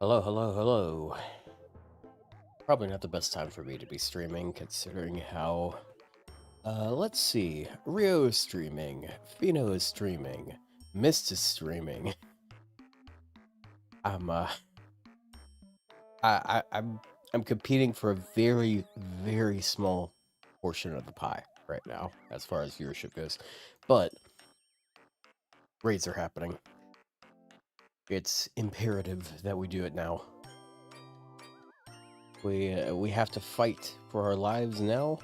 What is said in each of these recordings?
Hello, hello, hello. Probably not the best time for me to be streaming, considering how. Let's see. Rio is streaming. Fino is streaming. Mist is streaming. I'm I'm competing for a very, very small portion of the pie right now, as far as viewership goes. But raids are happening. It's imperative that we do it now. We have to fight for our lives now.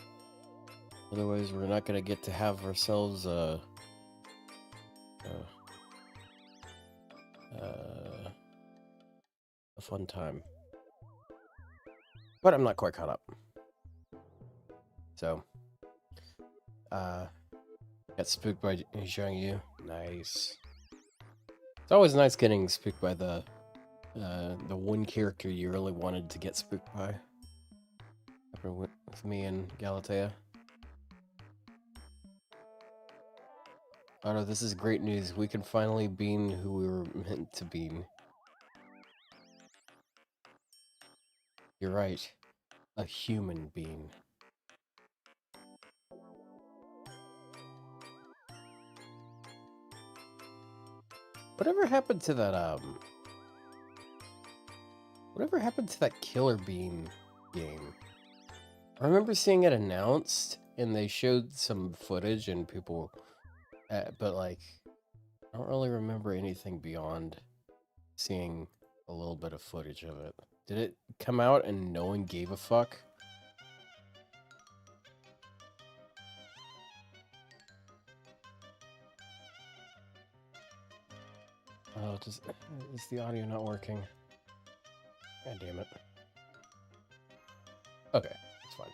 Otherwise, we're not gonna get to have ourselves a fun time. But I'm not quite caught up. So, got spooked by Ryou. Nice. It's always nice getting spooked by the one character you really wanted to get spooked by. Happened with me and Galatea. Oh no, this is great news. We can finally bean who we were meant to bean. You're right. A human being. Whatever happened to that, whatever happened to that Killer Bean game? I remember seeing it announced, and they showed some footage, and people... but, like, I don't really remember anything beyond seeing a little bit of footage of it. Did it come out and no one gave a fuck? Oh, is the audio not working? God damn it. Okay, it's fine.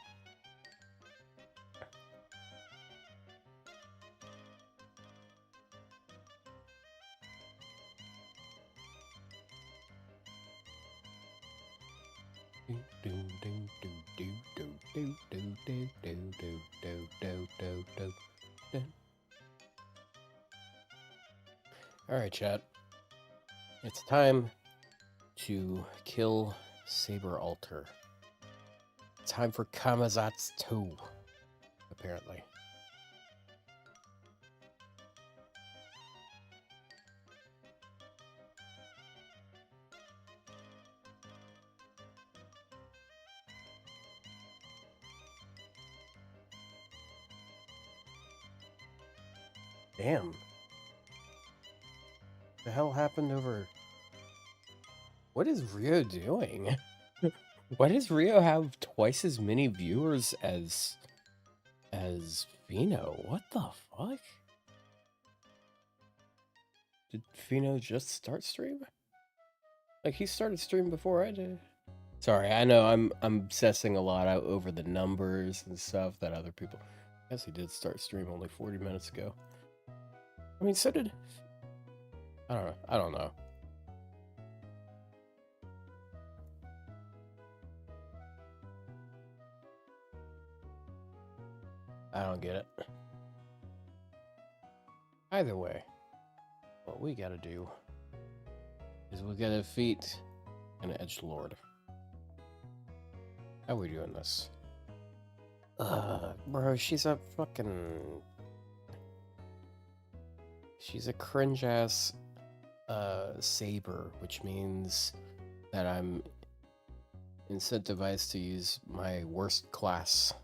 Alright, chat. It's time to kill Saber Alter. Time for Kamazat's 2, apparently. Damn. The hell happened over... What is Rio doing? Why does Rio have twice as many viewers as Fino? What the fuck? Did Fino just start stream? Like, he started stream before I did. Sorry, I know I'm obsessing a lot out over the numbers and stuff that other people... I guess he did start stream only 40 minutes ago. I mean, so did... I don't know. I don't know. I don't get it. Either way, what we gotta do is we gotta defeat an edgelord. How are we doing this? Bro, she's a fucking... She's a cringe-ass saber, which means that I'm incentivized to use my worst class.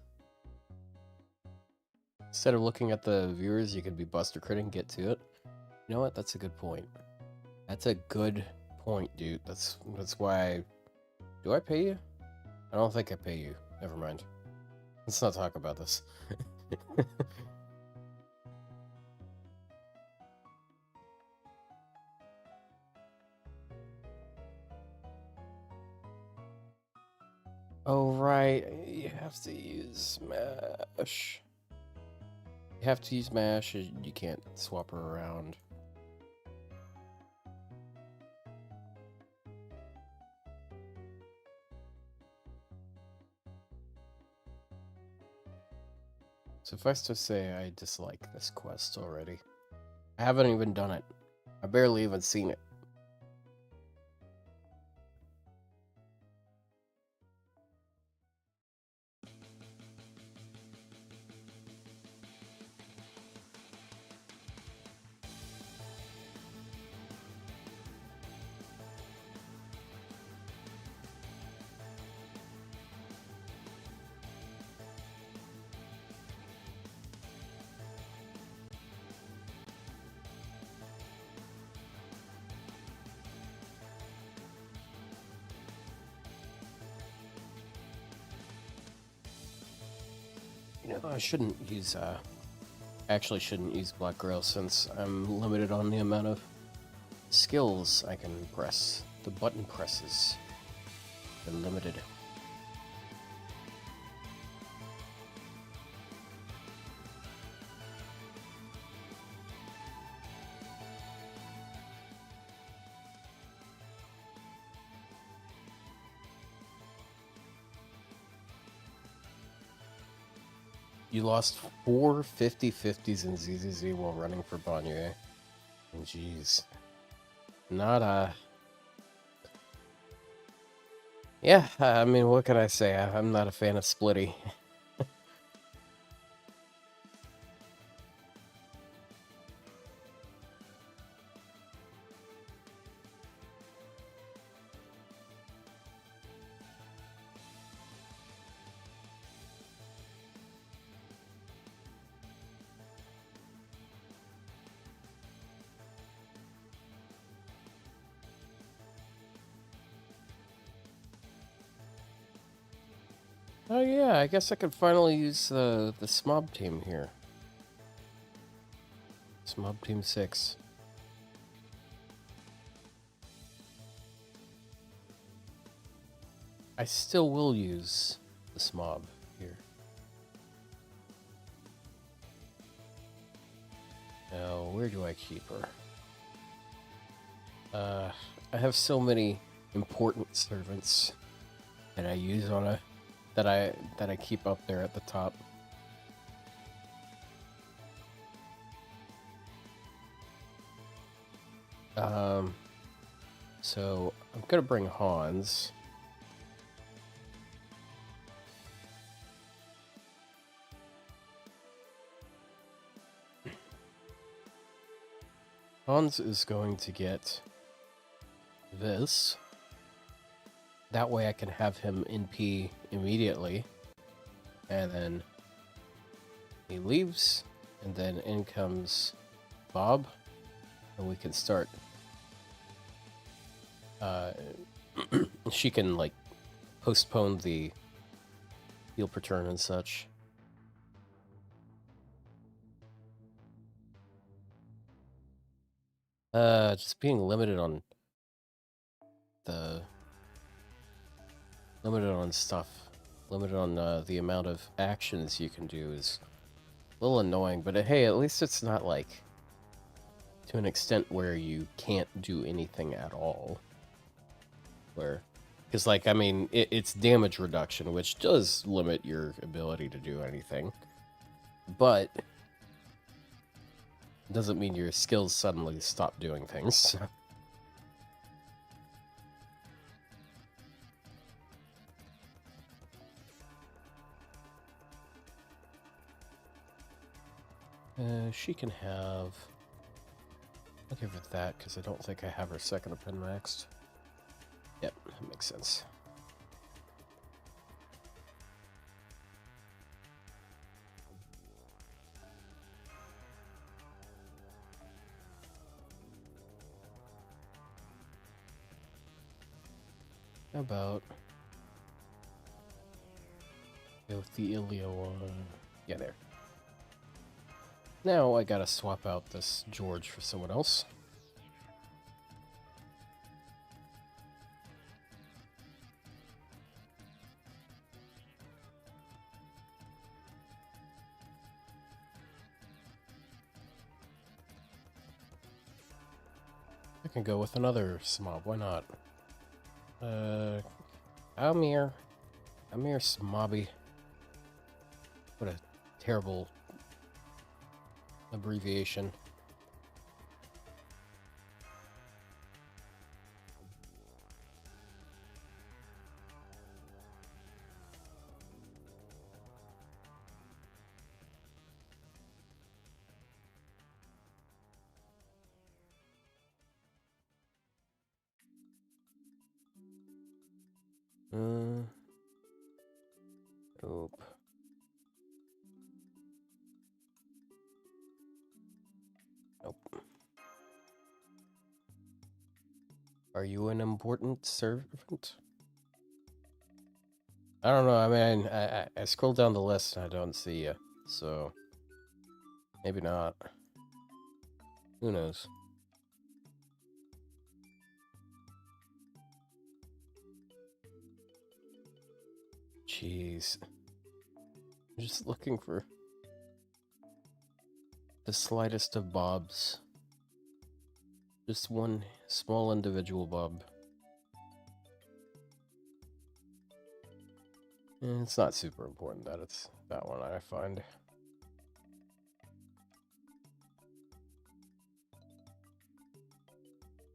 Instead of looking at the viewers, you could be Buster Crit and get to it. You know what? That's a good point. That's a good point, dude. That's why Do I pay you? I don't think I pay you. Never mind. Let's not talk about this. Oh, right. You have to use Mash. You have to use Mash. You can't swap her around. Suffice to say, I dislike this quest already. I haven't even done it. I barely even seen it. I shouldn't use, actually shouldn't use Black Grail since I'm limited on the amount of skills I can press. The button presses are limited. You lost 4 50-50s in ZZZ while running for Banyu. Jeez. Not, yeah, I mean, what can I say? I'm not a fan of Splitty. Oh yeah, I guess I could finally use the Smob team here. Smob Team 6. I still will use the Smob here. Now, where do I keep her? I have so many important servants that I use on a that I keep up there at the top. So I'm gonna bring Hans. Hans is going to get this. That way I can have him in P immediately. And then he leaves, and then in comes Bob, and we can start. She can, like, postpone the heal per turn and such. Just being limited on stuff, limited on the amount of actions you can do is a little annoying, but hey, at least it's not like to an extent where you can't do anything at all. Because, like, I mean, it's damage reduction, which does limit your ability to do anything, but doesn't mean your skills suddenly stop doing things. She can have... I'll give her that, because I don't think I have her second opin maxed. Yep, that makes sense. How about... go with the Ilio one. Yeah, there. Now I gotta swap out this George for someone else. I can go with another Smob, why not? Almir Smobby. What a terrible abbreviation. Oop. Nope. Are you an important servant? I don't know. I mean, I scroll down the list and I don't see you. so maybe not. Who knows? Jeez. I'm just looking for the slightest of bobs. Just one small individual bob. And it's not super important that it's that one, I find.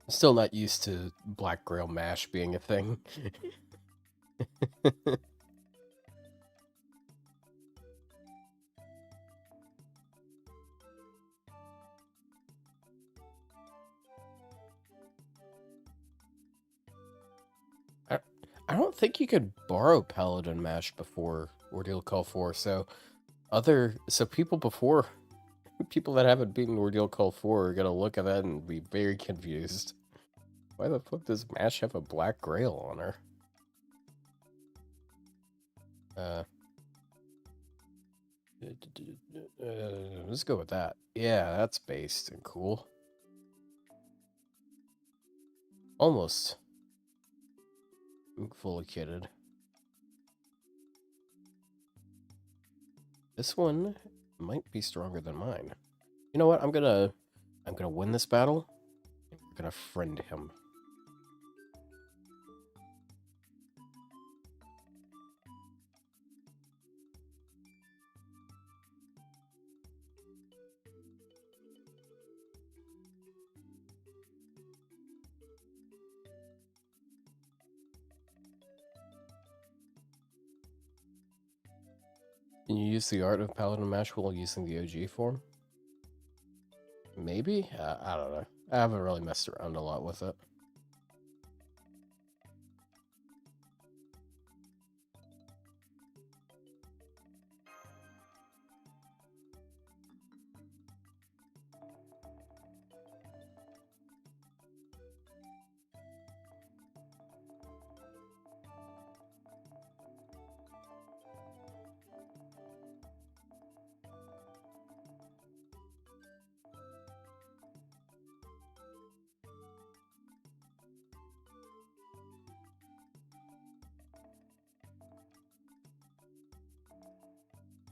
I'm still not used to Black Grail Mash being a thing. I don't think you could borrow Paladin Mash before Ordeal Call 4, so people before, people that haven't beaten Ordeal Call 4 are gonna look at that and be very confused. Why the fuck does Mash have a Black Grail on her? Let's go with that. Yeah, that's based and cool. Almost. I'm fully kitted. This one might be stronger than mine. You know what? I'm gonna win this battle. I'm gonna friend him. Can you use the art of Paladin Mash while using the OG form? Maybe? I don't know. I haven't really messed around a lot with it.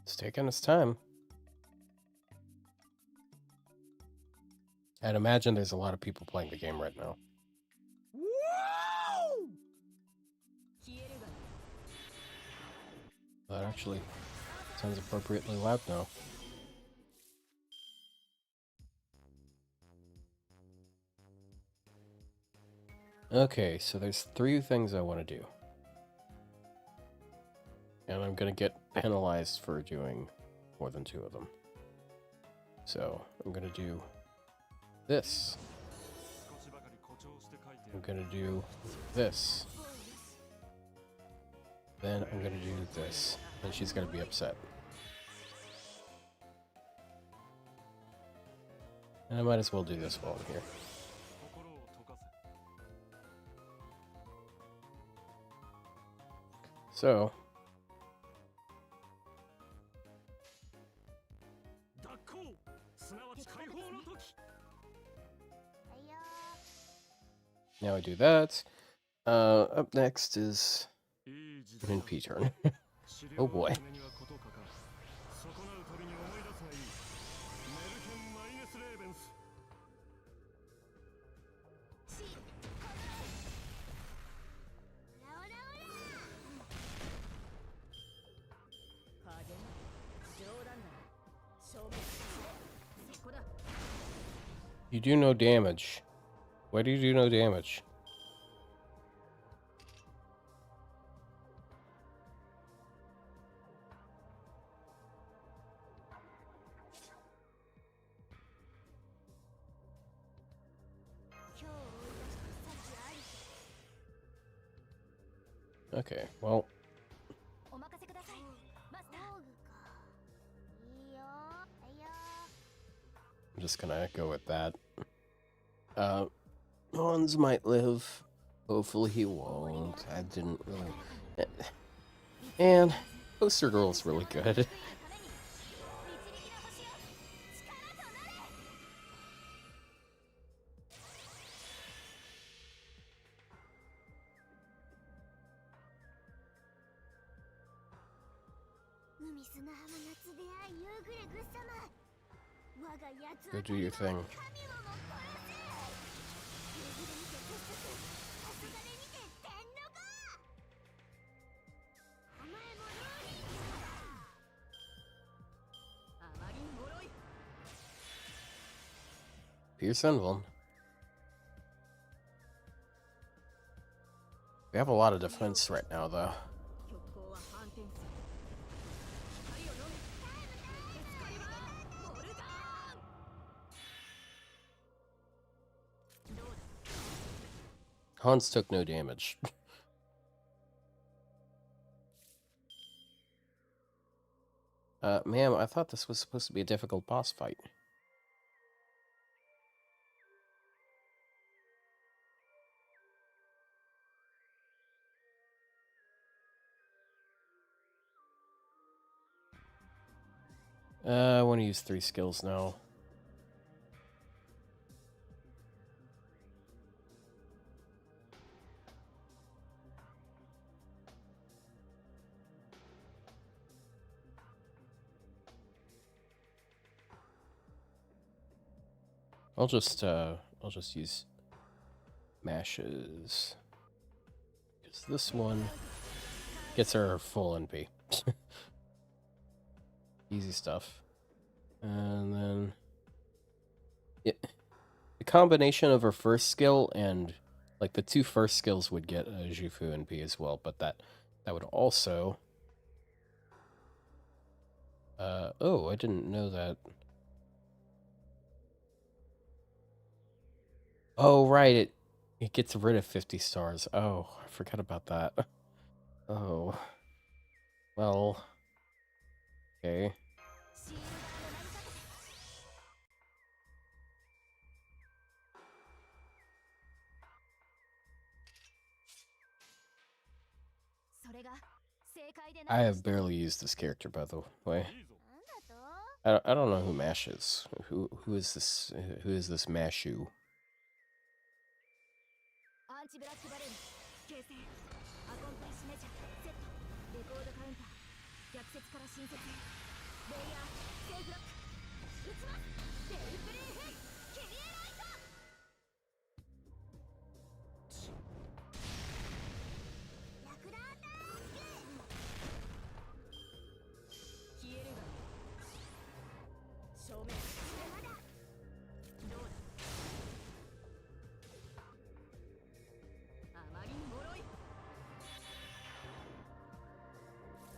It's taking its time. I'd imagine there's a lot of people playing the game right now. That actually sounds appropriately loud now. Okay, so there's 3 things I want to do. And I'm gonna get penalized for doing more than 2 of them. So, I'm gonna do this. I'm gonna do this. Then I'm gonna do this. And she's gonna be upset. And I might as well do this while I'm here. So, now I do that. Up next is an NP turn. Oh boy. You do no damage. Why do you do no damage? Okay, well. I'm just gonna go with that. Hans might live. Hopefully he won't. I didn't really... And Poster Girl's really good. Go do your thing. Pierce Envil. We have a lot of defense right now, though. Hans took no damage. Ma'am, I thought this was supposed to be a difficult boss fight. I want to use 3 skills now. I'll just use mashes. Because this one gets her full NP. Easy stuff. And then the combination of her first skill and like the 2 first skills would get a Jufu NP as well, but that would also oh, I didn't know that. Oh, right, it gets rid of 50 stars. Oh, I forgot about that. Oh. Well. Okay. I have barely used this character, by the way. I don't know who Mash is. Who is this? Who is this Mashu?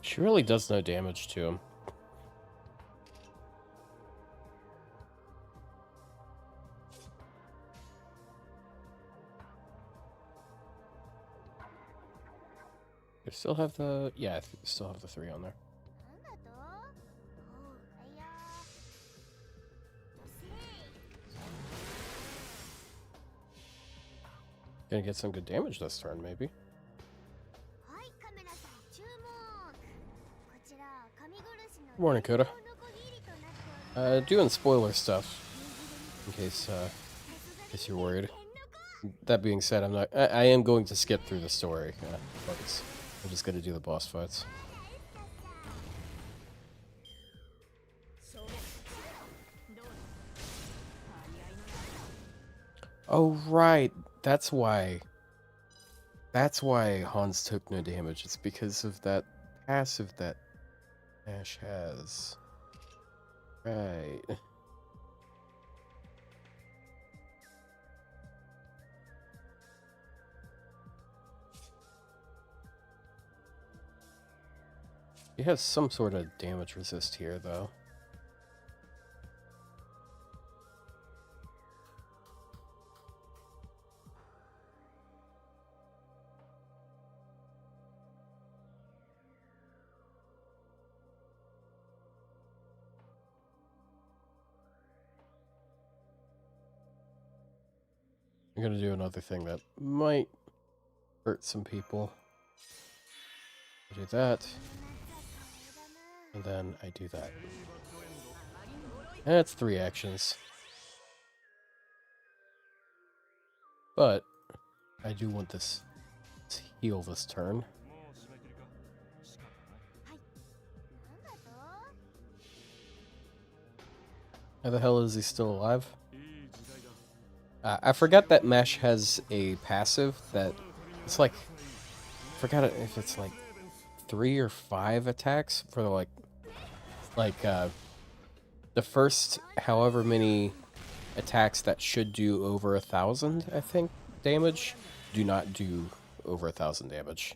She really does no damage to him. I still have the... Yeah, I still have the 3 on there. Gonna get some good damage this turn, maybe. Morning, Coda. Doing spoiler stuff, in case you're worried. That being said, I am going to skip through the story parts. I'm just gonna do the boss fights. Oh, right. That's why Hans took no damage. It's because of that passive that Ash has. Right. He has some sort of damage resist here, though. I'm gonna do another thing that might hurt some people. I do that. And then I do that. That's 3 actions. But I do want this to heal this turn. How the hell is he still alive? I forgot that Mesh has a passive that it's like, I forgot if it's like 3 or 5 attacks for the first however many attacks that should do over 1,000, I think, damage, do not do over 1,000 damage.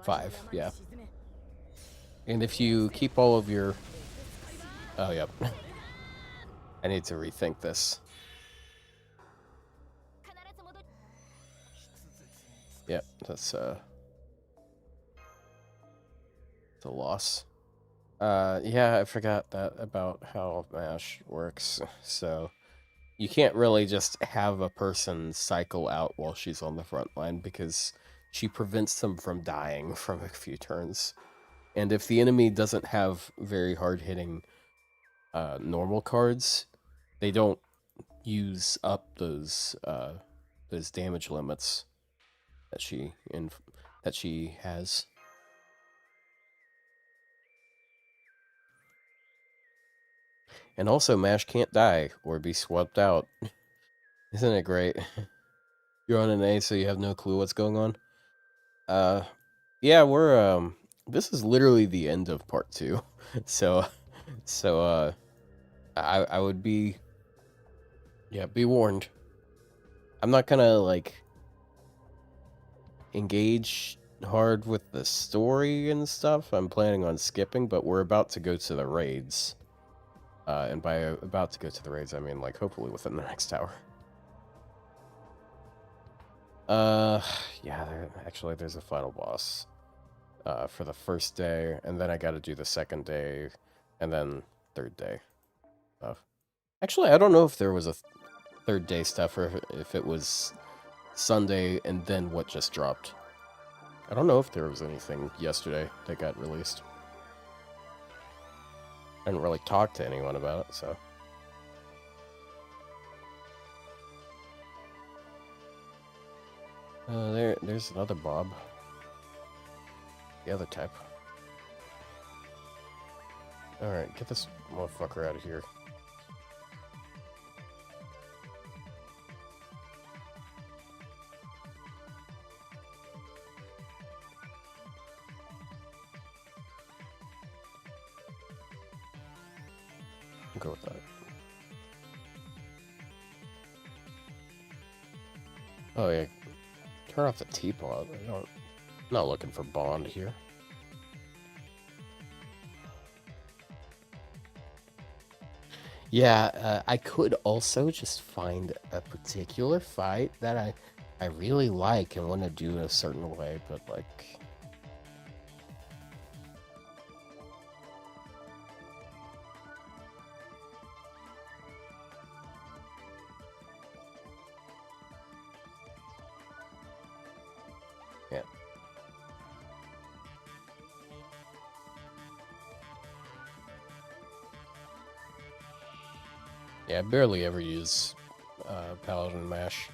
5, yeah. And if you keep all of your... Oh, yep. I need to rethink this. Yep, that's a loss. Yeah, I forgot that about how MASH works. So you can't really just have a person cycle out while she's on the front line because she prevents them from dying from a few turns. And if the enemy doesn't have very hard-hitting normal cards, they don't use up those damage limits that she has. And also, MASH can't die or be swept out. Isn't it great? You're on an A, so you have no clue what's going on. Yeah, we're this is literally the end of part 2. So I would be, yeah, be warned. I'm not gonna like engage hard with the story and stuff. I'm planning on skipping, but we're about to go to the raids. And by about to go to the raids, I mean like hopefully within the next hour. Yeah, there's a final boss for the first day, and then I got to do the second day, and then third day stuff. Actually, I don't know if there was a third day stuff, or if it was Sunday and then what just dropped. I don't know if there was anything yesterday that got released. I didn't really talk to anyone about it, so... there's another Bob. The other type. Alright, get this motherfucker out of here. I'll go with that. Oh yeah. Turn off the teapot. I'm not looking for Bond here. Yeah, I could also just find a particular fight that I really like and want to do in a certain way, but like... Yeah. Yeah, I barely ever use Paladin Mash.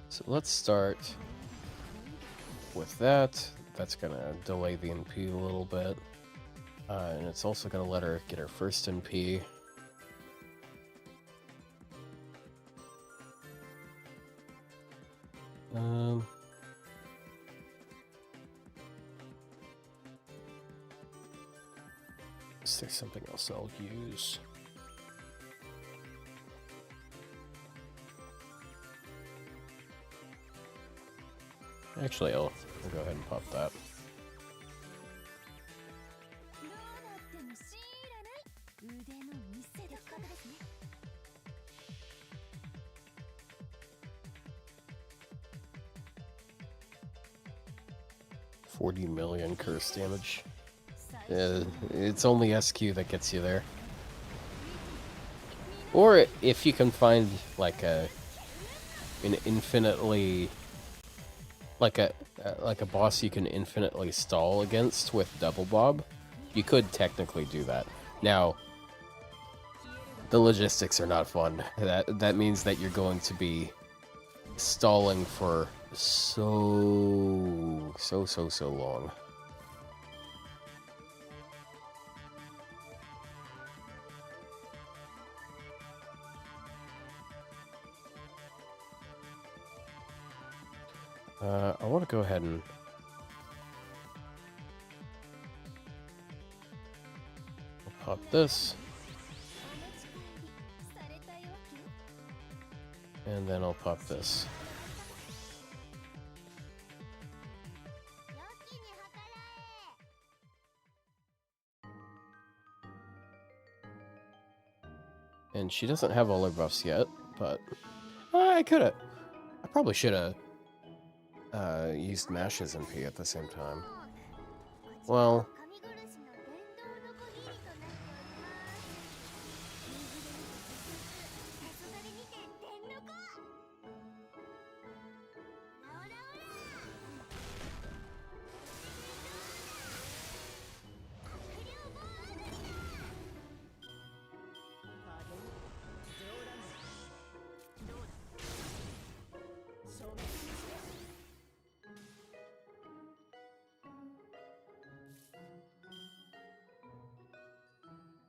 So let's start with that. That's gonna delay the NP a little bit. And it's also gonna let her get her first NP. Is there something else I'll use? Actually, I'll go ahead and pop that. $40 million curse damage. It's only SQ that gets you there. Or if you can find like an infinitely like a boss you can infinitely stall against with double bob, you could technically do that. Now, the logistics are not fun. That means that you're going to be stalling for so long. I want to go ahead and pop this. And then I'll pop this. And she doesn't have all her buffs yet, but I probably should have used Mash's NP at the same time. Well,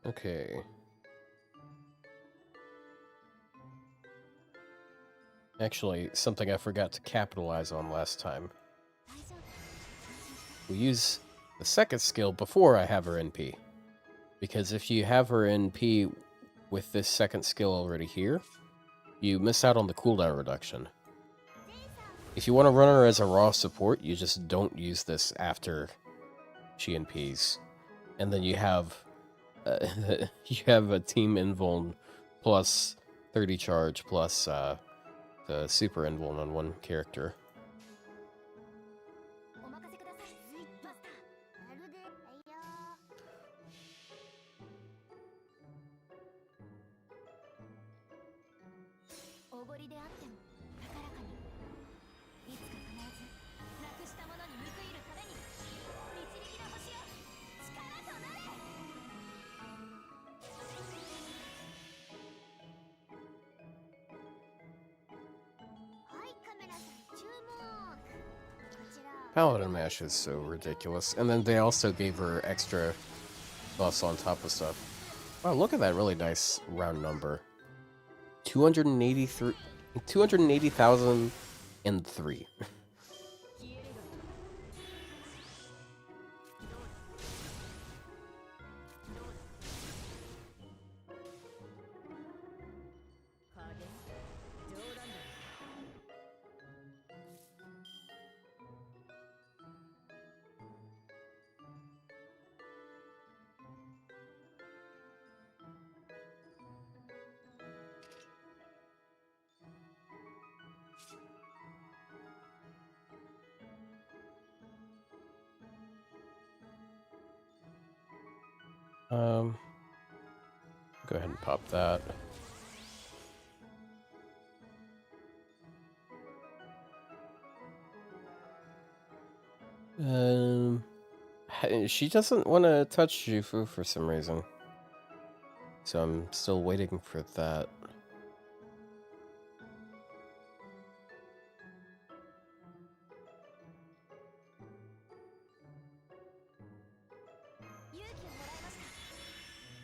okay. Actually, something I forgot to capitalize on last time. We use the second skill before I have her NP. Because if you have her NP with this second skill already here, you miss out on the cooldown reduction. If you want to run her as a raw support, you just don't use this after she NPs. And then you have you have a team invuln plus 30 charge plus the super invuln on one character. Paladin Mash is so ridiculous. And then they also gave her extra buffs on top of stuff. Wow, look at that really nice round number. 280,003. Go ahead and pop that. She doesn't want to touch Jufu for some reason. So I'm still waiting for that.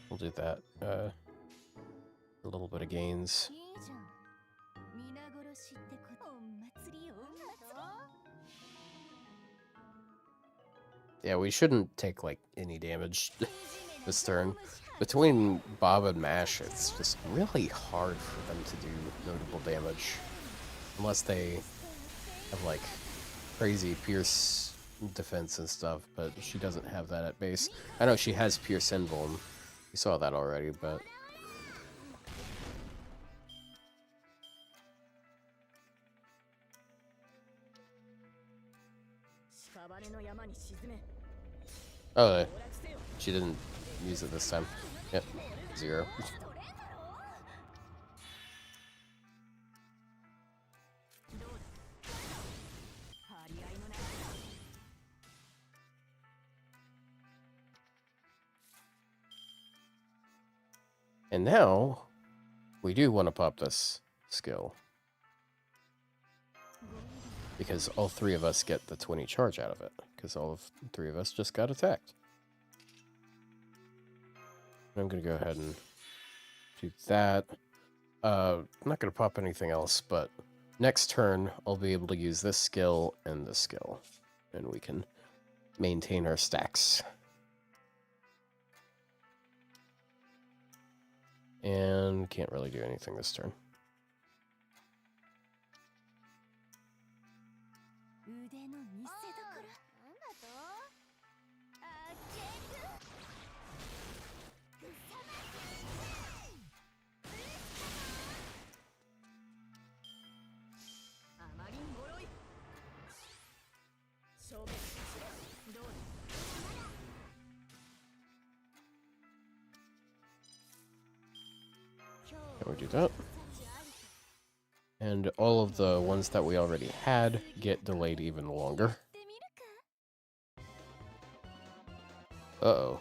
We'll do that. A little bit of gains. Yeah, we shouldn't take, like, any damage this turn. Between Bob and Mash, it's just really hard for them to do notable damage. Unless they have, like, crazy Pierce defense and stuff, but she doesn't have that at base. I know she has Pierce Invuln. We saw that already, but... Oh, she didn't use it this time. Yep, 0. And now, we do want to pop this skill. because all three of us get the 20 charge out of it, because all of three of us just got attacked. I'm going to go ahead and do that. I'm not going to pop anything else, but next turn I'll be able to use this skill and this skill, and we can maintain our stacks. And can't really do anything this turn. Can we do that? And all of the ones that we already had get delayed even longer. Uh-oh.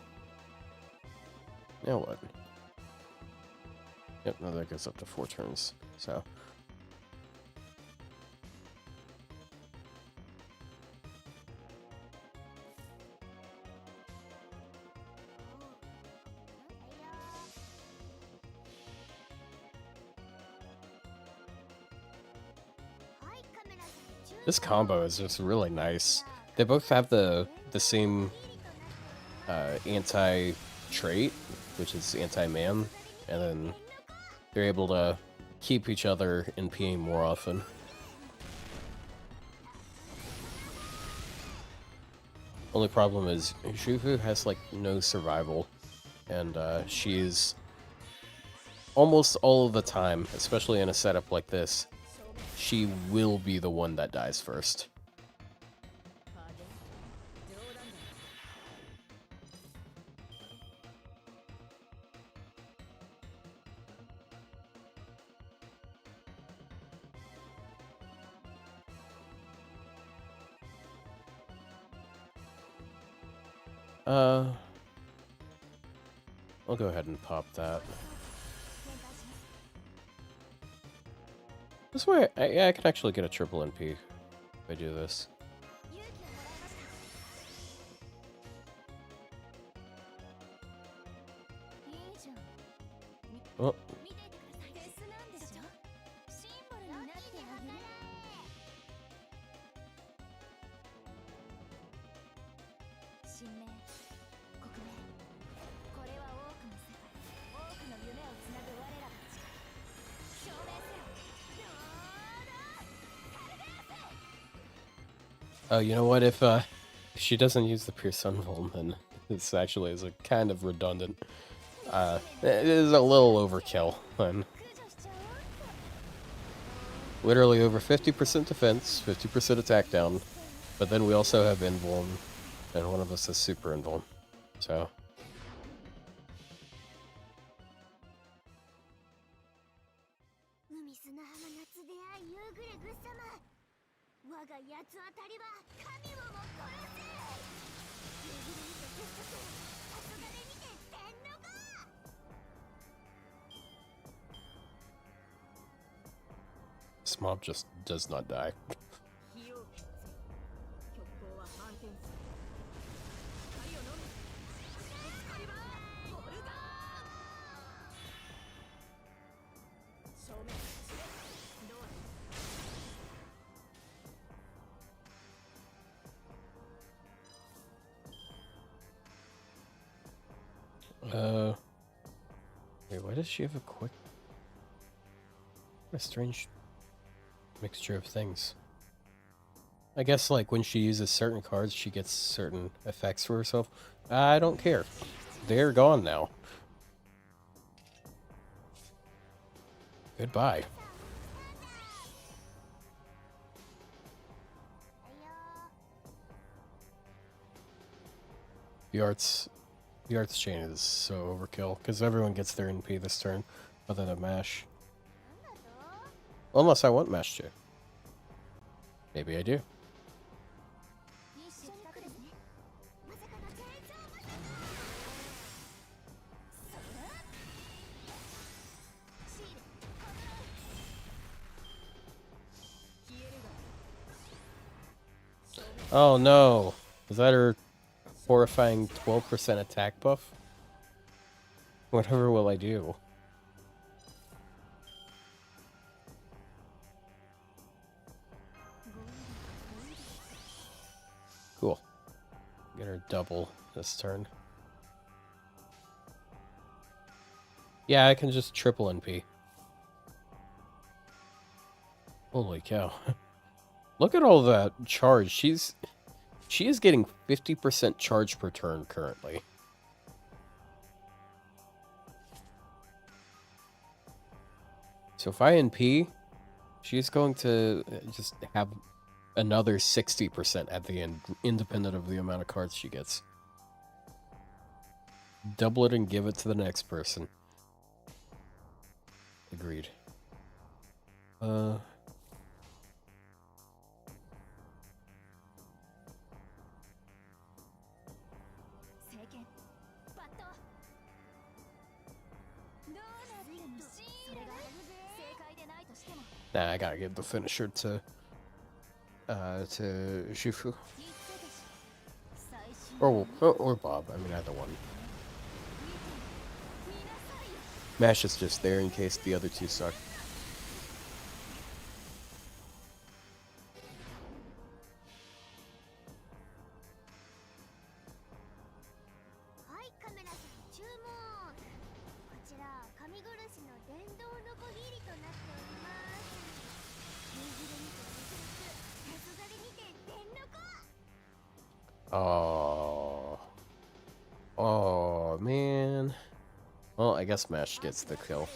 Now what? Yep, now that goes up to 4 turns, so... This combo is just really nice. They both have the same anti-trait, which is anti-man, and then they're able to keep each other in PA more often. Only problem is Shufu has like no survival, and she's almost all of the time, especially in a setup like this, she will be the one that dies first. I'll go ahead and pop that. This way, I can actually get a triple NP if I do this. Oh. Oh, you know what? If she doesn't use the Pure Sunvuln, then this actually is a kind of redundant. It is a little overkill, then. Literally over 50% defense, 50% attack down, but then we also have Invuln, and one of us has Super Invuln, so... This mob just does not die. Wait, why does she have a quick... What a strange mixture of things. I guess, like, when she uses certain cards, she gets certain effects for herself. I don't care. They're gone now. Goodbye. The arts chain is so overkill, because everyone gets their NP this turn, other than Mash. Unless I want Mash to. Maybe I do. Oh no! Is that her horrifying 12% attack buff? Whatever will I do? Cool. Get her double this turn. Yeah, I can just triple NP. Holy cow. Look at all that charge. She is getting 50% charge per turn currently. So if I NP, she's going to just have another 60% at the end, independent of the amount of cards she gets. Double it and give it to the next person. Agreed. Nah, I gotta give the finisher to Shifu. Or Bob. I mean, either one. Mash is just there in case the other two suck. Oh. Oh, man. Well, I guess Mash gets the kill.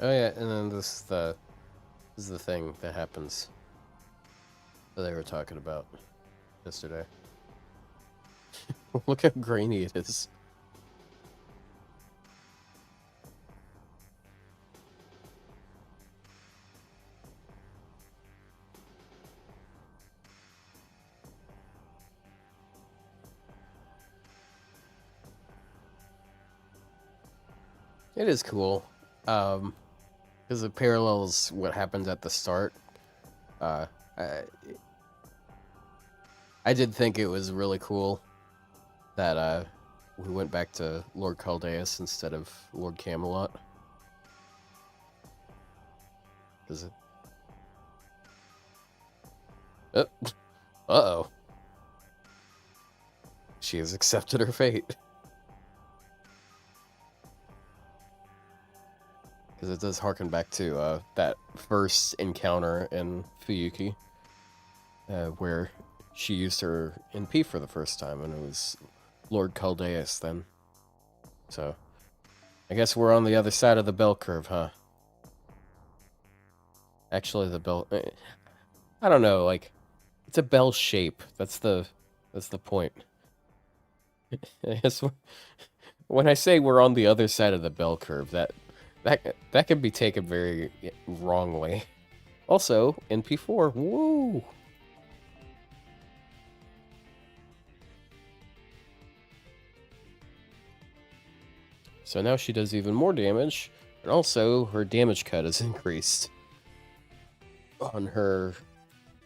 Oh yeah, and then this is the thing that happens that they were talking about yesterday. Look how grainy it is. It is cool, because it parallels what happens at the start. I did think it was really cool that we went back to Lord Caldeus instead of Lord Camelot. Cause uh-oh. She has accepted her fate. Because it does harken back to that first encounter in Fuyuki, where she used her NP for the first time, and it was Lord Caldeus then. So, I guess we're on the other side of the bell curve, huh? Actually, the bell... I don't know, like, it's a bell shape. That's the point. When I say we're on the other side of the bell curve, that can be taken very wrongly. Also, NP4, woo! So now she does even more damage, and also her damage cut is increased on her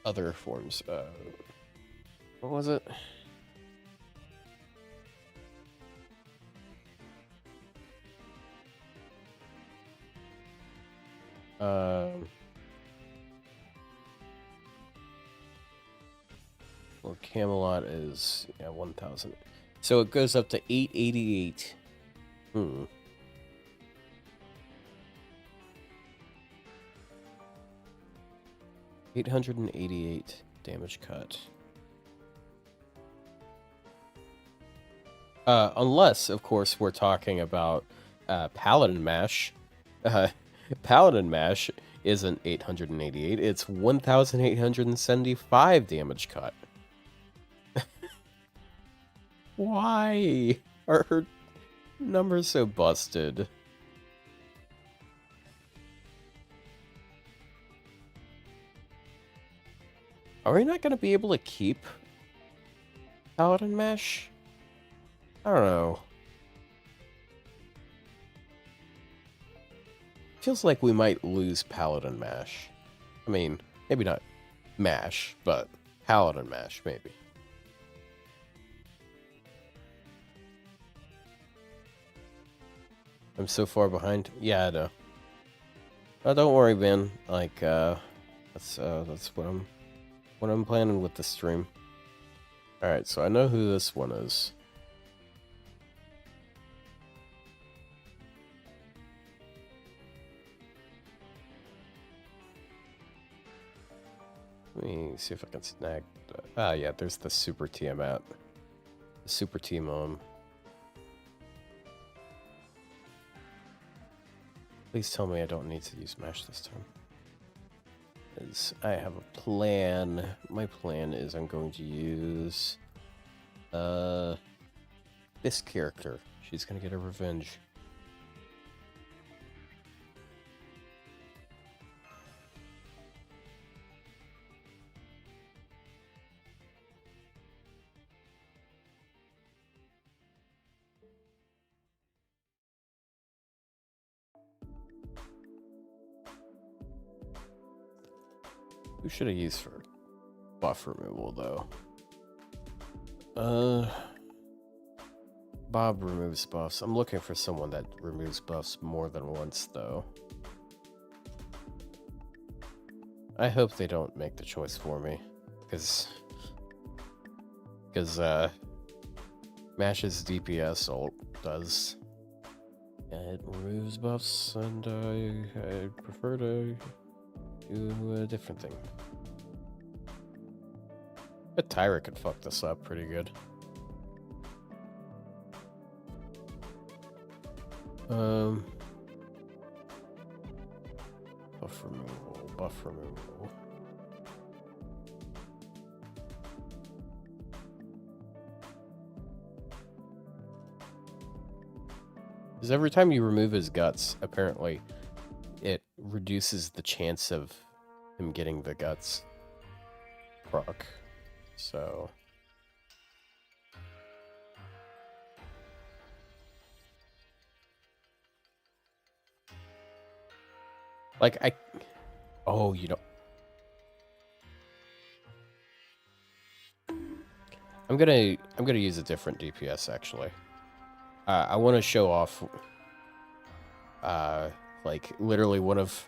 other forms. What was it? Well, Camelot is 1,000. So it goes up to 888. 888 damage cut. Unless, of course, we're talking about Paladin Mash. Paladin Mash isn't 888, it's 1,875 damage cut. Why are her numbers so busted? Are we not going to be able to keep Paladin Mash? I don't know. Feels like we might lose Paladin Mash. I mean, maybe not Mash, but Paladin Mash, maybe. I'm so far behind. Yeah, I know. Oh, don't worry, man. Like, that's what I'm planning with the stream. All right, so I know who this one is. Let me see if I can snag. Ah, yeah, there's the Super Tiamat. The Super Team. Please tell me I don't need to use Mash this time. Because I have a plan. My plan is I'm going to use this character. She's gonna get a revenge. Who should I use for buff removal, though? Bob removes buffs. I'm looking for someone that removes buffs more than once, though. I hope they don't make the choice for me, because Mash's DPS ult does. It removes buffs, and I prefer to do a different thing. But Tyra could fuck this up pretty good. Buff removal, buff removal. Because every time you remove his guts, apparently, it reduces the chance of him getting the guts proc. So... like, oh, you know... I'm gonna use a different DPS, actually. I want to show off, like, literally one of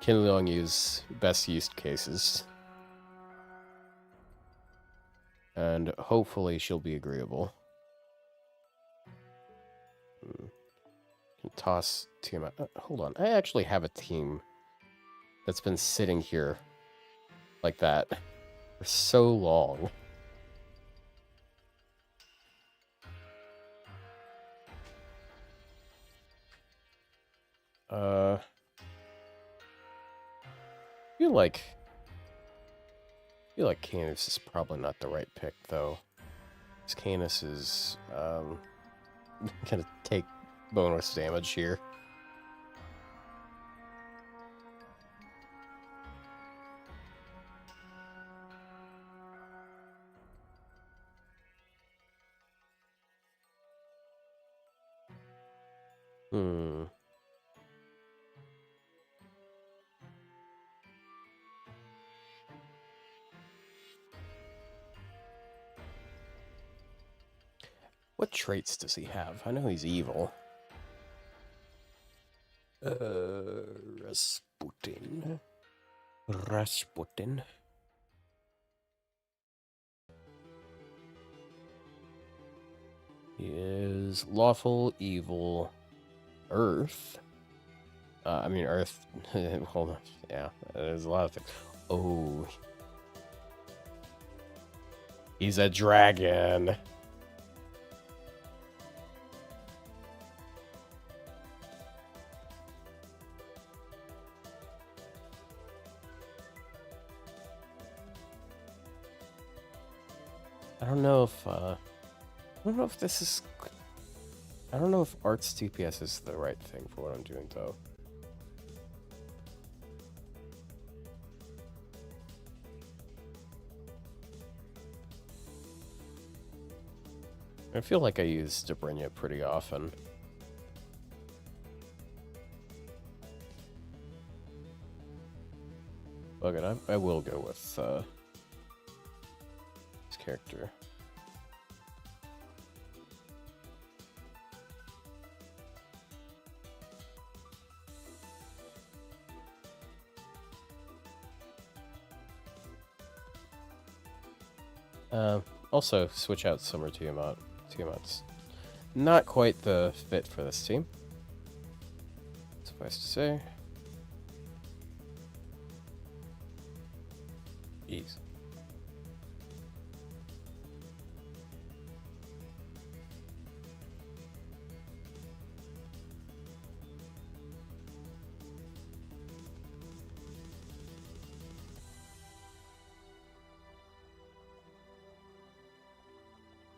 Kin Leong-Yu's best used cases. And hopefully she'll be agreeable. Can toss team out. Hold on, I actually have a team that's been sitting here like that for so long. I feel like Canis is probably not the right pick, though. Because Canis is gonna take bonus damage here. What traits does he have? I know he's evil. Rasputin. Rasputin. He is lawful, evil, Earth. I mean, Earth. Hold on. Yeah, there's a lot of things. Oh. He's a dragon. I don't know if this is... I don't know if Art's DPS is the right thing for what I'm doing, though. I feel like I use Debrinya pretty often. Look at I will go with this character. Also, switch out Summer Tiamat. Tiamat's not quite the fit for this team. Suffice to say. Jeez.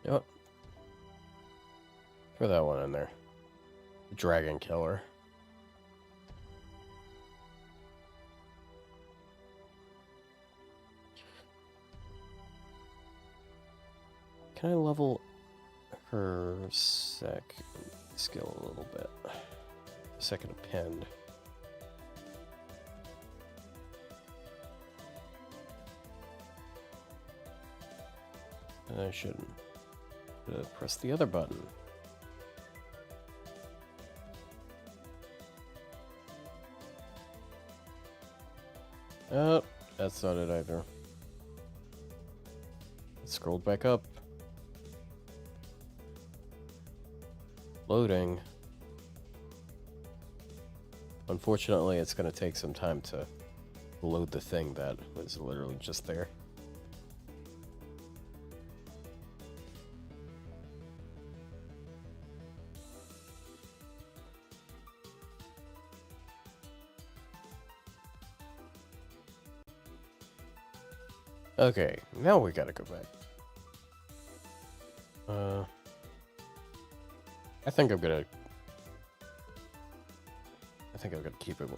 Yep. Throw that one in there. Dragon Killer. Can I level her second skill a little bit? Second append. I shouldn't. Press the other button. Oh, that's not it either. It scrolled back up. Loading. Unfortunately, it's going to take some time to load the thing that was literally just there. Okay, now we gotta go back. I think I'm gonna keep it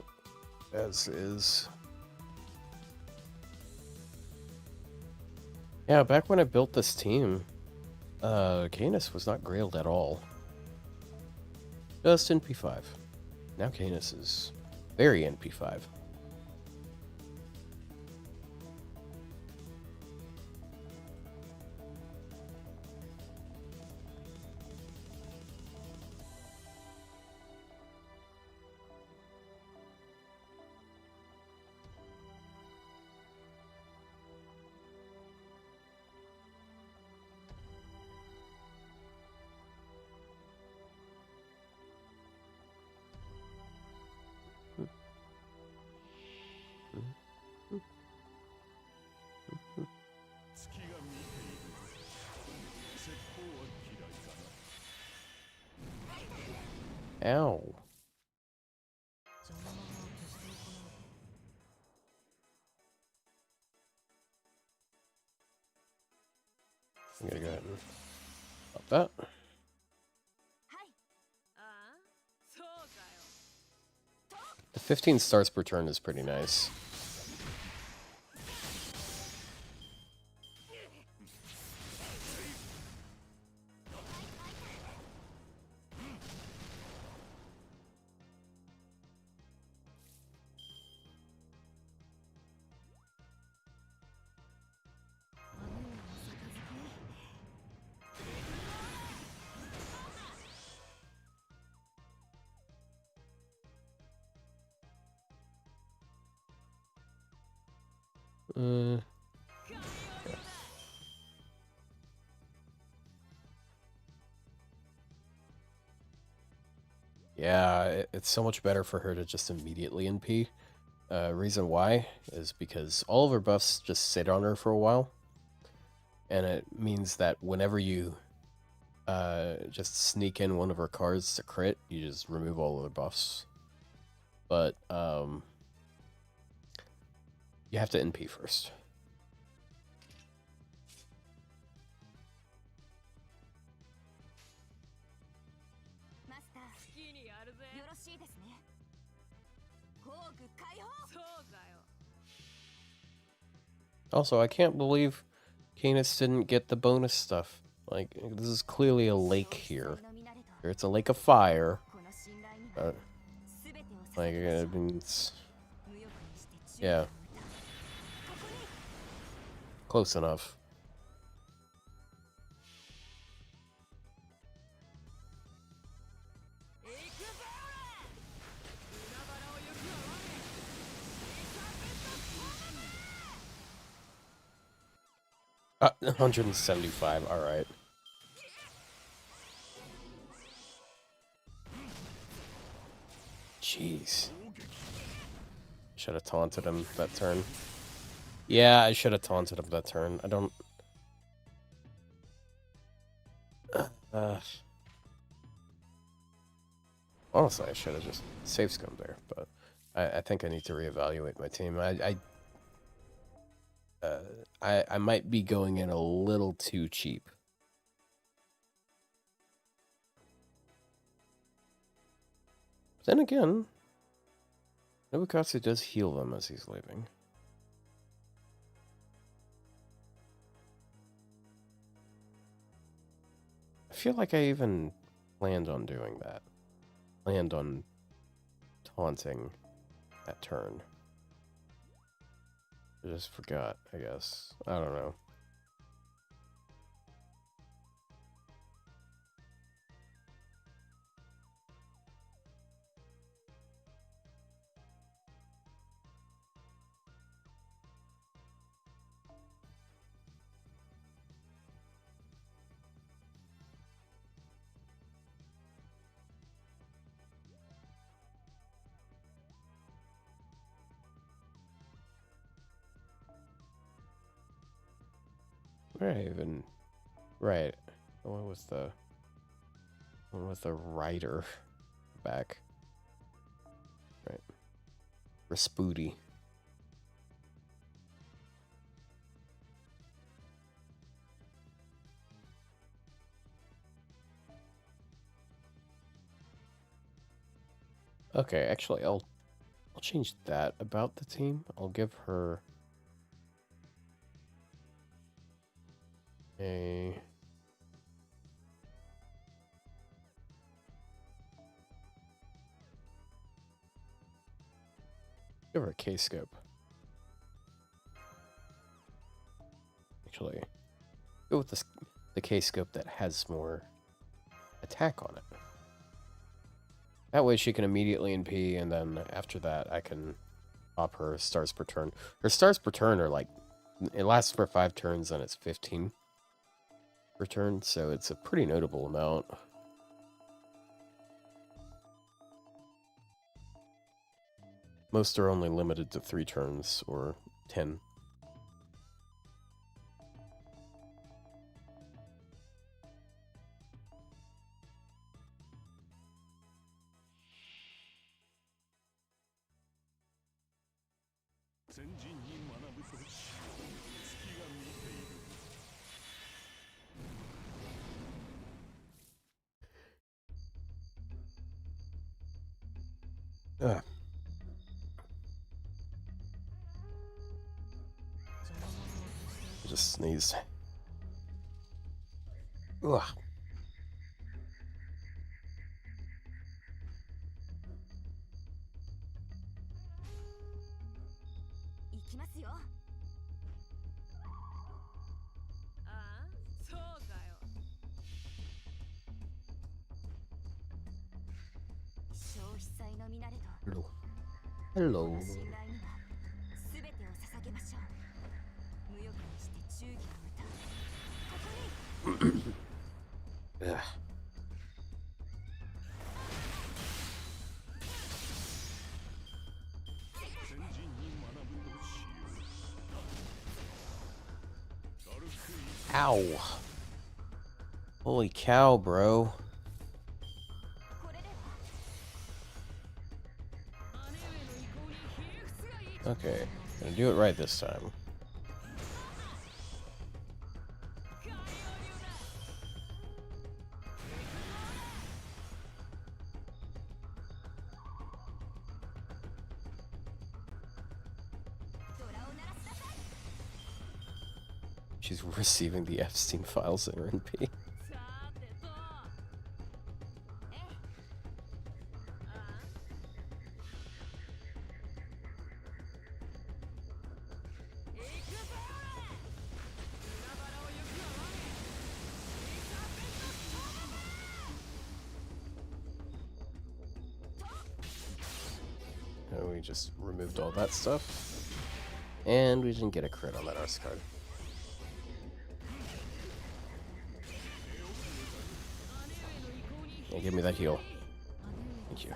as is. Yeah, back when I built this team, Canis was not grailed at all. Just NP5. Now Canis is very NP5. Ow. I'm gonna go ahead and stop that. The 15 stars per turn is pretty nice. Yeah. Yeah, it's so much better for her to just immediately NP. Reason why is because all of her buffs just sit on her for a while. And it means that whenever you just sneak in one of her cards to crit, you just remove all of the buffs. But you have to NP first. Also, I can't believe Canis didn't get the bonus stuff. Like, this is clearly a lake here. It's a lake of fire. Like, it means... Yeah. Close enough. Uh, 175, alright. Jeez. Should have taunted him that turn. Yeah, I should have taunted him that turn. I don't... honestly, I should have just safe scummed there, but I think I need to reevaluate my team. I might be going in a little too cheap. Then again, Nobukatsu does heal them as he's leaving. I feel like I even planned on doing that. Planned on taunting that turn. I just forgot, I guess. I don't know. Raven. Right. The one with the rider back. Right. Rasputi. Okay, actually I'll change that about the team. I'll give her a K-scope. Actually, go with the K-scope that has more attack on it. That way she can immediately NP, and then after that I can pop her stars per turn. Her stars per turn are like, it lasts for 5 turns and it's 15 per turn, so it's a pretty notable amount. Most are only limited to 3 turns or 10. Ugh. Just sneezed. Ugh. Hello. Hello. Ugh. Ow. Holy cow, bro. Okay, gonna do it right this time. She's receiving the Epstein files in her NP. We just removed all that stuff. And we didn't get a crit on that arse card. Yeah, give me that heal. Thank you.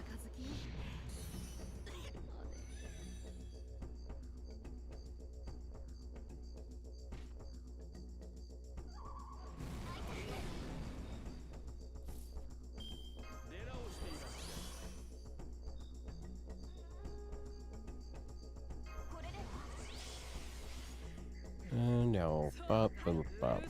And now, bop, boop, bop.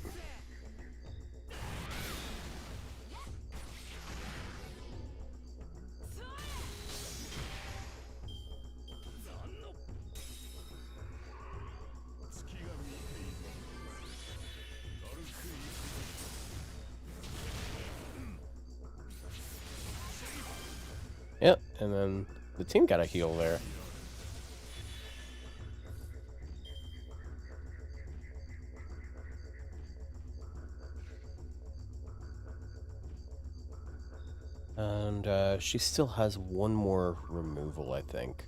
Yep, and then the team got a heal there. And she still has one more removal, I think.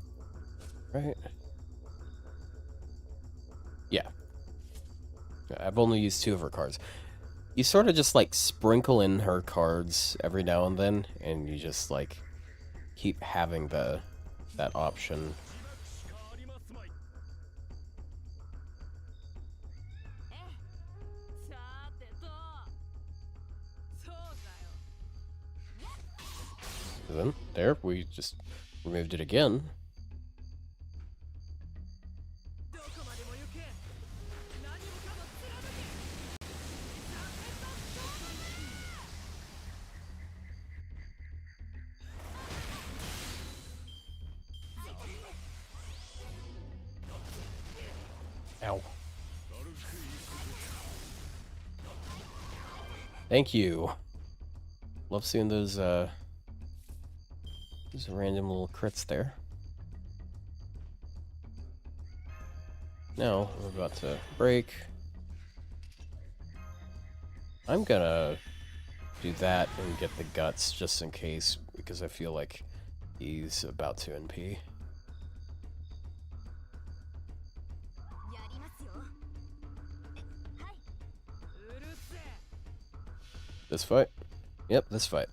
Right? Yeah. I've only used 2 of her cards. You sort of just like sprinkle in her cards every now and then, and you just like keep having that option. Then there, we just removed it again. Ow. Thank you. Love seeing those random little crits there. Now, we're about to break. I'm gonna do that and get the guts just in case, because I feel like he's about to NP. This fight? Yep, this fight.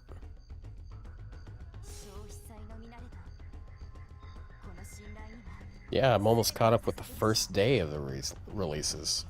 Yeah, I'm almost caught up with the first day of the releases.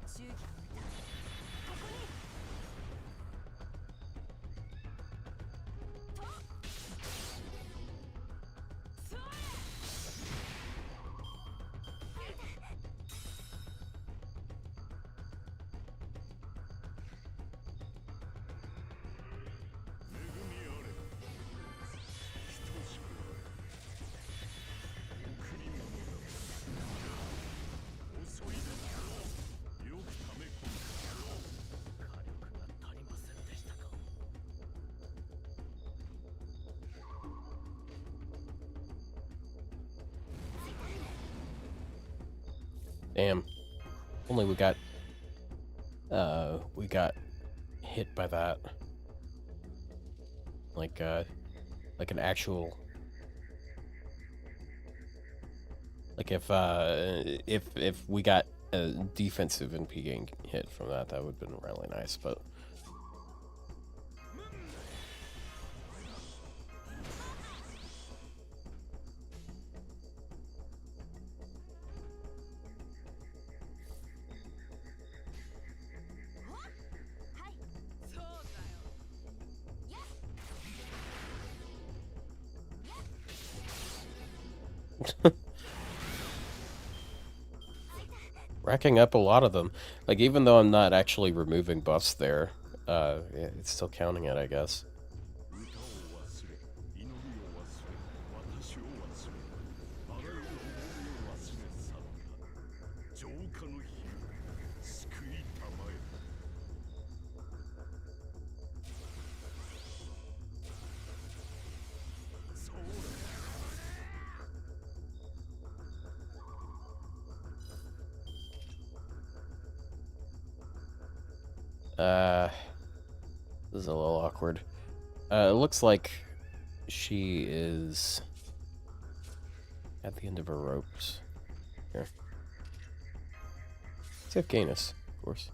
Damn. Only we got hit by that. Like an actual, like if we got a defensive NP getting hit from that, that would have been really nice, but racking up a lot of them. Like, even though I'm not actually removing buffs there, it's still counting it, I guess. This is a little awkward. It looks like she is at the end of her ropes. Here. Let's have Canis, of course.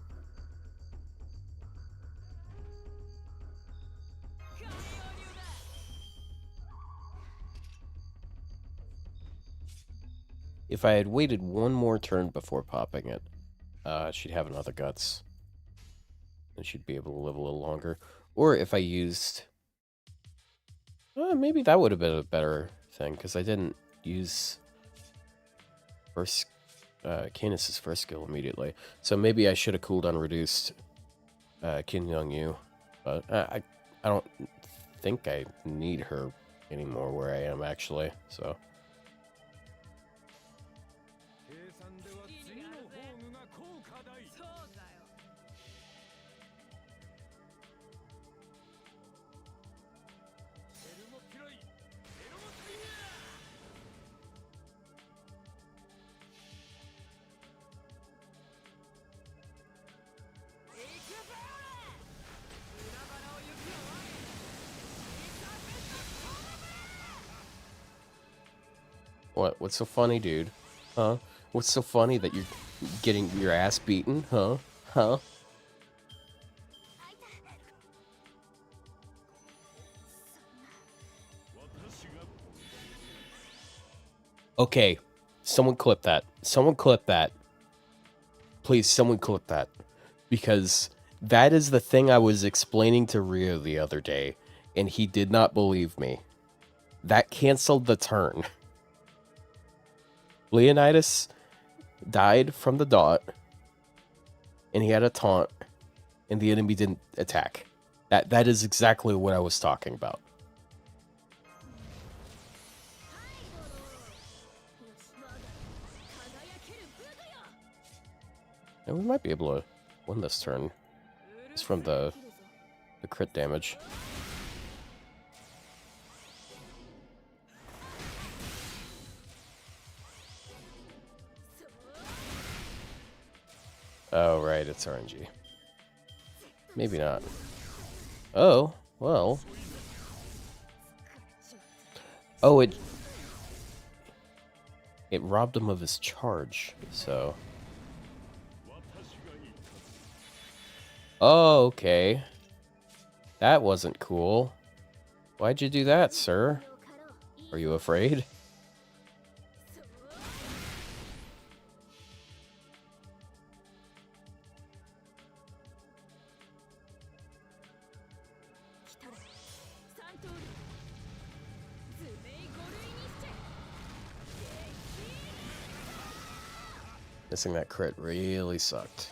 If I had waited one more turn before popping it, she'd have another guts. And she'd be able to live a little longer. Or if I used... maybe that would have been a better thing, because I didn't use Canis' first skill immediately. So maybe I should have cooldown reduced Kin Young Yu. But I don't think I need her anymore where I am, actually. So... What? What's so funny, dude? Huh? What's so funny that you're getting your ass beaten? Huh? Huh? Okay. Someone clip that. Someone clip that. Please, someone clip that. Because that is the thing I was explaining to Ryou the other day, and he did not believe me. That canceled the turn. Leonidas died from the dot, and he had a taunt, and the enemy didn't attack. That is exactly what I was talking about. And we might be able to win this turn. It's from the crit damage. Oh, right, it's RNG. Maybe not. Oh, well. Oh, it robbed him of his charge, so... Oh, okay. That wasn't cool. Why'd you do that, sir? Are you afraid? Missing that crit really sucked.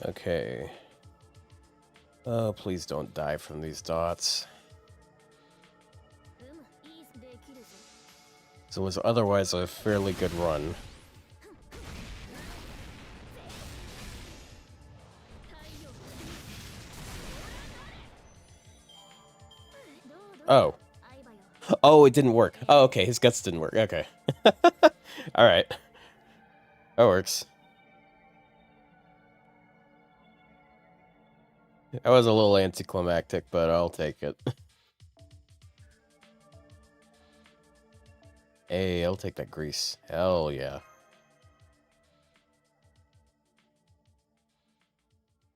Okay. Oh, please don't die from these dots. So it was otherwise a fairly good run. Oh. Oh, it didn't work. Oh, okay, his guts didn't work. Okay. Alright. That works. That was a little anticlimactic, but I'll take it. Hey, I'll take that grease. Hell yeah.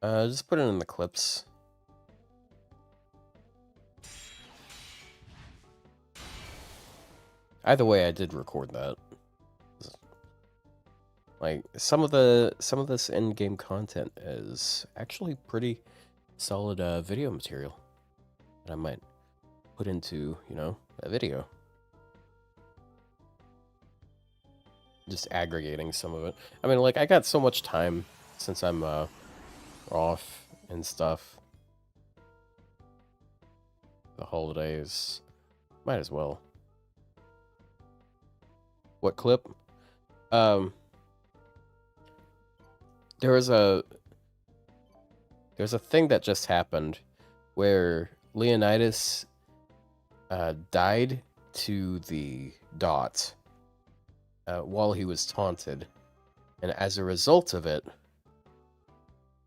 Just put it in the clips. Either way, I did record that. Like some of this in-game content is actually pretty solid video material that I might put into, you know, a video. Just aggregating some of it. I mean, like, I got so much time since I'm off and stuff. The holidays. Might as well. What clip? Um, there was a thing that just happened where Leonidas died to the dot while he was taunted, and as a result of it,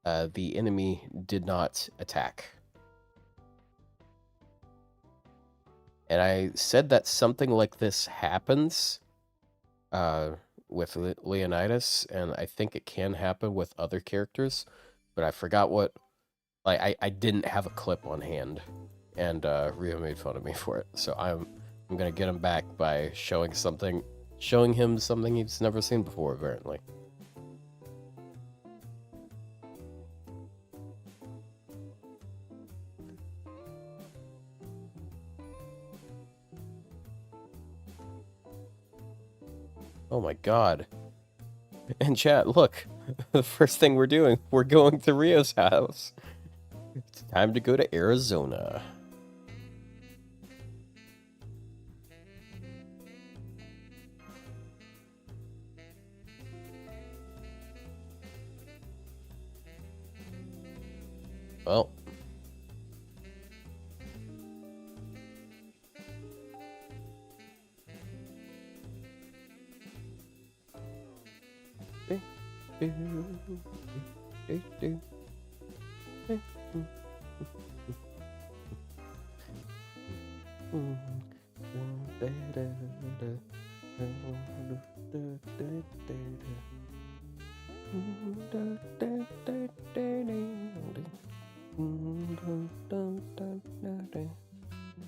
the enemy did not attack. And I said that something like this happens with Leonidas, and I think it can happen with other characters, but I forgot what. Like I didn't have a clip on hand, and Ryou made fun of me for it. So I'm gonna get him back by showing him something he's never seen before, apparently. Oh my god. And chat, look, the first thing we're doing, we're going to Ryou's house. It's time to go to Arizona. Well.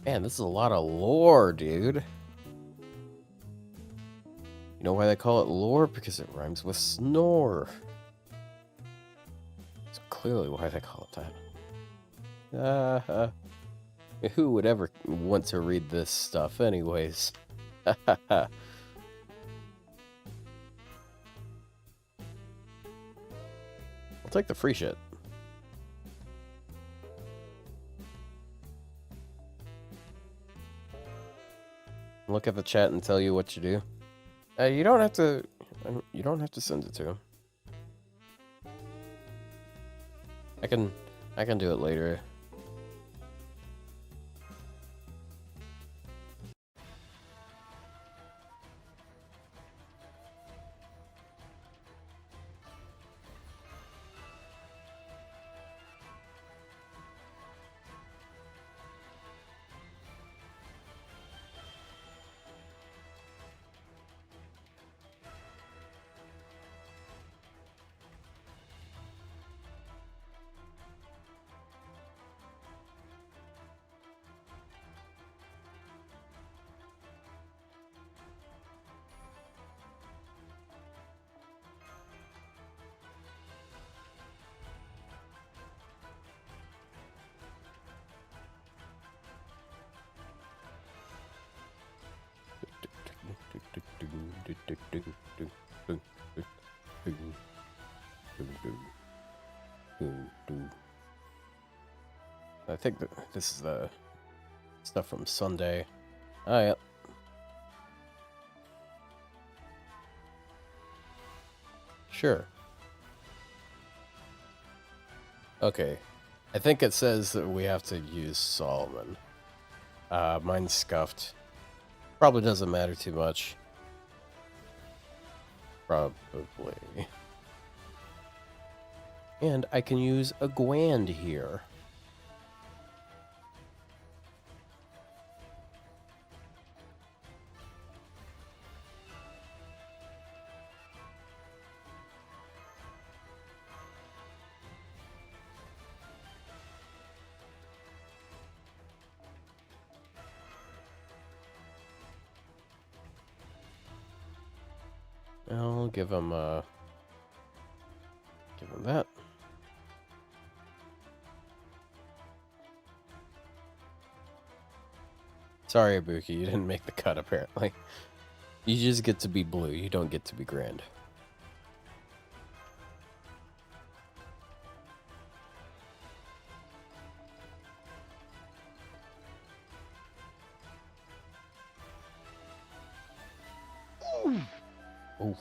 Man, this is a lot of lore, dude. You know why they call it lore? Because it rhymes with snore. That's clearly why they call it that. Who would ever want to read this stuff anyways? I'll take the free shit. Look at the chat and tell you what you do. You don't have to. You don't have to send it to him. I can do it later. I think that this is the stuff from Sunday. Oh, yeah. Sure. Okay. I think it says that we have to use Solomon. Mine's scuffed. Probably doesn't matter too much. Probably. And I can use a Gwand here. I'll give him that. Sorry, Ibuki, you didn't make the cut, apparently. You just get to be blue, you don't get to be grand. Ooh. Oof.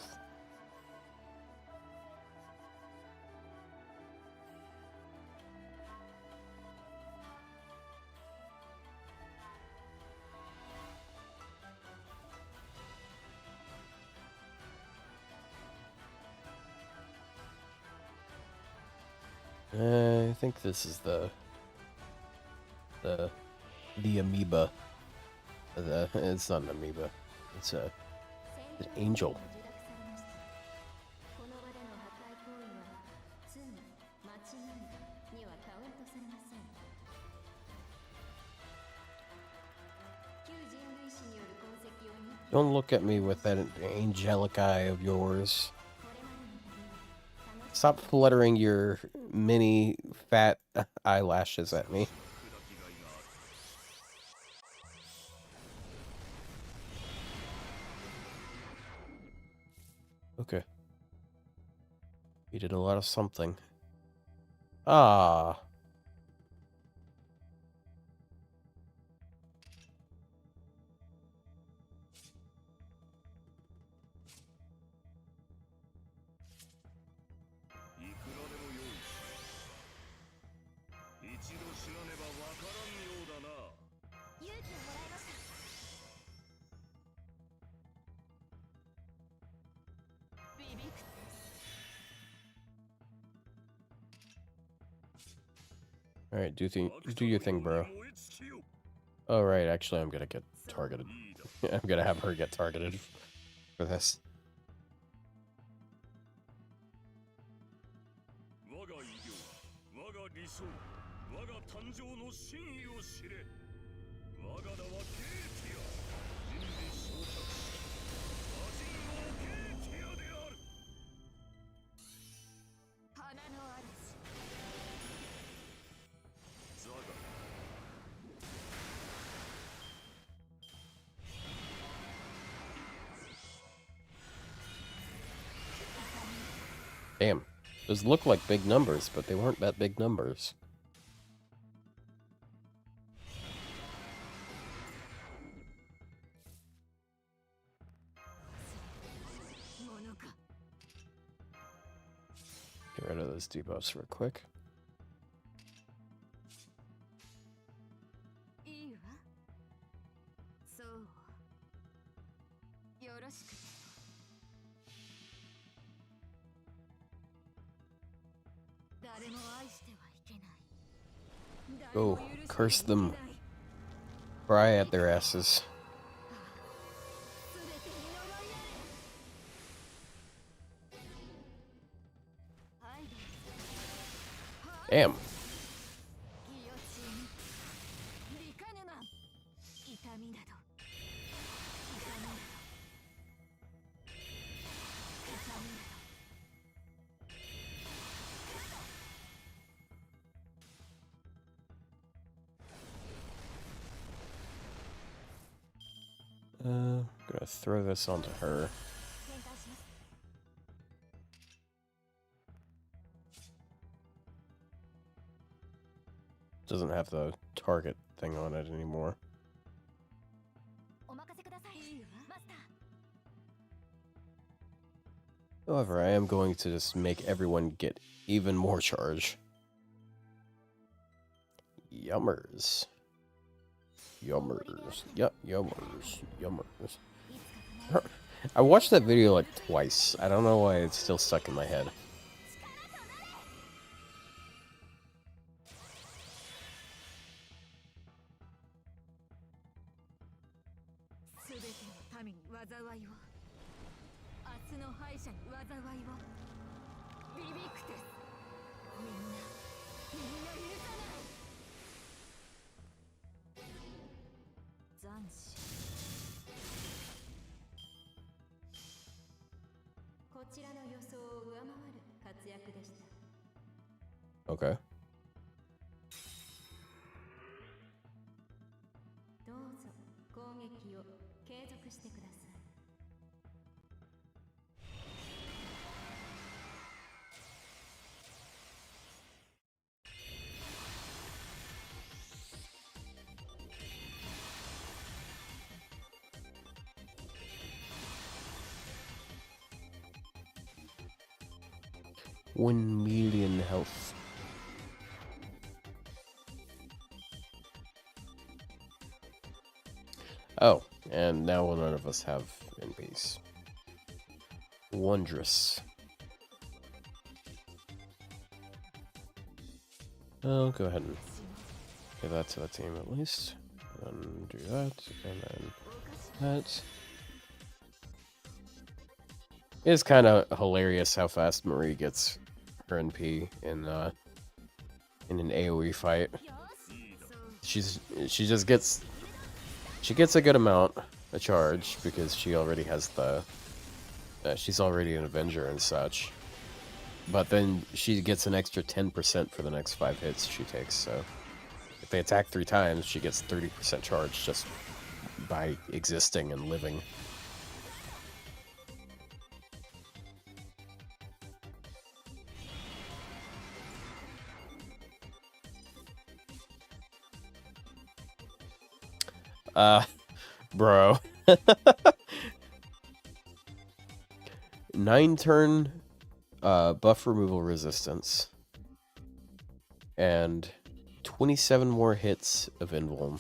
I think this is the amoeba. It's not an amoeba. It's an angel. Don't look at me with that angelic eye of yours. Stop fluttering your mini fat eyelashes at me. Okay. You did a lot of something. Ah. All right, do your thing, bro. Oh, right, actually, I'm gonna get targeted. I'm gonna have her get targeted for this. Damn. Those look like big numbers, but they weren't that big numbers. Get rid of those debuffs real quick. Go, curse them. Cry at their asses. Damn. I'm gonna throw this onto her. Doesn't have the target thing on it anymore. However, I am going to just make everyone get even more charge. Yummers. Yummers. Yup, yummers. Yummers. I watched that video like twice. I don't know why it's still stuck in my head. Okay. 1 million health. Oh, and now none of us have NPs. Wondrous. I'll go ahead and give that to the team at least. And do that, and then that. It is kind of hilarious how fast Marie gets her NP in an AoE fight. She gets a good amount of charge because she already has the she's already an Avenger and such. But then she gets an extra 10% for the next 5 hits she takes. So if they attack 3 times, she gets 30% charge just by existing and living. Bro. 9-turn buff removal resistance. And 27 more hits of Invuln.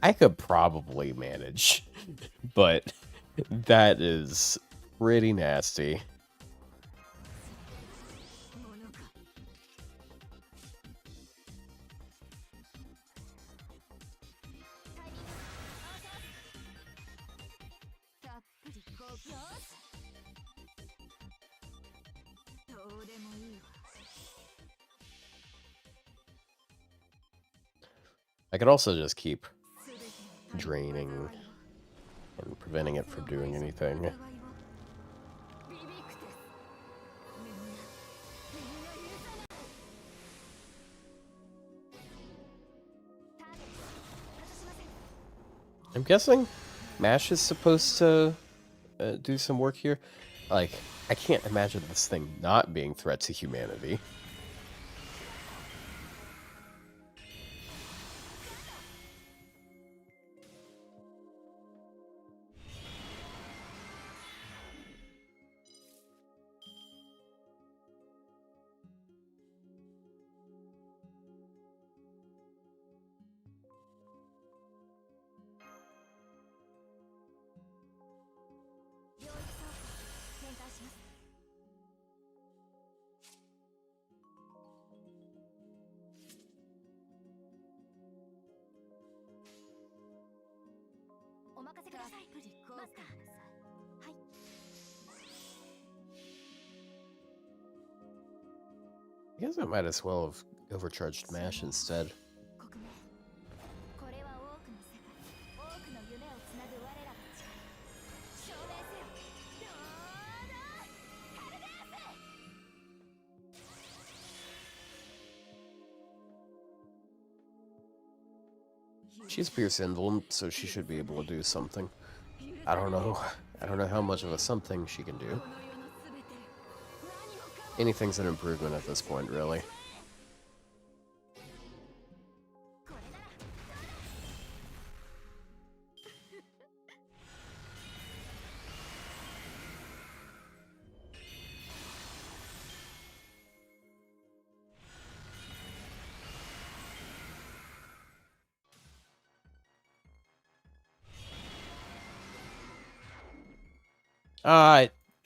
I could probably manage, but that is pretty nasty. I could also just keep draining and preventing it from doing anything. I'm guessing MASH is supposed to do some work here. Like, I can't imagine this thing not being a threat to humanity. I guess I might as well have overcharged MASH instead. She's Pierce Invuln, so she should be able to do something. I don't know how much of a something she can do. Anything's an improvement at this point, really.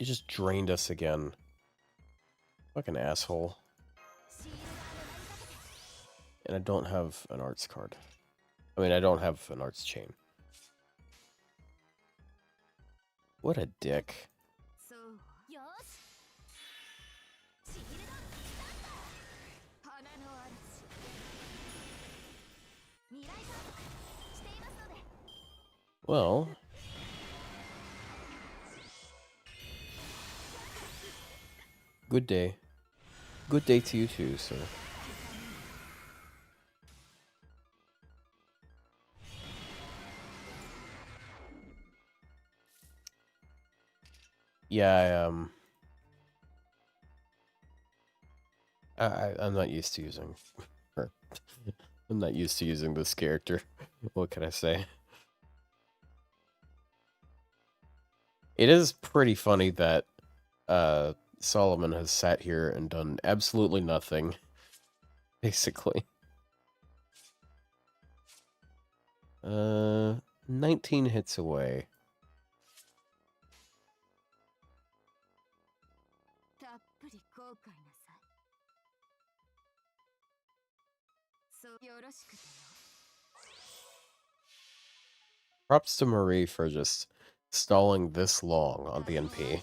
You just drained us again. Fucking asshole. And I don't have an arts card. I mean, I don't have an arts chain. What a dick. Well... Good day. Good day to you too, sir. Yeah, I'm not used to using her. I'm not used to using this character. What can I say? It is pretty funny that Solomon has sat here and done absolutely nothing, basically. 19 hits away. Props to Marie for just stalling this long on the NP.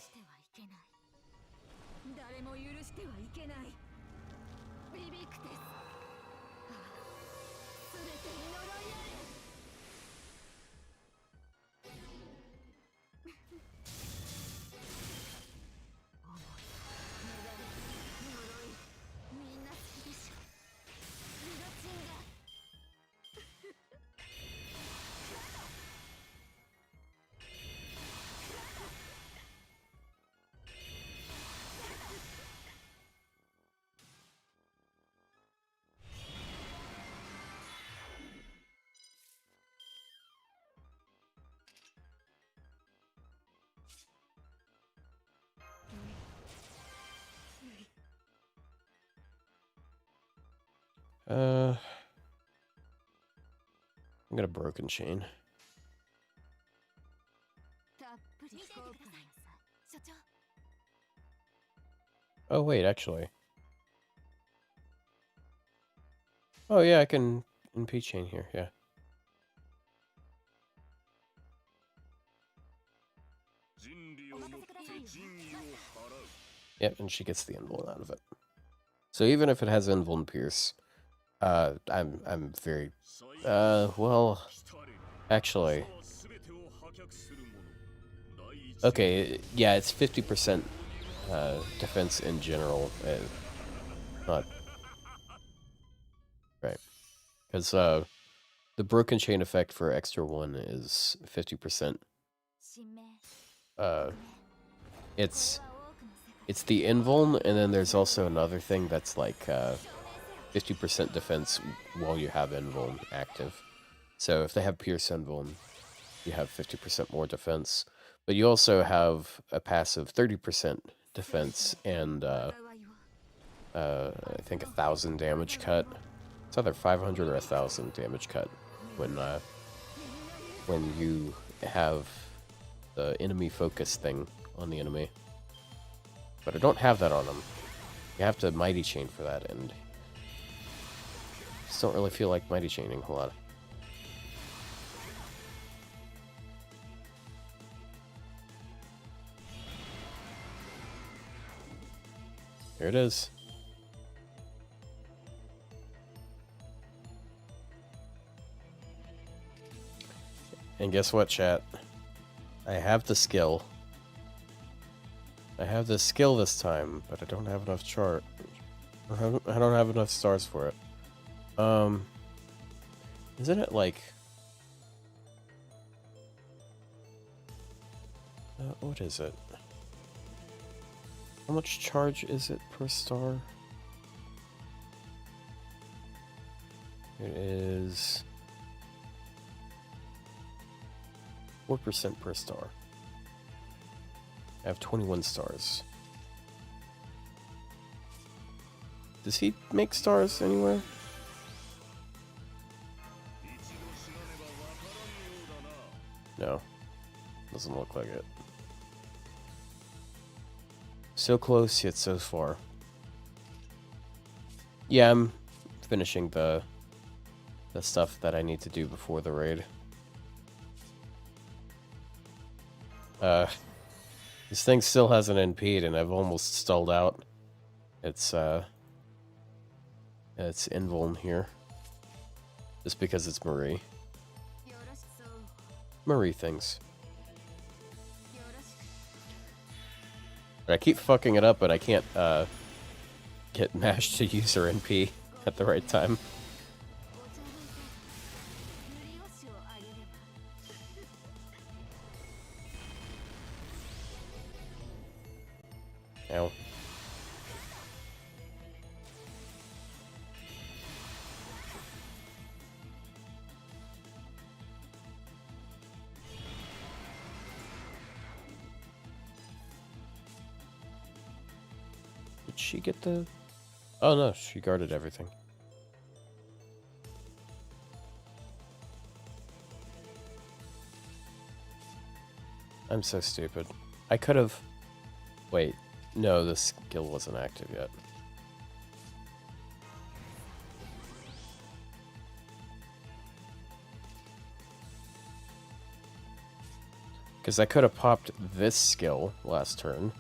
I got a broken chain. Oh, wait, actually. Oh, yeah, I can NP chain here, yeah. Yep, and she gets the invuln out of it. So even if it has invuln pierce, I'm very, well, actually, okay, yeah, it's 50% defense in general, not, right, because the broken chain effect for extra 1 is 50%. It's the invuln, and then there's also another thing that's like 50% defense while you have invuln active. So if they have pierce invuln, you have 50% more defense. But you also have a passive 30% defense and I think 1,000 damage cut. It's either 500 or 1,000 damage cut when you have the enemy focus thing on the enemy. But I don't have that on them. You have to Mighty Chain for that, and just don't really feel like Mighty Chaining a lot. Here it is. And guess what, chat? I have the skill. I have the skill this time, but I don't have enough chart. I don't have enough stars for it. Isn't it like... what is it? How much charge is it per star? It is... 4% per star. I have 21 stars. Does he make stars anywhere? No. Doesn't look like it. So close, yet so far. Yeah, I'm finishing the stuff that I need to do before the raid. This thing still hasn't NP'd, and I've almost stalled out. It's invuln here. Just because it's Marie. Marie things. I keep fucking it up, but I can't get mashed to use her NP at the right time. Ow. Did she get the... Oh no, she guarded everything. I'm so stupid. I could have... Wait, no, the skill wasn't active yet. Because I could have popped this skill last turn.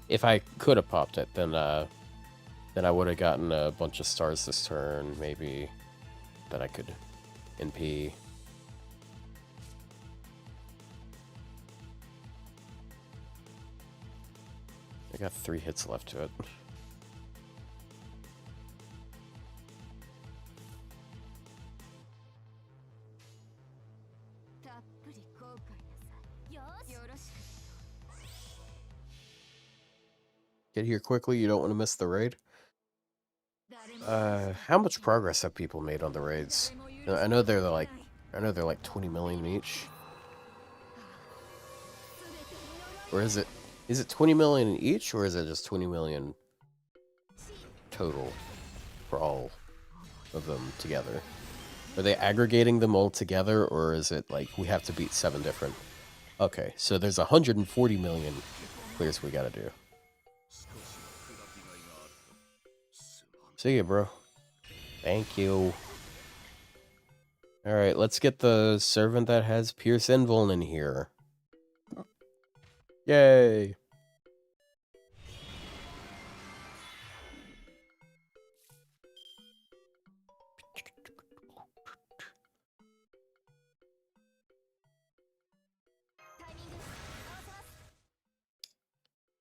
If I could have popped it, then I would have gotten a bunch of stars this turn, maybe. That I could NP. I got 3 hits left to it. Get here quickly, you don't want to miss the raid. How much progress have people made on the raids? I know they're like 20 million each. Or is it 20 million each, or is it just 20 million total for all of them together? Are they aggregating them all together, or is it like we have to beat 7 different? Okay, so there's 140 million clears we gotta do. See ya, bro. Thank you. Alright, let's get the servant that has Pierce Invuln in here. Yay!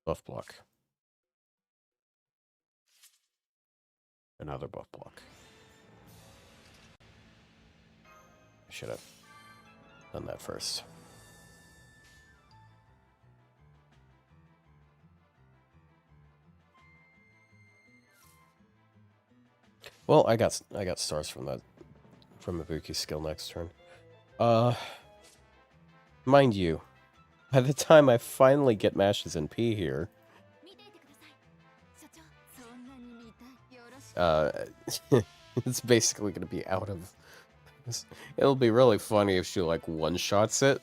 Buff block. Another buff block. I should have done that first. Well, I got stars from Ibuki's skill next turn. Mind you, by the time I finally get Mash's NP here, it's basically gonna be out of. It'll be really funny if she like one-shots it.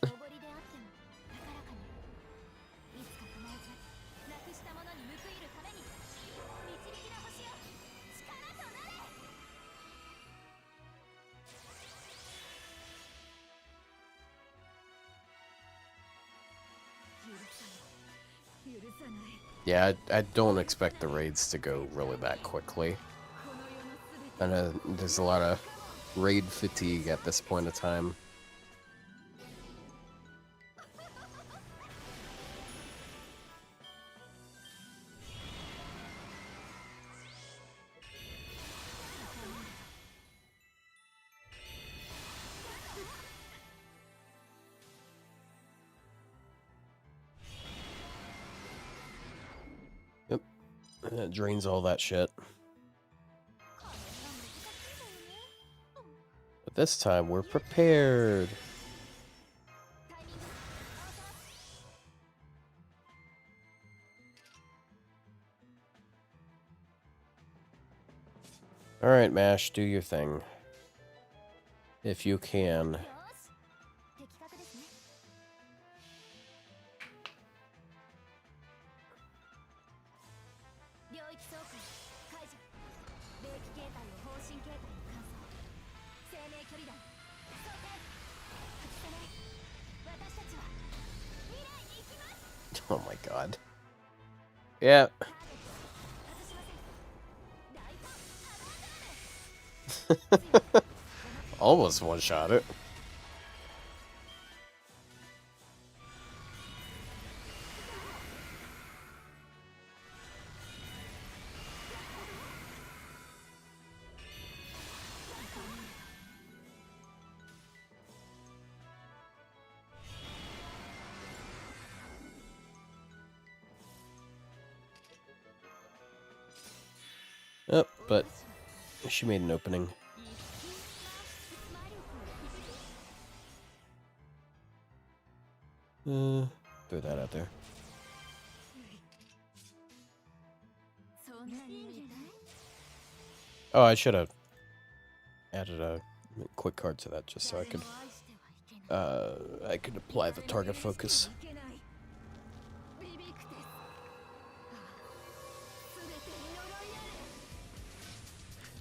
Yeah, I don't expect the raids to go really that quickly. I know there's a lot of raid fatigue at this point of time. Yep, and it drains all that shit. But this time we're prepared. Alright, Mash, do your thing. If you can. Oh my god. Yeah. Almost one-shot it. Oh, but she made an opening. Throw that out there. Oh, I should have added a quick card to that just so I could apply the target focus.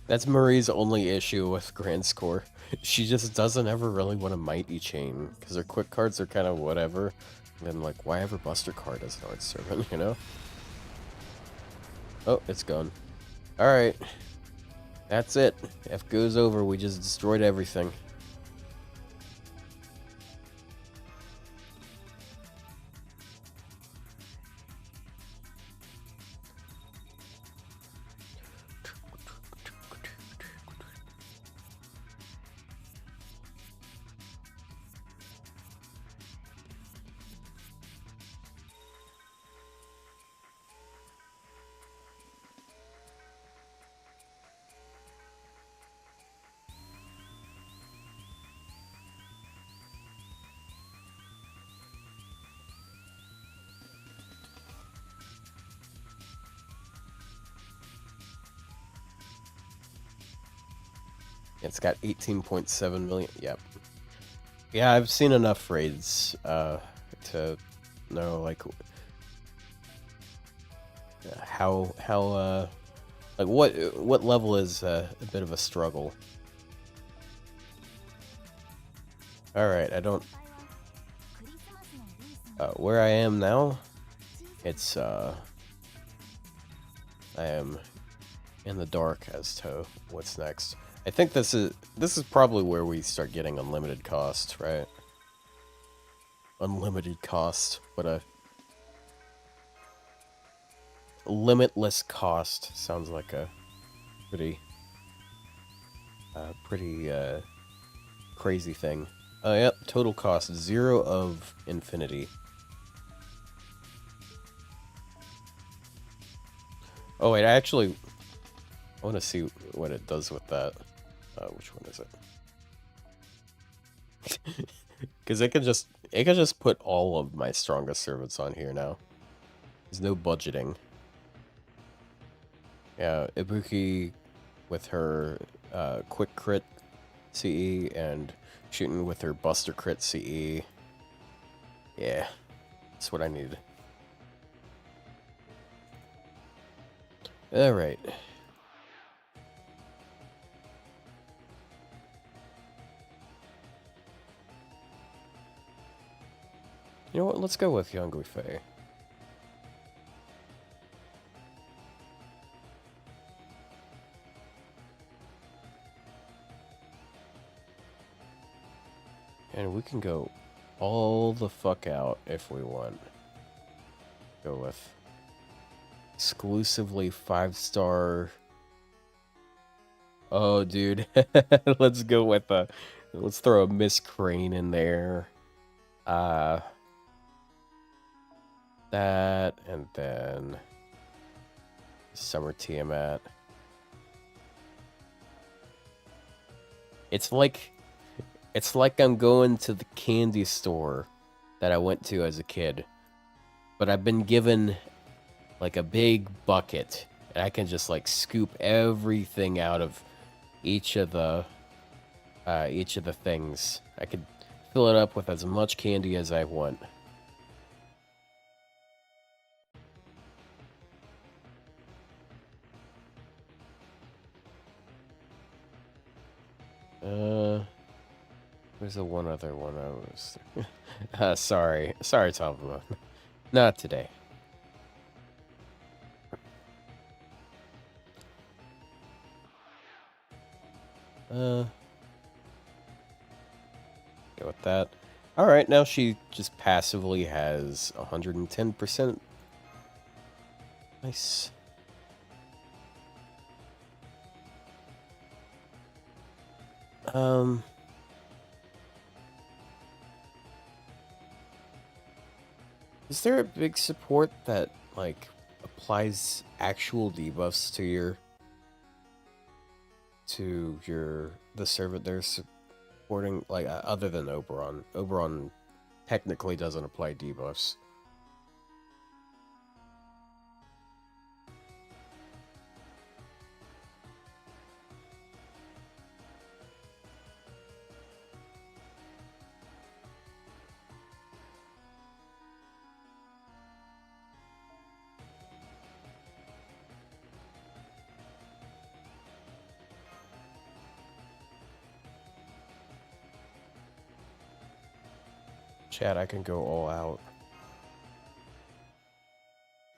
That's Marie's only issue with Grand Score. She just doesn't ever really want a Mighty Chain, because her quick cards are kind of whatever. And then, like, why ever bust her card as an Art Servant, you know? Oh, it's gone. Alright. That's it. F goes over, we just destroyed everything. It's got 18.7 million. Yep. Yeah, I've seen enough raids to know like how like what level is a bit of a struggle. All right, I don't. Where I am now, it's I am in the dark as to what's next. I think this is probably where we start getting unlimited cost, right? Unlimited cost. What a limitless cost sounds like a pretty crazy thing. Yep, total cost 0 of infinity. Oh wait, I want to see what it does with that. Which one is it? Because it can just put all of my strongest servants on here now. There's no budgeting. Yeah, Ibuki with her quick crit CE and shooting with her buster crit CE. Yeah, that's what I need. All right. You know what? Let's go with Yangui Fei. And we can go all the fuck out if we want. Go with exclusively 5-star. Oh, dude. Let's go with let's throw a Miss Crane in there. That, and then Summer Tiamat. It's like I'm going to the candy store that I went to as a kid, but I've been given like a big bucket, and I can just like scoop everything out of each of the things. I could fill it up with as much candy as I want. There's the one other one I was... sorry, Tom. Not today. Go with that. Alright, now she just passively has 110%. Nice. Is there a big support that, like, applies actual debuffs to the servant they're supporting, like, other than Oberon? Oberon technically doesn't apply debuffs. Chat, I can go all out.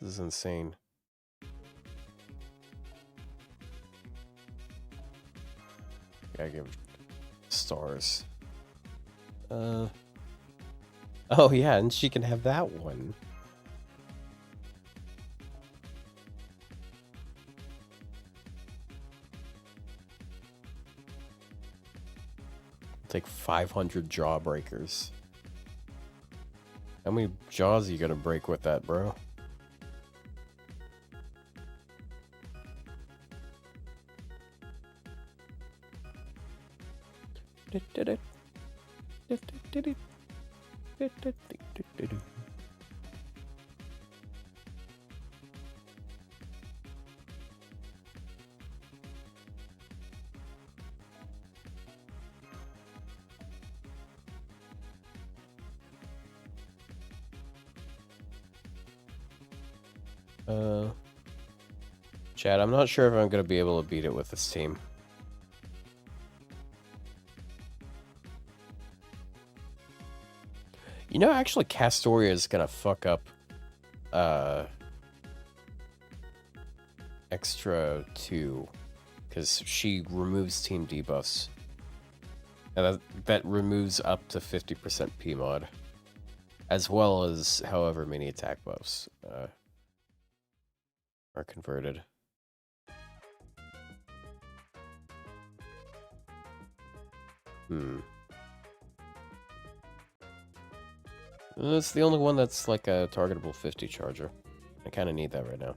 This is insane. Gotta give stars. Oh yeah, and she can have that one. Take 500 jawbreakers. How many jaws are you gonna break with that, bro? Chad, I'm not sure if I'm gonna be able to beat it with this team. You know, actually, Castoria is gonna fuck up, Extra 2, because she removes team debuffs. And that removes up to 50% PMod, as well as however many attack buffs are converted. It's the only one that's like a targetable 50 charger. I kind of need that right now.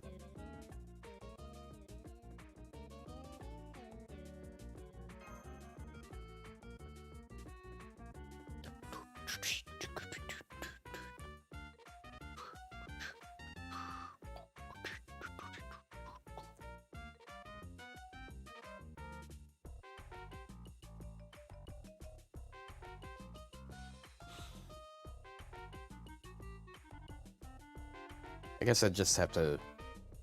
I guess I'd just have to,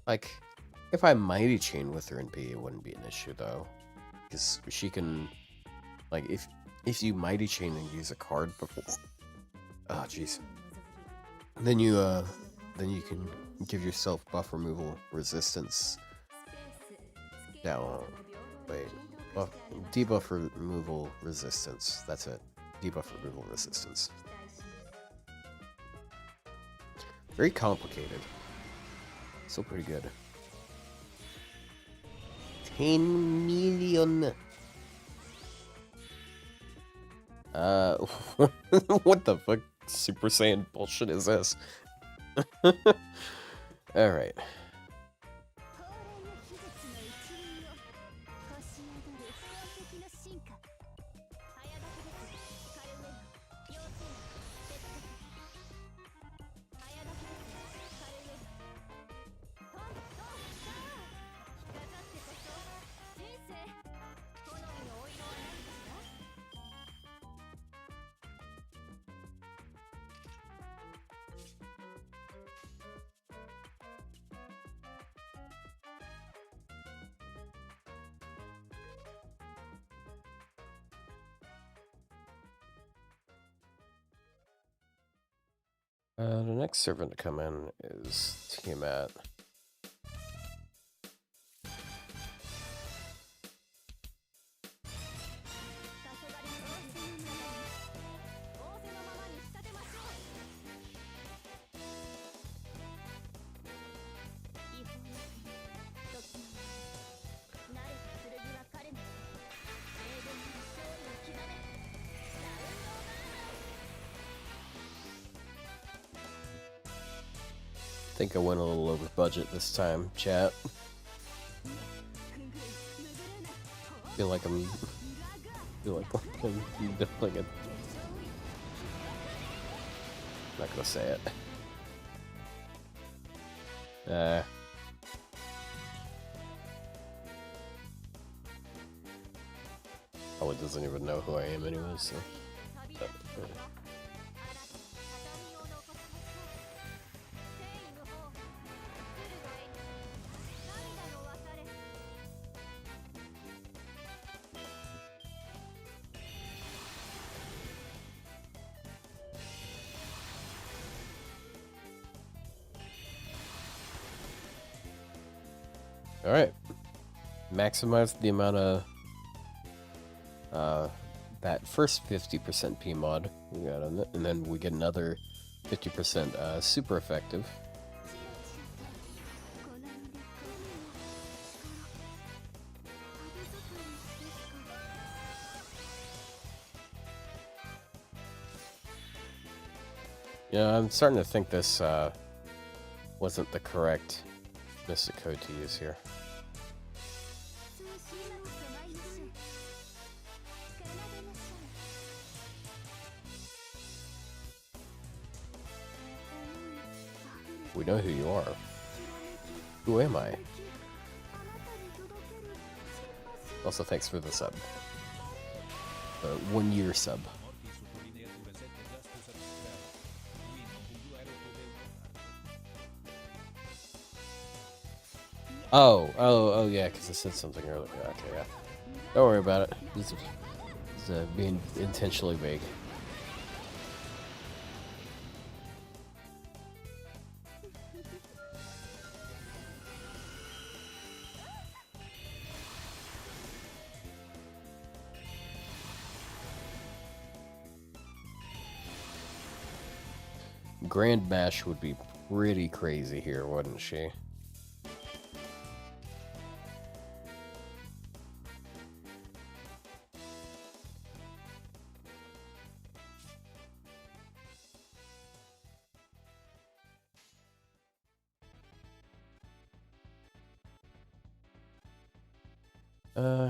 like, if I Mighty Chain with her in P, it wouldn't be an issue, though. Because she can, like, if you Mighty Chain and use a card before... Oh, jeez. Then you can give yourself buff removal resistance. Down. Wait. Debuff removal resistance. That's it. Debuff removal resistance. Very complicated. Still pretty good. 10 million. What the fuck Super Saiyan bullshit is this? Alright. The next servant to come in is Tiamat. I think I went a little over budget this time, chat. Feel like I'm definitely not gonna say it. Probably doesn't even know who I am anyway, so. Alright. Maximize the amount of that first 50% P mod we got on it, and then we get another 50% super effective. Yeah, I'm starting to think this wasn't the correct mystic code to use here. We know who you are. Who am I? Also, thanks for the sub. 1 year sub. Oh, yeah, because I said something earlier. Okay, yeah. Don't worry about it. This is being intentionally vague. Grand Mash would be pretty crazy here, wouldn't she?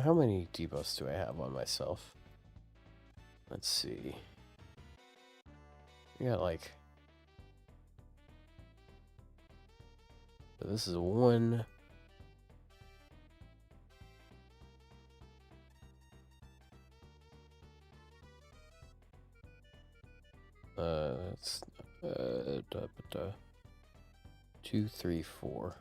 How many debuffs do I have on myself? Let's see. I got like... This is one... That's... 2, 3, 4.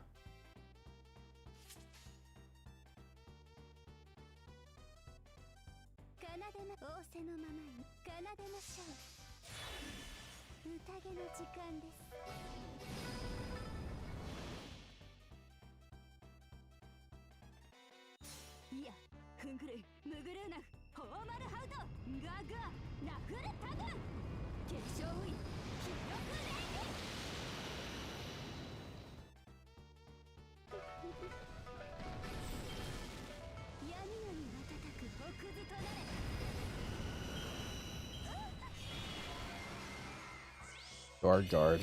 Guard.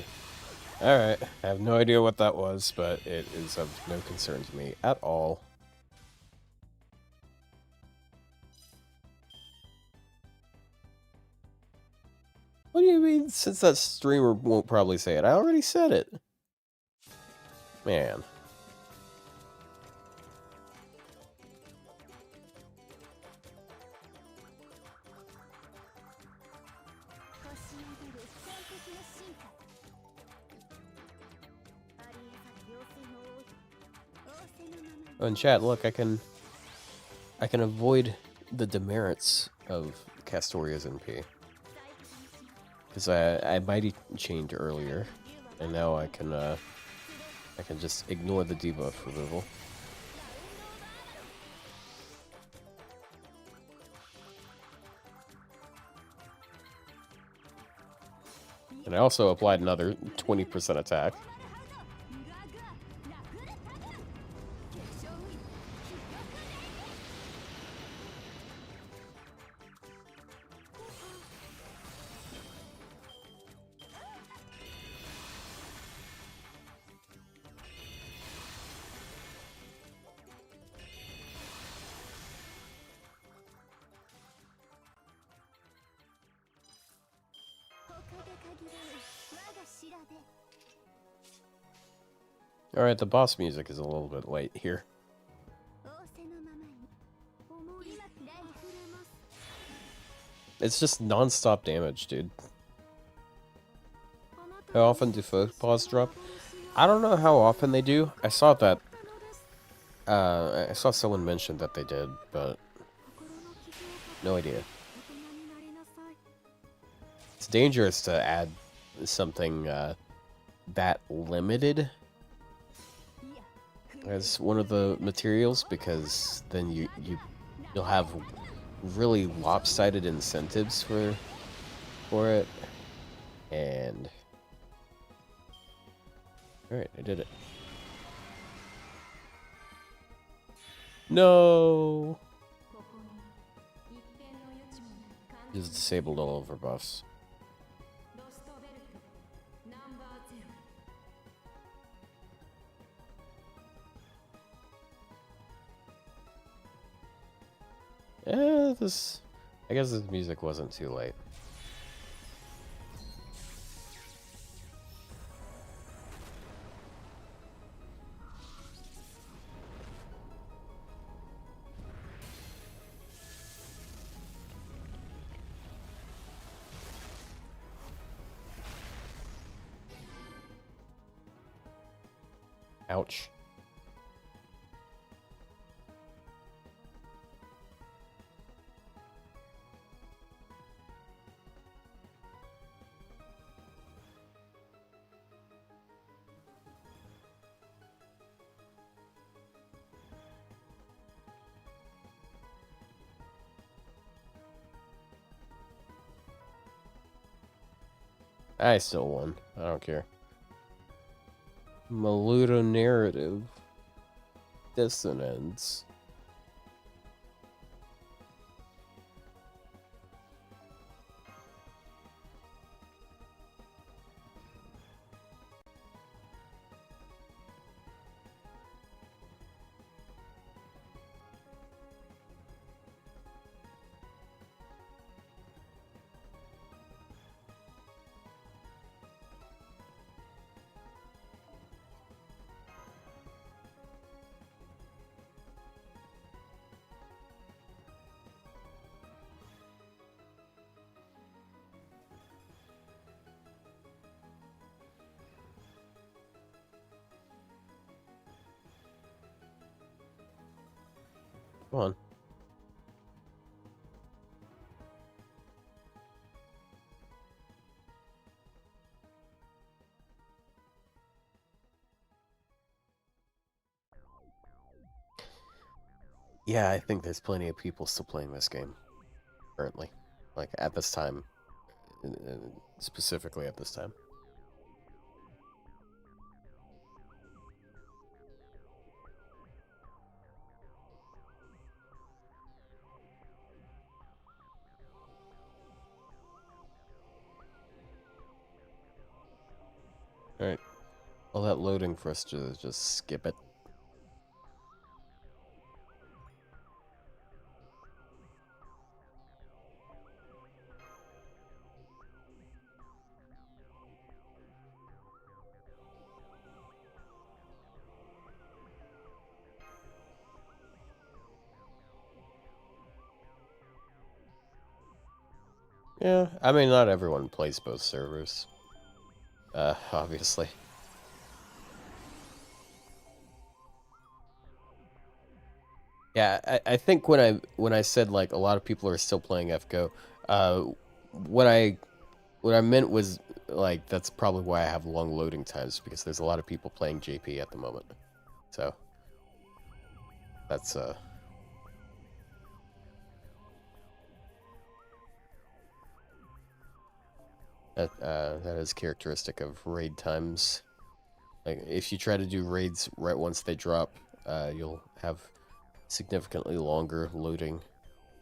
Alright, I have no idea what that was, but it is of no concern to me at all. What do you mean, since that streamer won't probably say it? I already said it. Man. Oh, in chat, look, I can avoid the demerits of Castoria's NP. Because I mighty chained earlier, and now I can just ignore the debuff removal. And I also applied another 20% attack. Alright, the boss music is a little bit late here. It's just non-stop damage, dude. How often do folk paws drop? I don't know how often they do. I saw that... I saw someone mention that they did, but... no idea. It's dangerous to add something that limited. as one of the materials, because then you'll have really lopsided incentives for it. And all right, I did it. No. He's disabled all of her buffs. Yeah, I guess this music wasn't too late. Ouch. I still won. I don't care. Maluto narrative. Dissonance. Come on. Yeah, I think there's plenty of people still playing this game currently. Like, at this time. Specifically at this time. Alright. All that loading for us to just skip it. Yeah, I mean, not everyone plays both servers. Obviously. Yeah, I think when I said like a lot of people are still playing FGO, what I meant was like that's probably why I have long loading times, because there's a lot of people playing JP at the moment. So that's that is characteristic of raid times. Like if you try to do raids right once they drop, you'll have significantly longer loading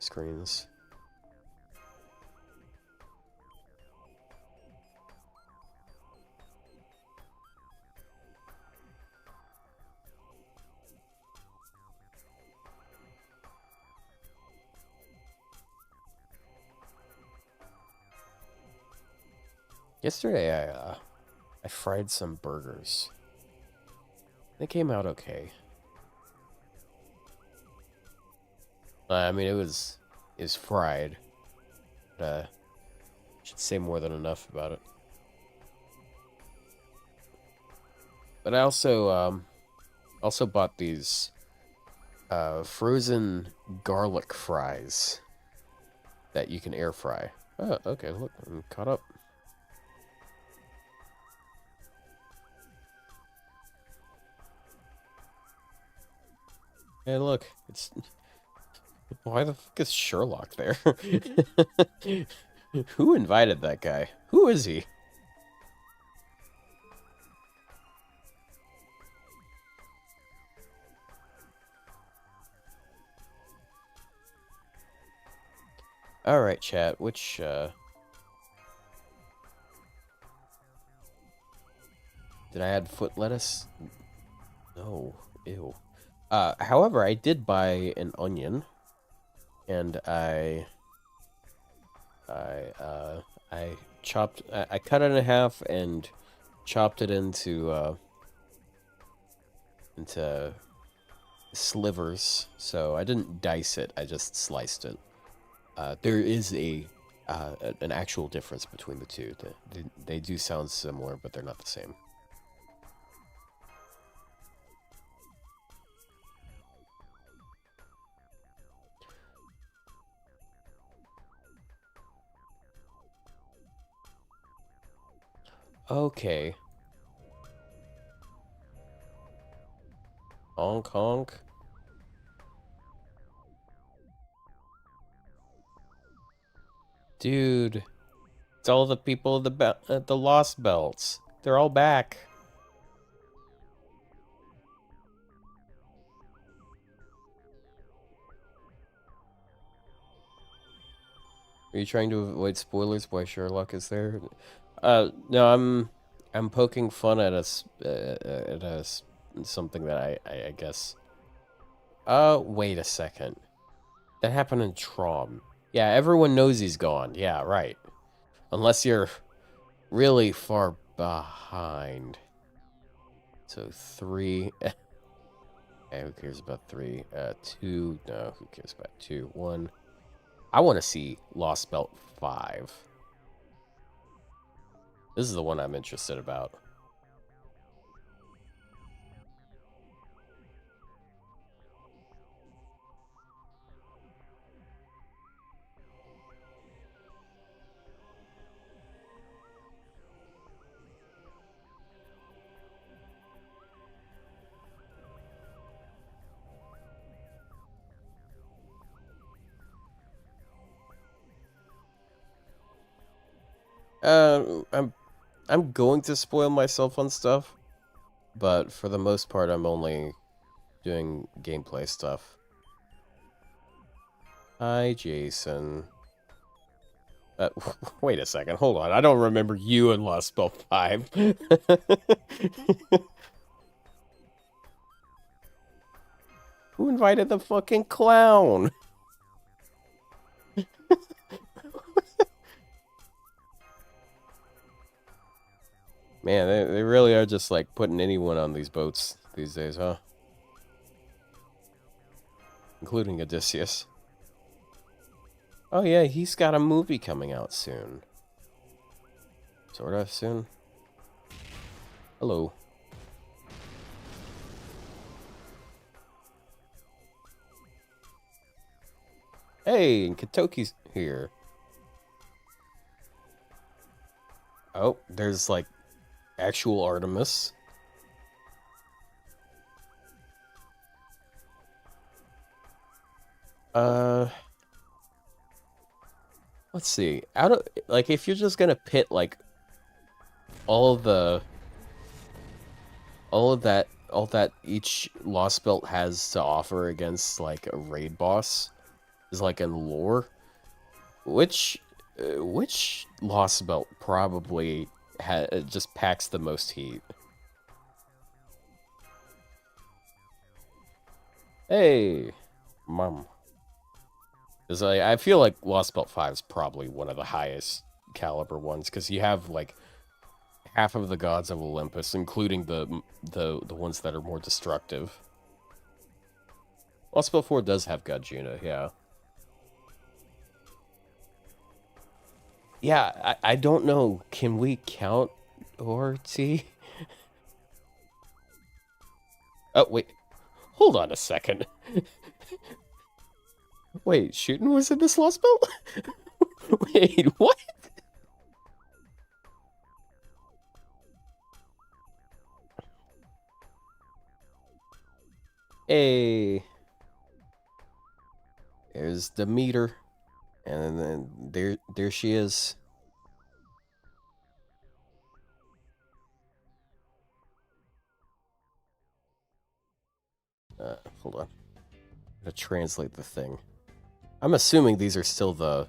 screens. Yesterday I fried some burgers. They came out okay. I mean, it was fried, but should say more than enough about it. But I also bought these frozen garlic fries that you can air fry. Oh, okay, look, I'm caught up. Hey, look, it's... Why the fuck is Sherlock there? Who invited that guy? Who is he? Alright, chat, which, Did I add foot lettuce? No. Ew. However, I did buy an onion, and I chopped, I cut it in half and chopped it into slivers. So I didn't dice it, I just sliced it. There is an actual difference between the two. They do sound similar, but they're not the same. Okay. Honk honk. Dude, it's all the people at the Lost Belts. They're all back. Are you trying to avoid spoilers why Sherlock is there? No, I'm poking fun at something that I guess. Wait a second. That happened in Trom. Yeah, everyone knows he's gone. Yeah, right. Unless you're really far behind. So 3. Okay, who cares about 3? 2. No, who cares about 2? 1. I want to see Lost Belt 5. This is the one I'm interested about. I'm going to spoil myself on stuff, but for the most part, I'm only doing gameplay stuff. Hi, Jason. Wait a second, hold on. I don't remember you in Lost Spell 5. Who invited the fucking clown? Man, they really are just like putting anyone on these boats these days, huh? Including Odysseus. Oh yeah, he's got a movie coming out soon. Sort of soon. Hello. Hey, and Katoki's here. Oh, there's like actual Artemis. Let's see. Out of like if you're just gonna pit like all that each Lost Belt has to offer against like a raid boss is like in lore, which Lost Belt probably just packs the most heat. Hey, mom. Because I feel like Lost Belt 5 is probably one of the highest caliber ones, because you have, like, half of the gods of Olympus, including the ones that are more destructive. Lost Belt 4 does have God Juno, yeah. Yeah, I don't know. Can we count Orty? Oh, wait. Hold on a second. Wait, shooting was in this Lost Belt? Wait, what? Hey. There's the meter, and then there she is. Hold on. I'm gonna translate the thing. I'm assuming these are still the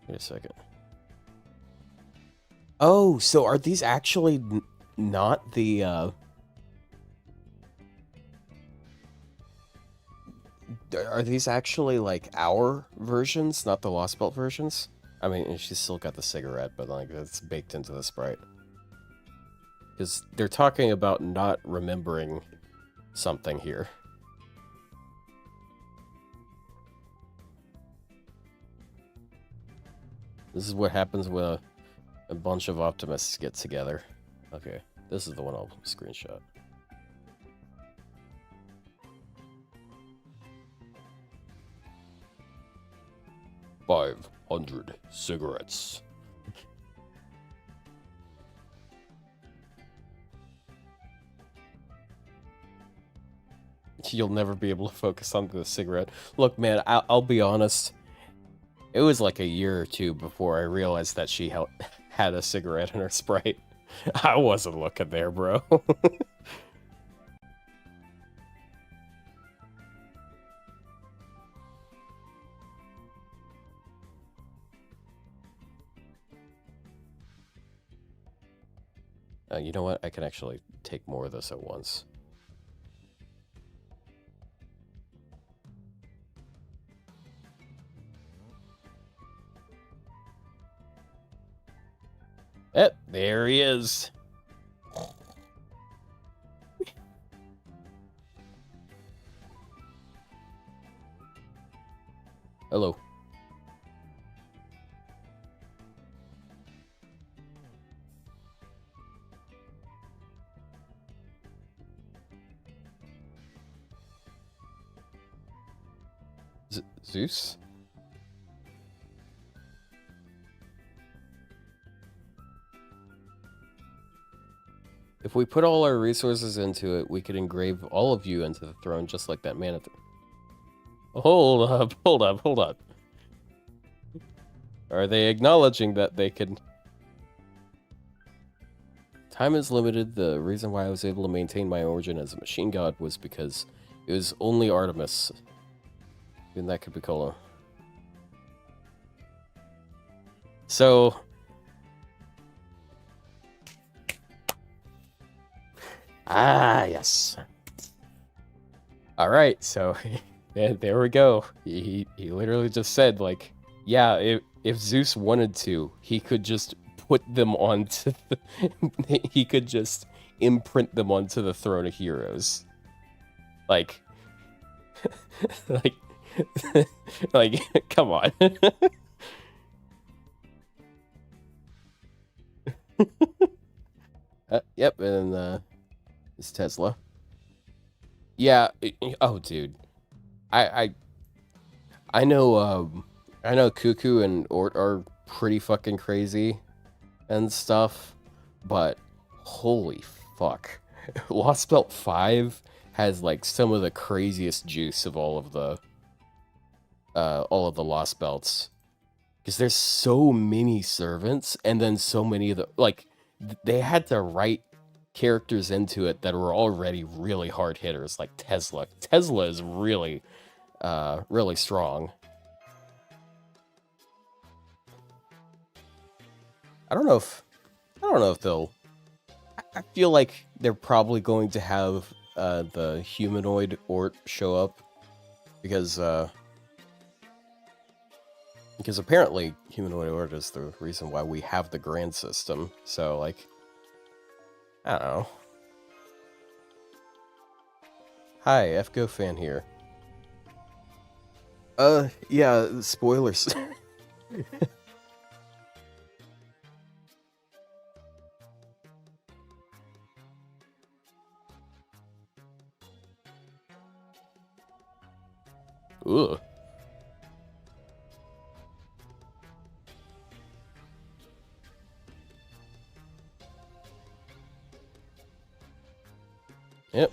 wait a second. Oh, so are these actually not the are these actually like our versions, not the Lost Belt versions? I mean, she's still got the cigarette, but like it's baked into the Sprite. Because they're talking about not remembering something here. This is what happens when a bunch of optimists get together. Okay, this is the one I'll screenshot. $500 cigarettes. You'll never be able to focus on the cigarette. Look, man, I'll be honest. It was like a year or two before I realized that she had a cigarette in her Sprite. I wasn't looking there, bro. You know what? I can actually take more of this at once. There he is. Hello. Zeus? If we put all our resources into it, we could engrave all of you into the throne just like that man at the... Hold up, hold up, hold up. Are they acknowledging that they could... Time is limited. The reason why I was able to maintain my origin as a machine god was because it was only Artemis. And that could be Colo. So... Ah, yes. All right, so there we go. He literally just said, like, yeah, if Zeus wanted to, he could just put them onto he could just imprint them onto the throne of heroes. Like, like, come on. Yep, and it's Tesla. Yeah. Oh, dude. I know. I know Cuckoo and Ort are pretty fucking crazy and stuff, but holy fuck, Lost Belt 5 has like some of the craziest juice of all of the Lost Belts, because there's so many servants, and then so many of the like they had to write characters into it that were already really hard hitters, like Tesla. Tesla is really really strong. I don't know if they'll... I feel like they're probably going to have the humanoid Ort show up, because apparently humanoid Ort is the reason why we have the grand system. So like, I don't know. Hi, FGO fan here. Yeah, spoilers. Ugh. Yep.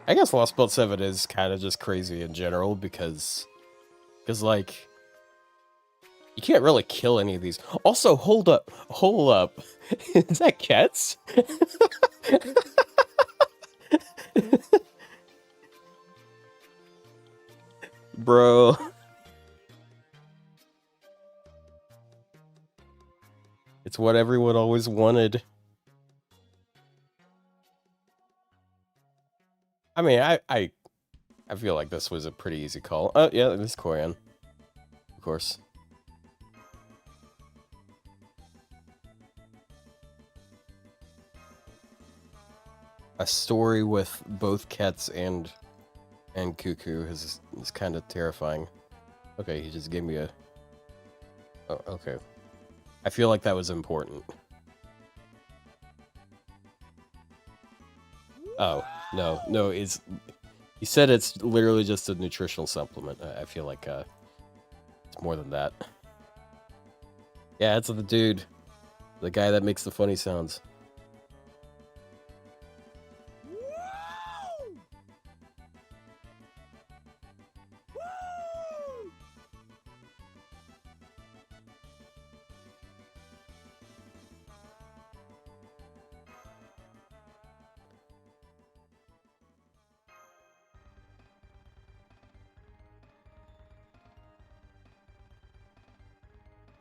I guess Lost Belt 7 is kind of just crazy in general because like, you can't really kill any of these. Also, hold up. Is that Kets? Bro. It's what everyone always wanted. I mean, I feel like this was a pretty easy call. Oh, yeah, this is Koyan. Of course. A story with both Kets and Cuckoo is kind of terrifying. Okay, he just gave me a... Oh, okay. I feel like that was important. Oh, no, it's... He said it's literally just a nutritional supplement. I feel like it's more than that. Yeah, it's the dude. The guy that makes the funny sounds.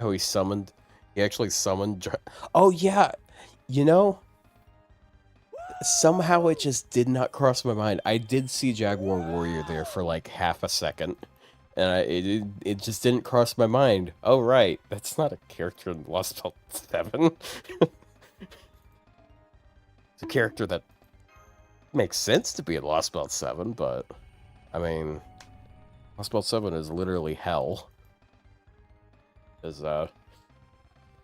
Oh, he actually summoned... Oh, yeah! You know, somehow it just did not cross my mind. I did see Jaguar Warrior there for like half a second, and it just didn't cross my mind. Oh, right, that's not a character in Lost Belt 7. It's a character that makes sense to be in Lost Belt 7, but, I mean, Lost Belt 7 is literally hell.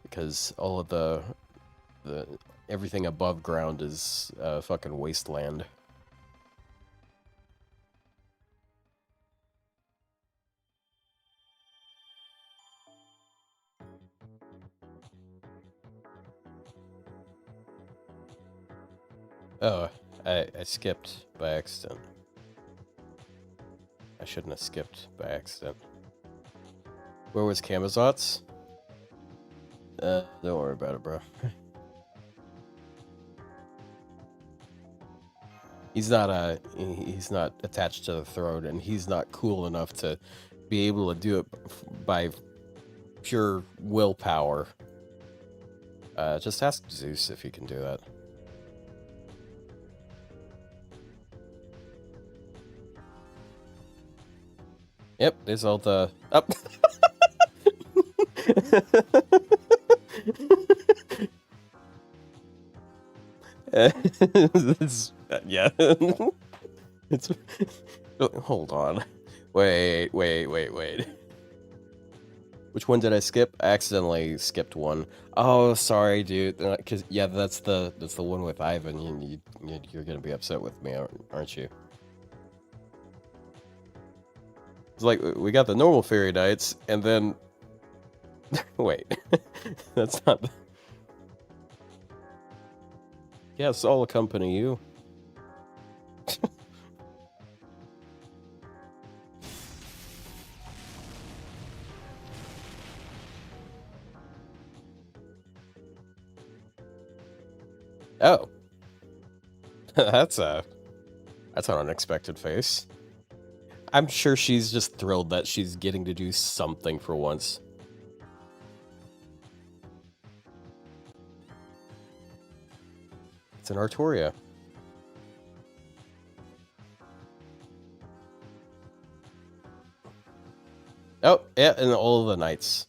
Because all of the everything above ground is fucking wasteland. Oh, I skipped by accident. I shouldn't have skipped by accident. Where was Camazotz? Don't worry about it, bro. He's not attached to the throne, and he's not cool enough to be able to do it by pure willpower. Just ask Zeus if he can do that. Yep, there's all the... Up. Yeah. It's... Hold on. Wait. Which one did I skip? I accidentally skipped one. Oh, sorry, dude. Cause yeah, that's the one with Ivan. You're gonna be upset with me, aren't you? It's like we got the normal fairy nights, and then wait, that's not. Yes, I'll accompany you. Oh, that's an unexpected face. I'm sure she's just thrilled that she's getting to do something for once. It's an Artoria. Oh, yeah, and all of the knights.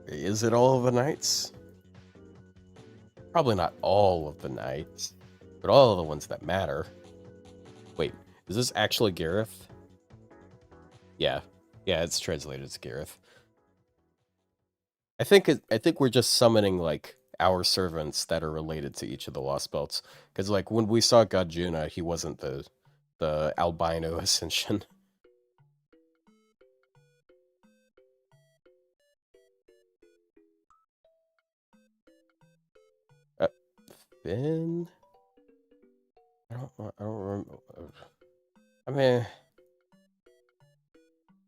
Is it all of the knights? Probably not all of the knights, but all of the ones that matter. Wait, is this actually Gareth? Yeah, it's translated as Gareth. I think we're just summoning like our servants that are related to each of the Lost Belts. Because like when we saw Gajuna, he wasn't the albino ascension. been? I don't remember. I mean,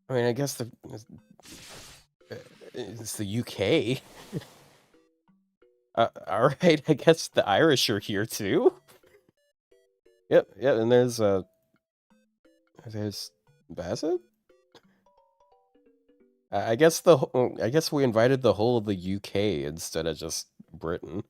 I guess it's the UK. All right, I guess the Irish are here too. Yep, and there's Bassett. I guess I guess we invited the whole of the UK instead of just Britain.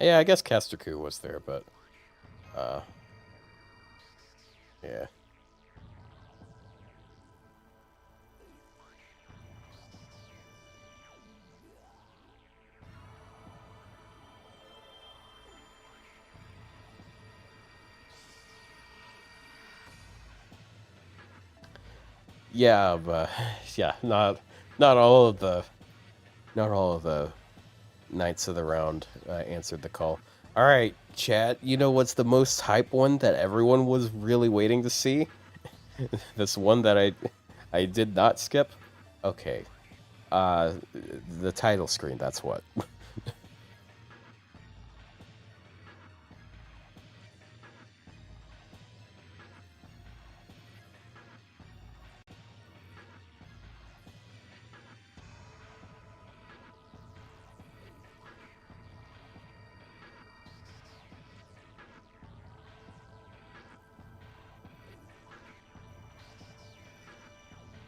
Yeah, I guess Castercoo was there, but yeah. Yeah, but yeah, not all of the Knights of the Round answered the call. All right, chat. You know what's the most hype one that everyone was really waiting to see? This one that I did not skip. Okay, the title screen. That's what.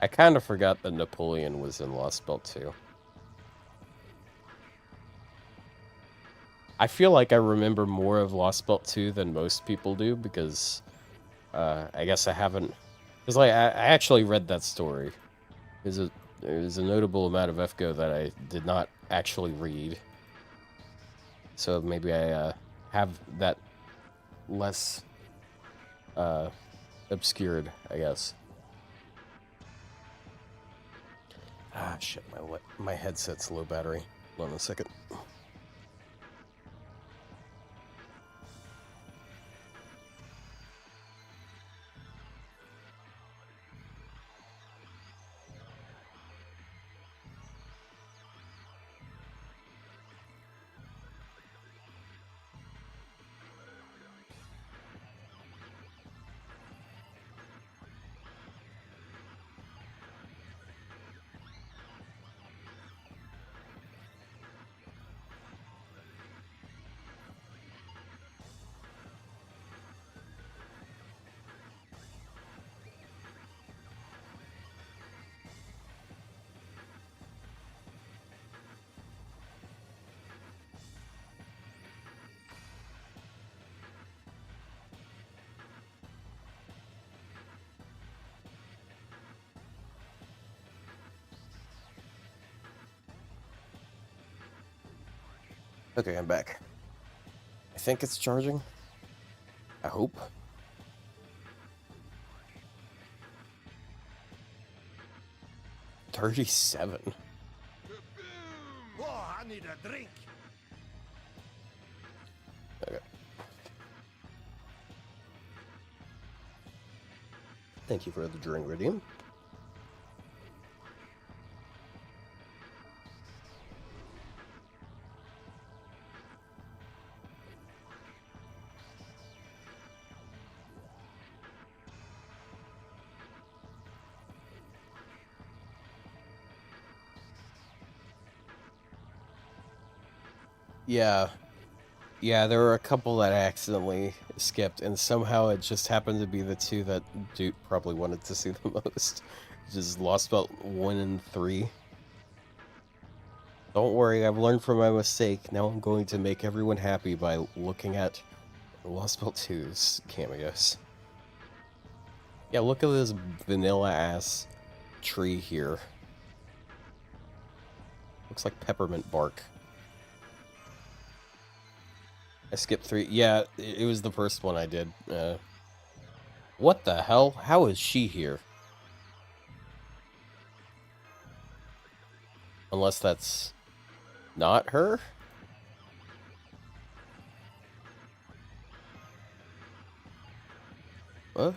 I kind of forgot that Napoleon was in Lost Belt too. I feel like I remember more of Lost Belt 2 than most people do because I guess I haven't. Because like I actually read that story. There's a notable amount of FGO that I did not actually read. So maybe I have that less obscured, I guess. Ah, shit, my headset's low battery. Hold on a second. Okay, I'm back. I think it's charging. I hope. 37. Oh, I need a drink. Okay. Thank you for the drink redeem. Yeah, there were a couple that I accidentally skipped, and somehow it just happened to be the two that Duke probably wanted to see the most. Just Lost Belt 1 and 3. Don't worry, I've learned from my mistake. Now I'm going to make everyone happy by looking at Lost Belt 2's cameos. Yeah, look at this vanilla-ass tree here. Looks like peppermint bark. I skipped 3. Yeah, it was the first one I did. What the hell? How is she here? Unless that's not her? What?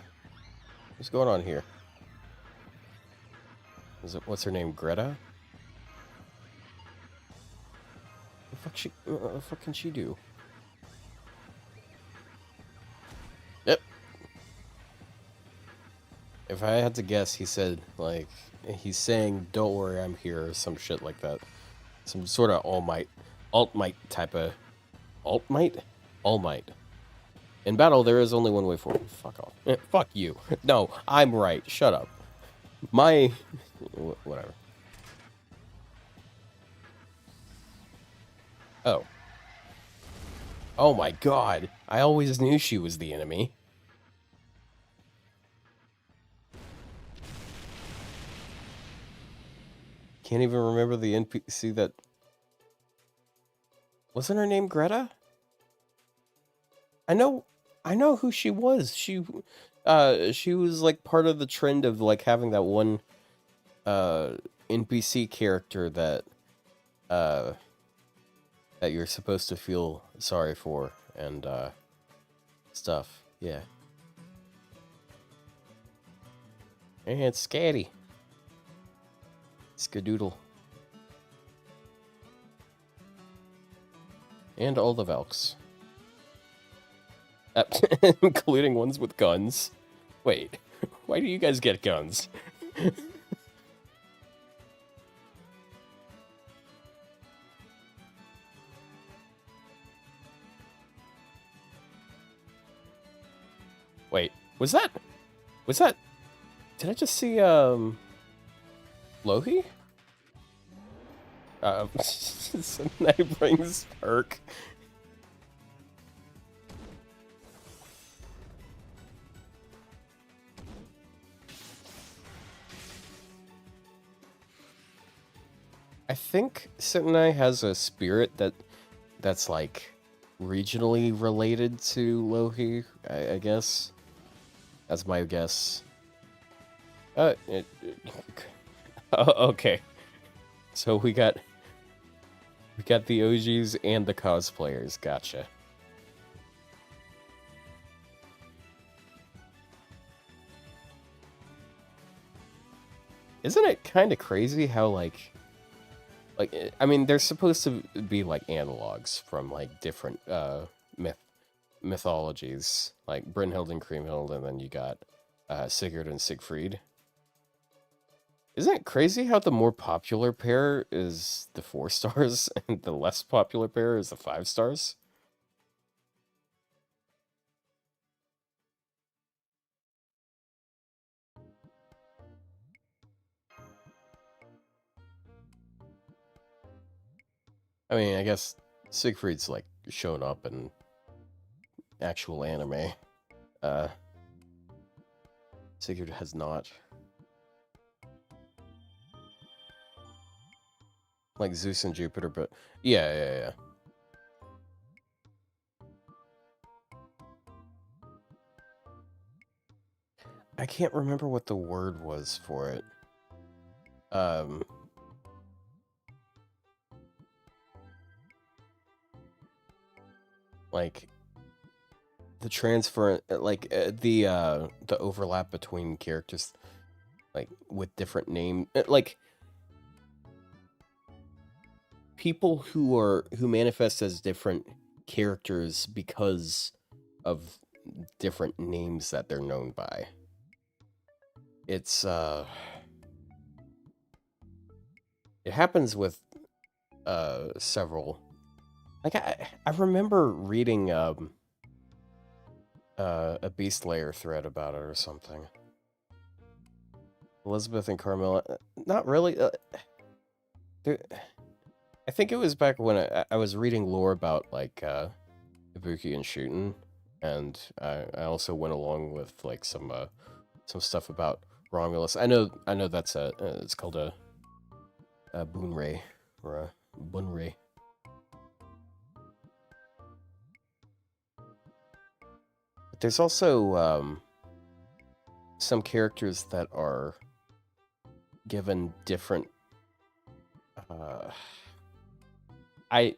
What's going on here? Is it, what's her name, Greta? What the fuck can she do? Yep. If I had to guess, he said, like, he's saying, don't worry, I'm here, or some shit like that. Some sort of alt-might type of... Alt-might? All-might. In battle, there is only one way forward. Fuck off. Fuck you. No, I'm right. Shut up. My... Whatever. Oh. Oh my god. I always knew she was the enemy. Can't even remember the NPC that... Wasn't her name Greta? I know who she was. She was like part of the trend of like having that one NPC character that that you're supposed to feel sorry for and stuff. Yeah. And it's scatty. Skadoodle. And all the Valks. Including ones with guns. Wait, why do you guys get guns? Wait, was that... Did I just see, Lohi? Night brings perk. I think Sentai has a spirit that's like regionally related to Lohi, I guess. That's my guess. Oh, okay. So we got the OGs and the cosplayers. Gotcha. Isn't it kind of crazy how like I mean they're supposed to be like analogs from like different mythologies, like Brynhild and Kriemhild, and then you got Sigurd and Siegfried. Isn't it crazy how the more popular pair is the 4 stars and the less popular pair is the 5 stars? I mean, I guess Siegfried's like shown up in actual anime. Sigurd has not. Like Zeus and Jupiter, but yeah. I can't remember what the word was for it. Like the transfer, like the overlap between characters, like with different name, like people who manifest as different characters because of different names that they're known by. It's it happens with several. Like I remember reading a Beast Layer thread about it or something. Elizabeth and Carmilla, not really. I think it was back when I was reading lore about like Ibuki and Shooten, and I also went along with like some stuff about Romulus. I know that's it's called a Bunrei or a Bunrei. But there's also some characters that are given different. I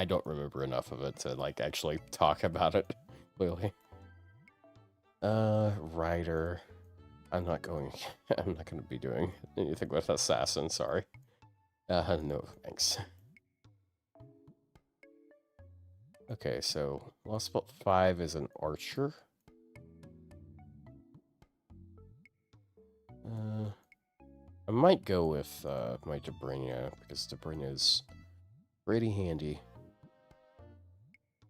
don't remember enough of it to like actually talk about it clearly. Ryder. I'm not going. I'm not going to be doing anything with assassin. Sorry. No thanks. Okay, so lost spot 5 is an archer. I might go with my Debrina because Debrina is pretty handy.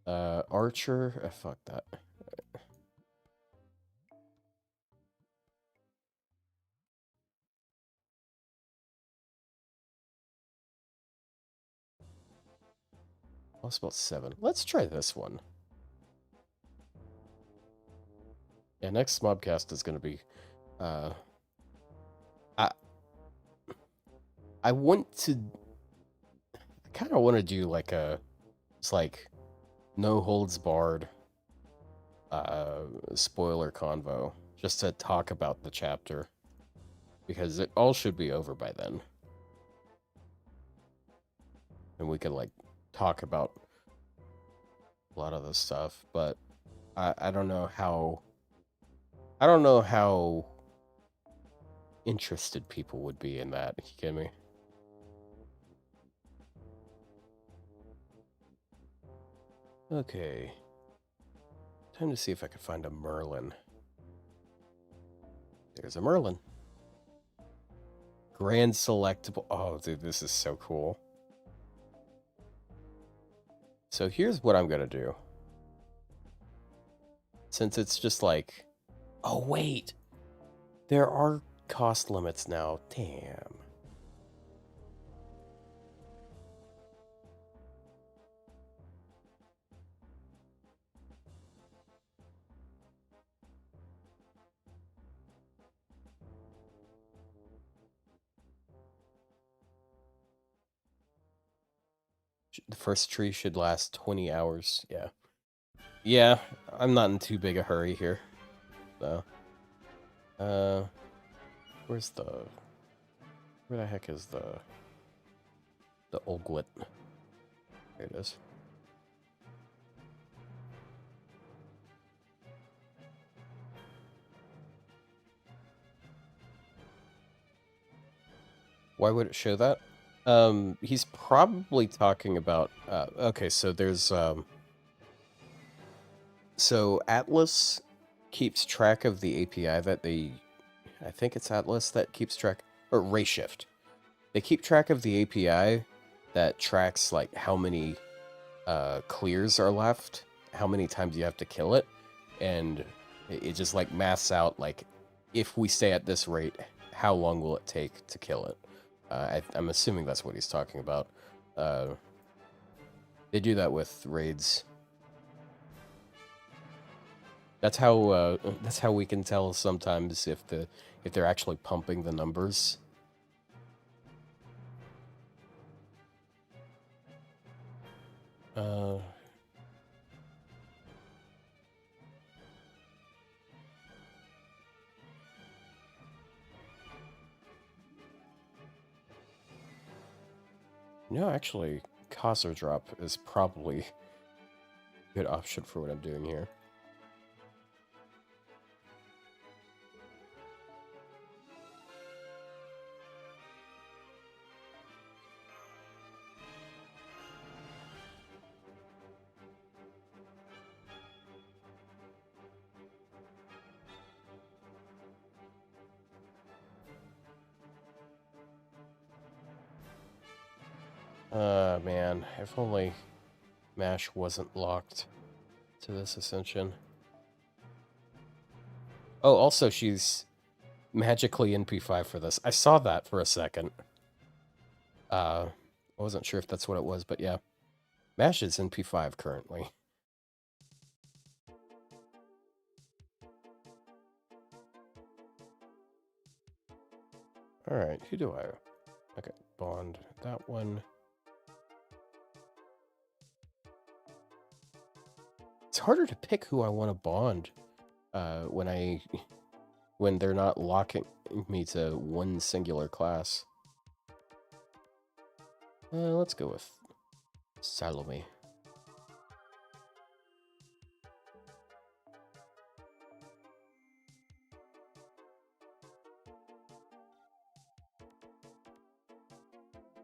Archer. Fuck that. Lost spot 7. Let's try this one. Yeah, next mobcast is going to be. I want to. I kind of want to do like a. It's like no holds barred. Spoiler convo just to talk about the chapter because it all should be over by then, and we could like talk about a lot of this stuff. But I don't know how. I don't know how interested people would be in that. You get me? Okay. Time to see if I can find a Merlin. There's a Merlin. Grand selectable. Oh, dude, this is so cool. So here's what I'm going to do. Since it's just like... Oh, wait. There are cost limits now. Damn. The first tree should last 20 hours. Yeah. Yeah, I'm not in too big a hurry here. So. Where's the... Where the heck is the Olgwit? There it is. Why would it show that? He's probably talking about... okay, so there's... So Atlas keeps track of the API that they... I think it's Atlas that keeps track... Or RayShift. They keep track of the API that tracks, like, how many clears are left, how many times you have to kill it, and it just, like, maths out, like, if we stay at this rate, how long will it take to kill it? I'm assuming that's what he's talking about. They do that with raids. That's how we can tell sometimes if they're actually pumping the numbers. No, actually, Cosser Drop is probably a good option for what I'm doing here. Man, if only MASH wasn't locked to this Ascension. Oh, also, she's magically NP5 for this. I saw that for a second. I wasn't sure if that's what it was, but yeah. MASH is NP5 currently. Alright, who do I... Okay, Bond. That one... It's harder to pick who I want to bond when they're not locking me to one singular class. Let's go with Salome.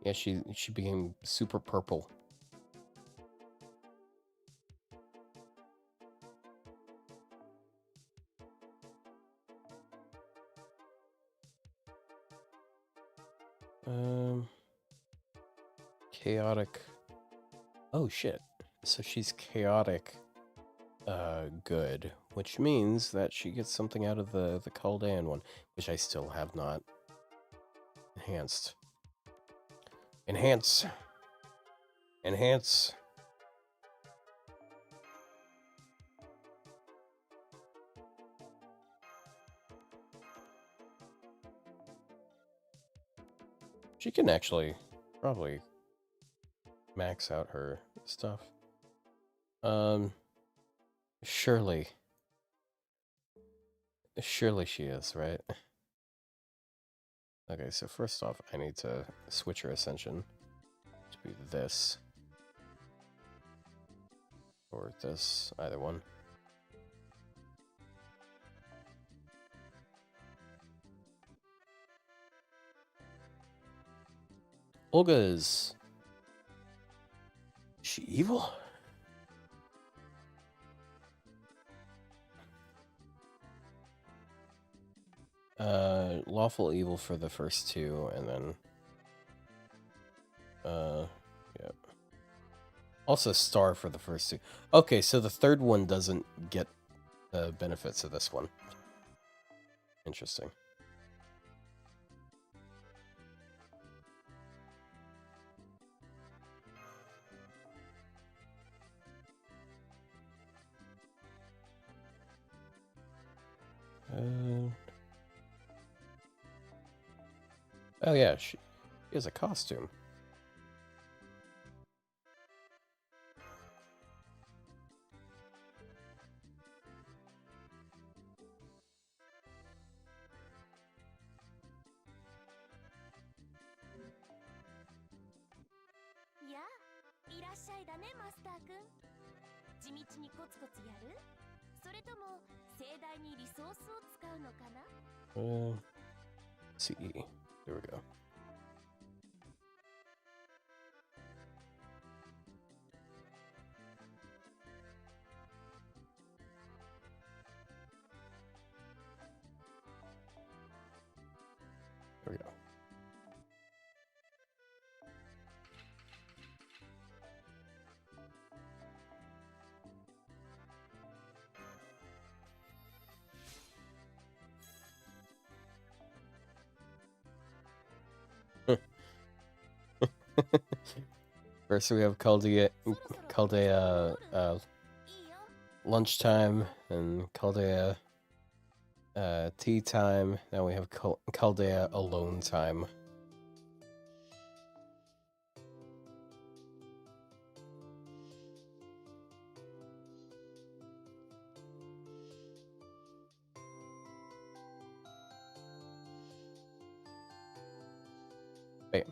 Yeah, she became super purple. Chaotic. Oh shit. So she's chaotic good, which means that she gets something out of the Chaldean one, which I still have not enhanced. Enhance. Enhance. She can actually probably max out her stuff. Surely. Surely she is, right? Okay, so first off, I need to switch her ascension to be this. Or this, either one. Olga is she evil? Lawful evil for the first two, and then yeah. Also star for the first two. Okay, so the third one doesn't get the benefits of this one. Interesting. Oh yeah, she has a costume. CE. There we go. There we go. First we have Chaldea lunchtime, and Chaldea tea time. Now we have Chaldea alone time. Bam.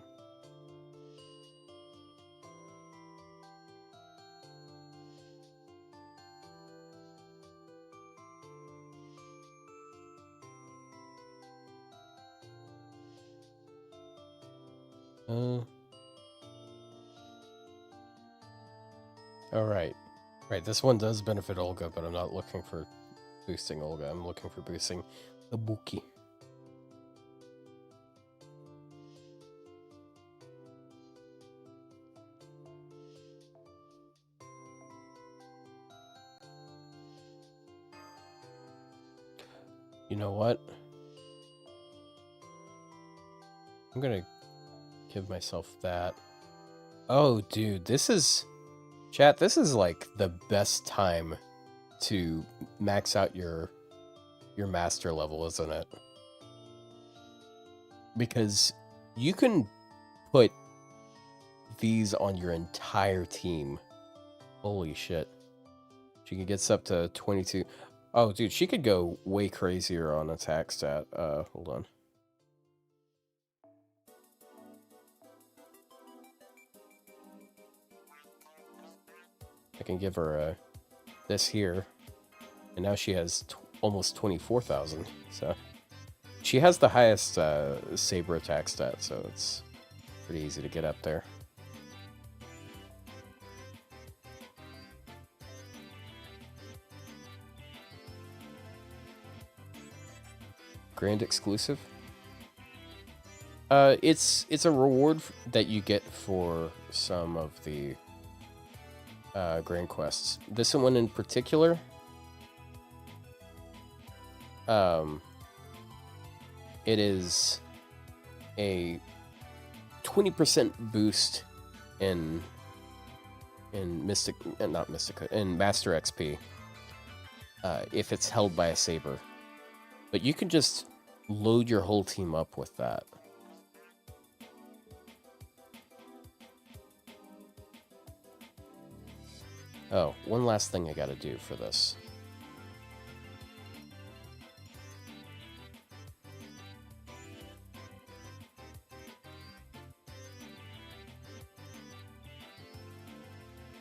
All right. Right, this one does benefit Olga, but I'm not looking for boosting Olga. I'm looking for boosting Ibuki. You know what? I'm gonna give myself that. Oh, dude, this is... Chat, this is like the best time to max out your master level, isn't it? Because you can put these on your entire team. Holy shit. She can get up to 22. Oh, dude, she could go way crazier on attack stat. Hold on. I can give her this here, and now she has almost 24,000. So she has the highest saber attack stat, so it's pretty easy to get up there. Grand exclusive? It's a reward that you get for some of the grand quests. This one in particular, it is a 20% boost in Mystic, not Mystic, in Master XP, if it's held by a saber. But you can just load your whole team up with that. Oh, one last thing I gotta do for this.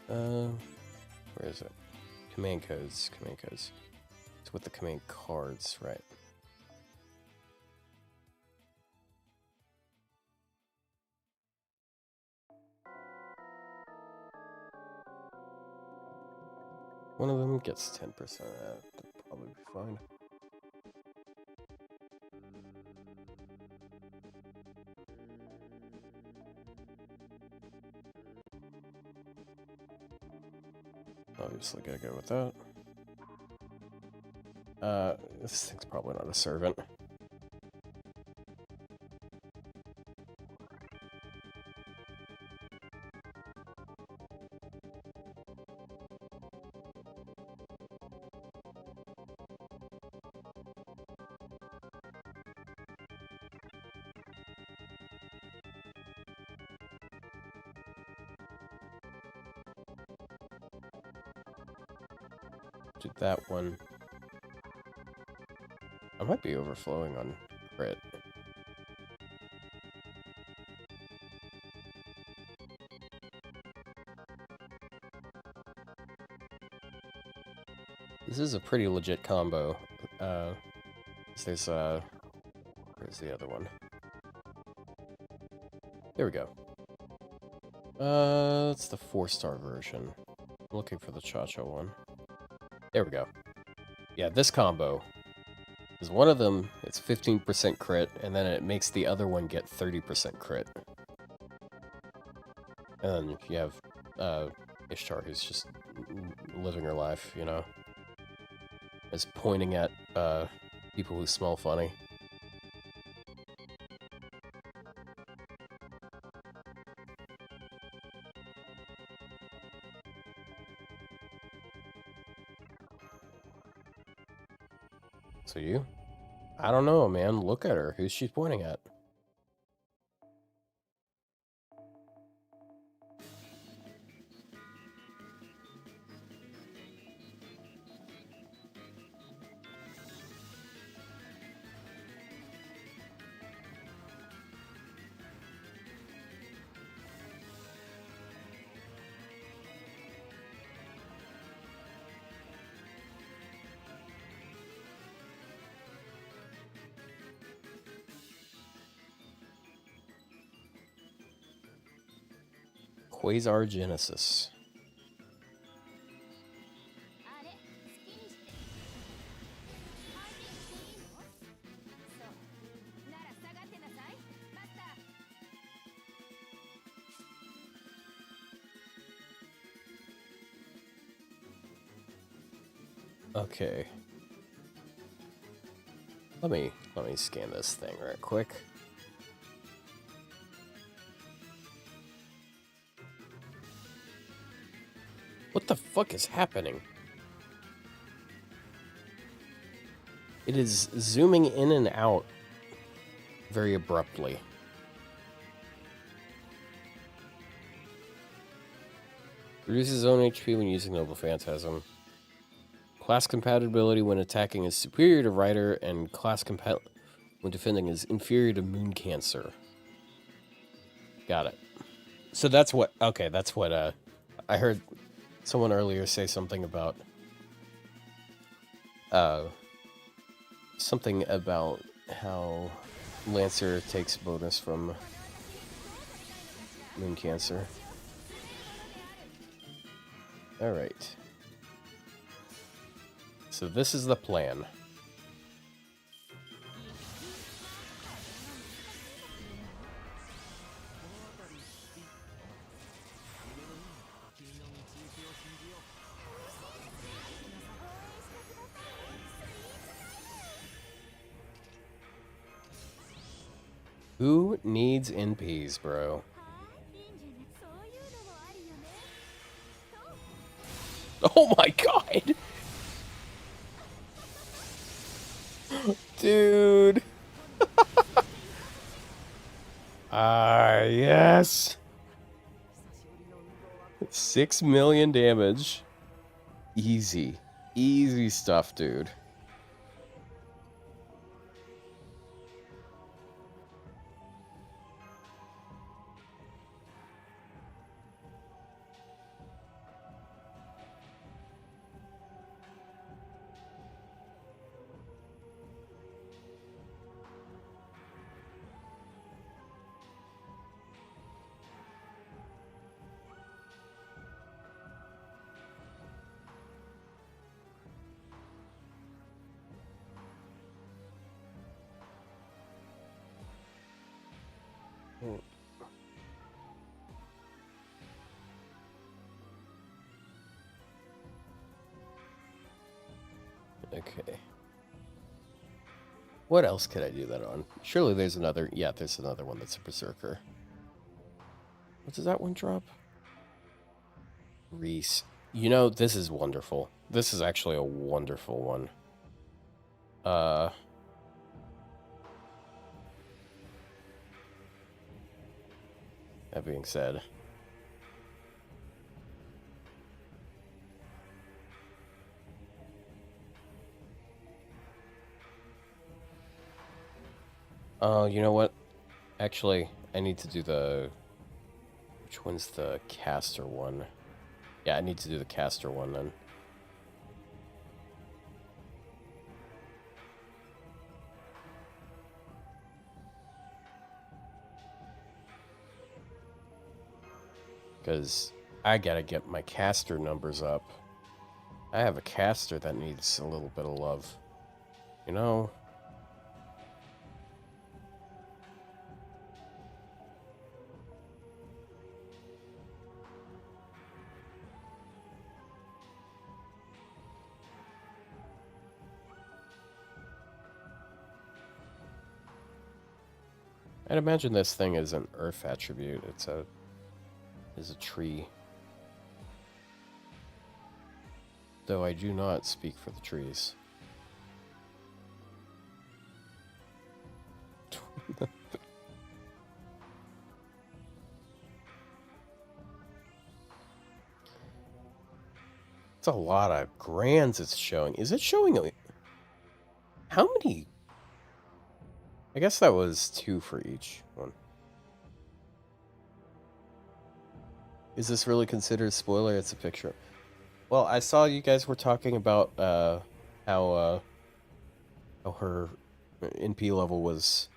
Where is it? Command codes, command codes. It's with the command cards, right? One of them gets 10%. That'd probably be fine. Obviously gotta go with that. This thing's probably not a servant. Did that one. I might be overflowing on crit. This is a pretty legit combo. There's where's the other one? There we go. It's the 4-star version. I'm looking for the Cha-Cha one. There we go. Yeah, this combo is one of them. It's 15% crit, and then it makes the other one get 30% crit. And then you have Ishtar, who's just living her life, you know, is pointing at people who smell funny. So you? I don't know, man. Look at her. Who's she pointing at? Quasar Genesis. Okay. Let me scan this thing right quick. What the fuck is happening? It is zooming in and out very abruptly. Reduces his own HP when using Noble Phantasm. Class compatibility when attacking is superior to Rider, and class when defending is inferior to Moon Cancer. Got it. So that's what. Okay, that's what. I heard someone earlier say something about. Something about how Lancer takes bonus from Moon Cancer. Alright. So this is the plan. Who needs NPs, bro? Oh my god! Dude! Yes! 6 million damage. Easy. Easy stuff, dude. Okay. What else could I do that on? Surely there's another... Yeah, there's another one that's a Berserker. What does that one drop? Reese. You know, this is wonderful. This is actually a wonderful one. That being said... Oh, you know what? Actually, I need to do the... Which one's the caster one? Yeah, I need to do the caster one then. Because I gotta get my caster numbers up. I have a caster that needs a little bit of love. You know? I'd imagine this thing is an earth attribute. It's a tree. Though I do not speak for the trees. It's a lot of grands it's showing. Is it showing... How many... I guess that was 2 for each one. Is this really considered a spoiler? It's a picture. Well, I saw you guys were talking about how her NP level was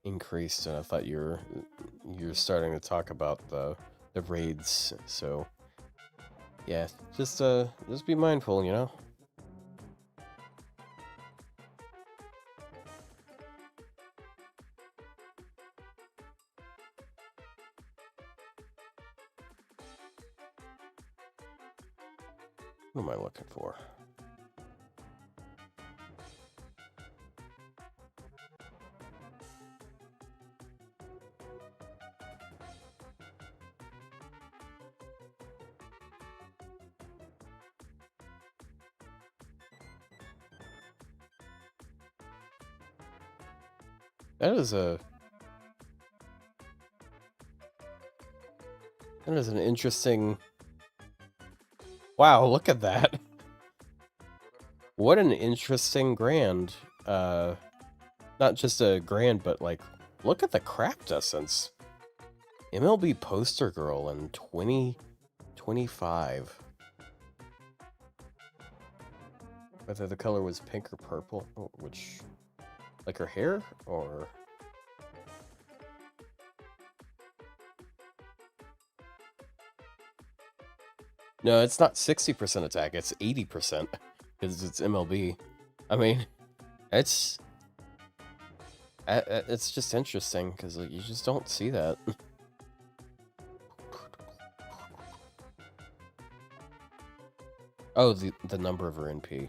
increased, and I thought you're starting to talk about the raids. So yeah, just be mindful, you know. What am I looking for? That is an interesting... Wow, look at that. What an interesting grand. Not just a grand, but like, look at the craft essence. MLB poster girl in 2025. Whether the color was pink or purple, which, like her hair, or... No, it's not 60% attack, it's 80%. Because it's MLB. I mean, it's just interesting, because like, you just don't see that. Oh, the number of her NP.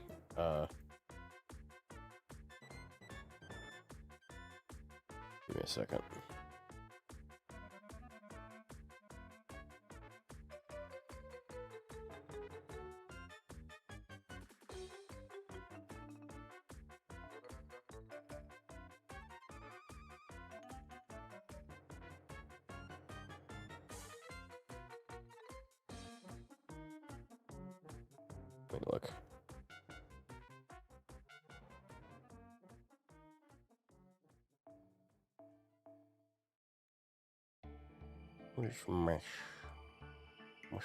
Give me a second. Let me look. Where's mesh? Mesh.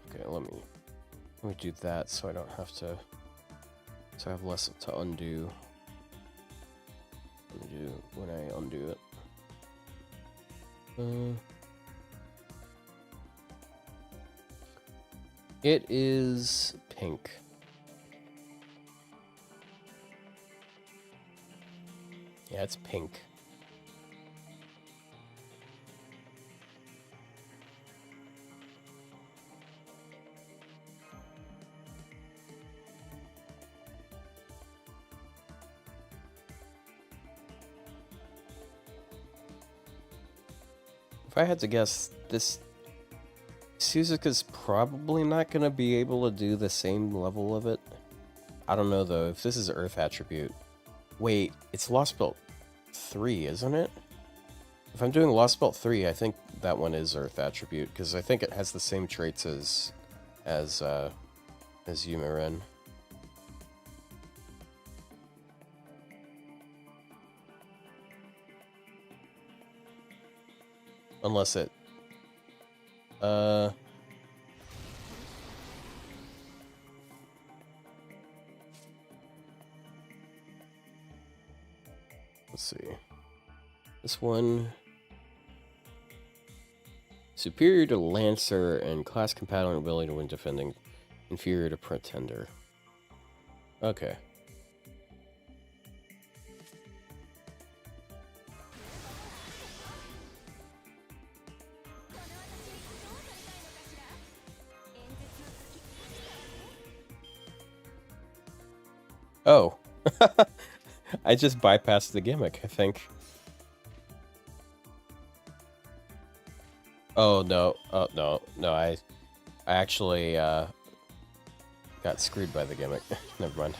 Okay, let me do that so I don't have to, so I have less to undo. Let me do when I undo it. It is pink. Yeah, it's pink. If I had to guess, this Suzuka's probably not going to be able to do the same level of it. I don't know, though, if this is Earth Attribute. Wait, it's Lost Belt 3, isn't it? If I'm doing Lost Belt 3, I think that one is Earth Attribute, because I think it has the same traits as Yumiren. Unless it... Let's see. This one... Superior to Lancer and class compatible ability to win defending. Inferior to Pretender. Okay. Oh. I just bypassed the gimmick, I think. Oh, no. Oh, no. No, I actually, got screwed by the gimmick. Never mind.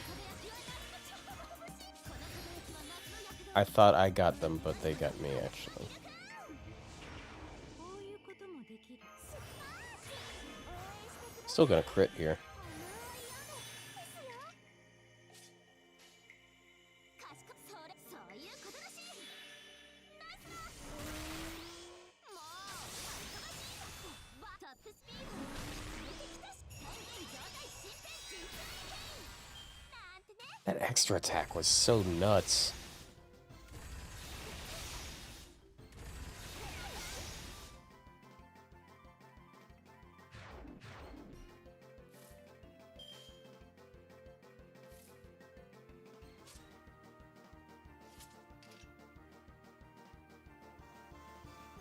I thought I got them, but they got me, actually. Still gonna crit here. That extra attack was so nuts.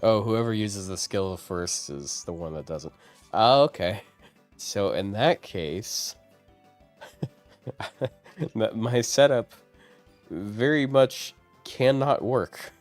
Oh, whoever uses the skill first is the one that doesn't. Oh, okay. So in that case, my setup very much cannot work.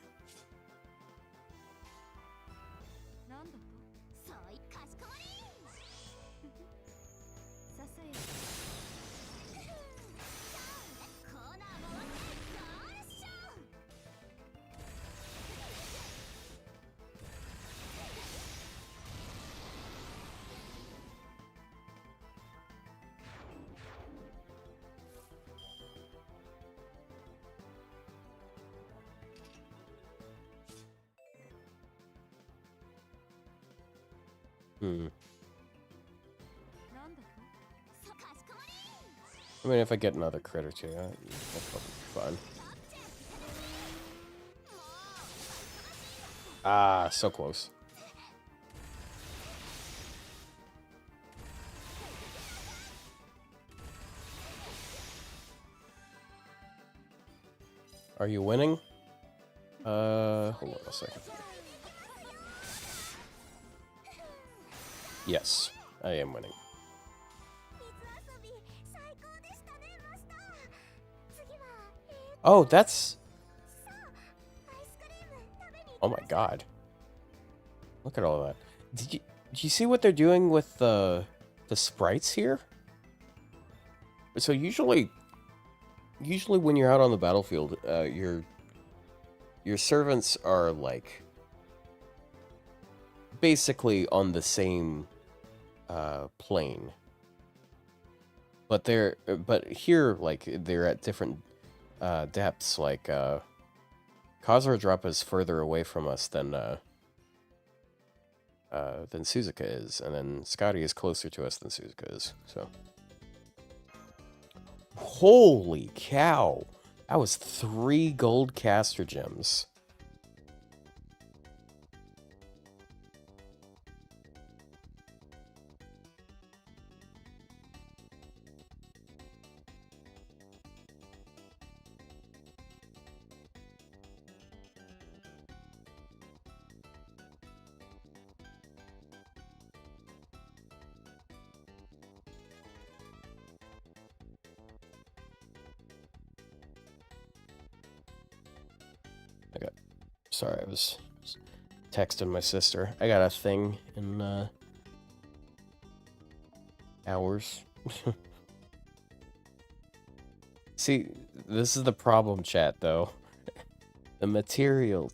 Hmm. I mean, if I get another crit or two, that'll probably be fun. Ah, so close. Are you winning? Hold on a second. Yes, I am winning. Oh, that's... Oh my god. Look at all that. Did you see what they're doing with the sprites here? So usually when you're out on the battlefield, your servants are like basically on the same plane. But here, like, they're at different depths. Like Khazra Drop is further away from us than Suzuka is, and then Scotty is closer to us than Suzuka is. So, holy cow! That was 3 gold caster gems. Sorry, I was texting my sister. I got a thing in hours. See, this is the problem, chat, though. The material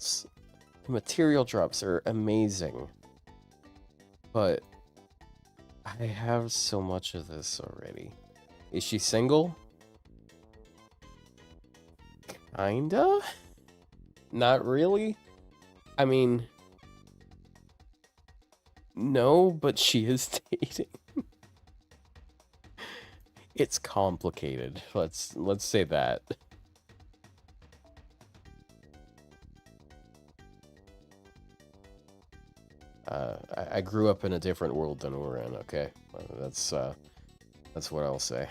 drops are amazing. But I have so much of this already. Is she single? Kinda? Not really. I mean, no, but she is dating. It's complicated. Let's say that. I grew up in a different world than we're in. Okay, that's what I'll say.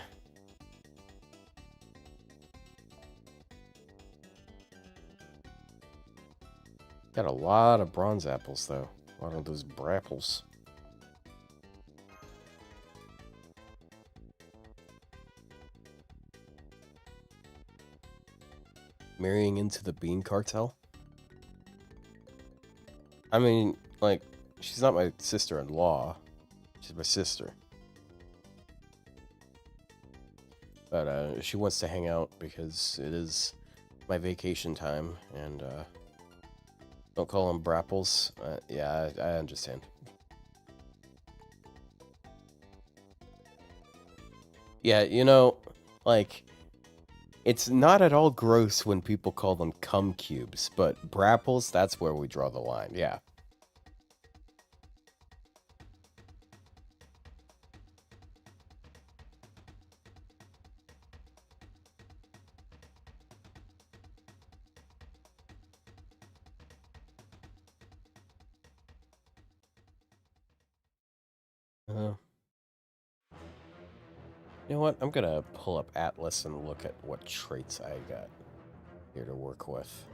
Got a lot of bronze apples, though. A lot of those brapples. Marrying into the bean cartel? I mean, like, she's not my sister-in-law. She's my sister. But she wants to hang out because it is my vacation time, and don't call them brapples. Yeah, I understand. Yeah, you know, like, it's not at all gross when people call them cum cubes, but brapples, that's where we draw the line, yeah. You know what? I'm gonna pull up Atlas and look at what traits I got here to work with.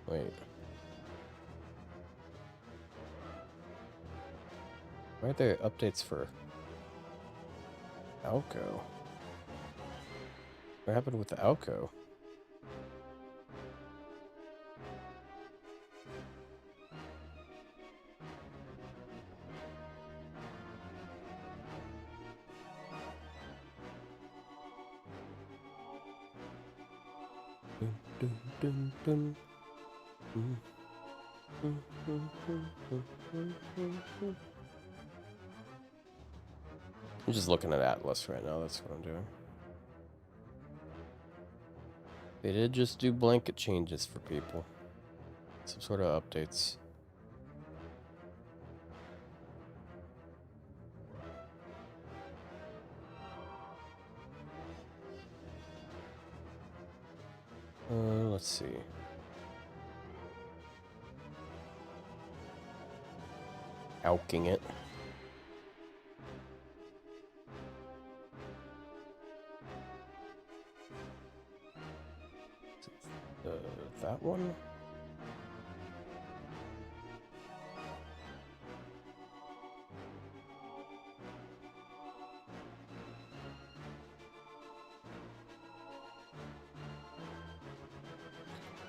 Wait. Why are there updates for Alco? What happened with the Alco? I'm just looking at Atlas right now, that's what I'm doing. They did just do blanket changes for people. Some sort of updates. Let's see. Alking it. That one?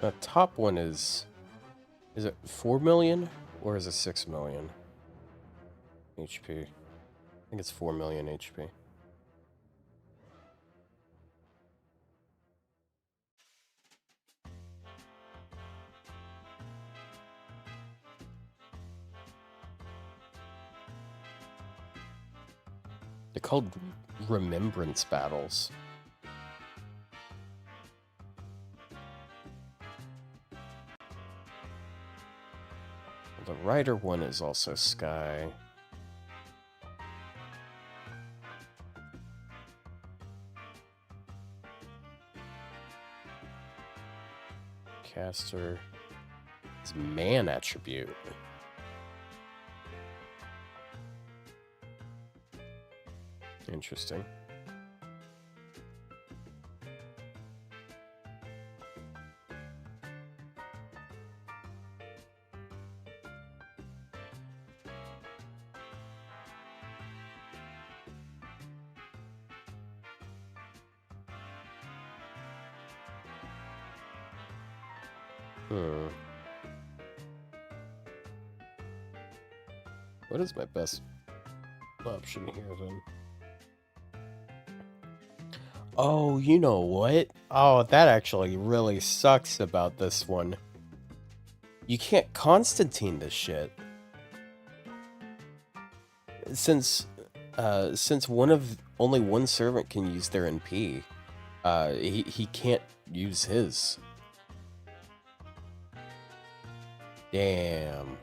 The top one is it 4 million or is it 6 million HP? I think it's 4 million HP. They're called remembrance battles. The Rider one is also Sky. Caster is man attribute. Interesting. What is my best option here then? Oh, you know what? Oh, that actually really sucks about this one. You can't Constantine this shit. Since only one servant can use their NP, he can't use his. Damn.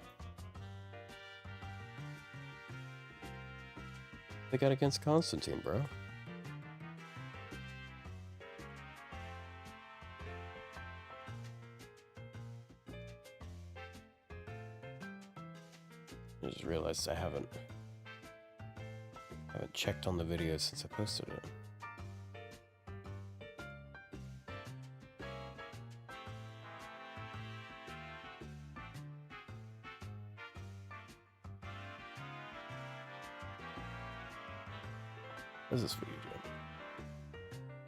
They got against Constantine, bro. I just realized I haven't checked on the video since I posted it. What is this video doing?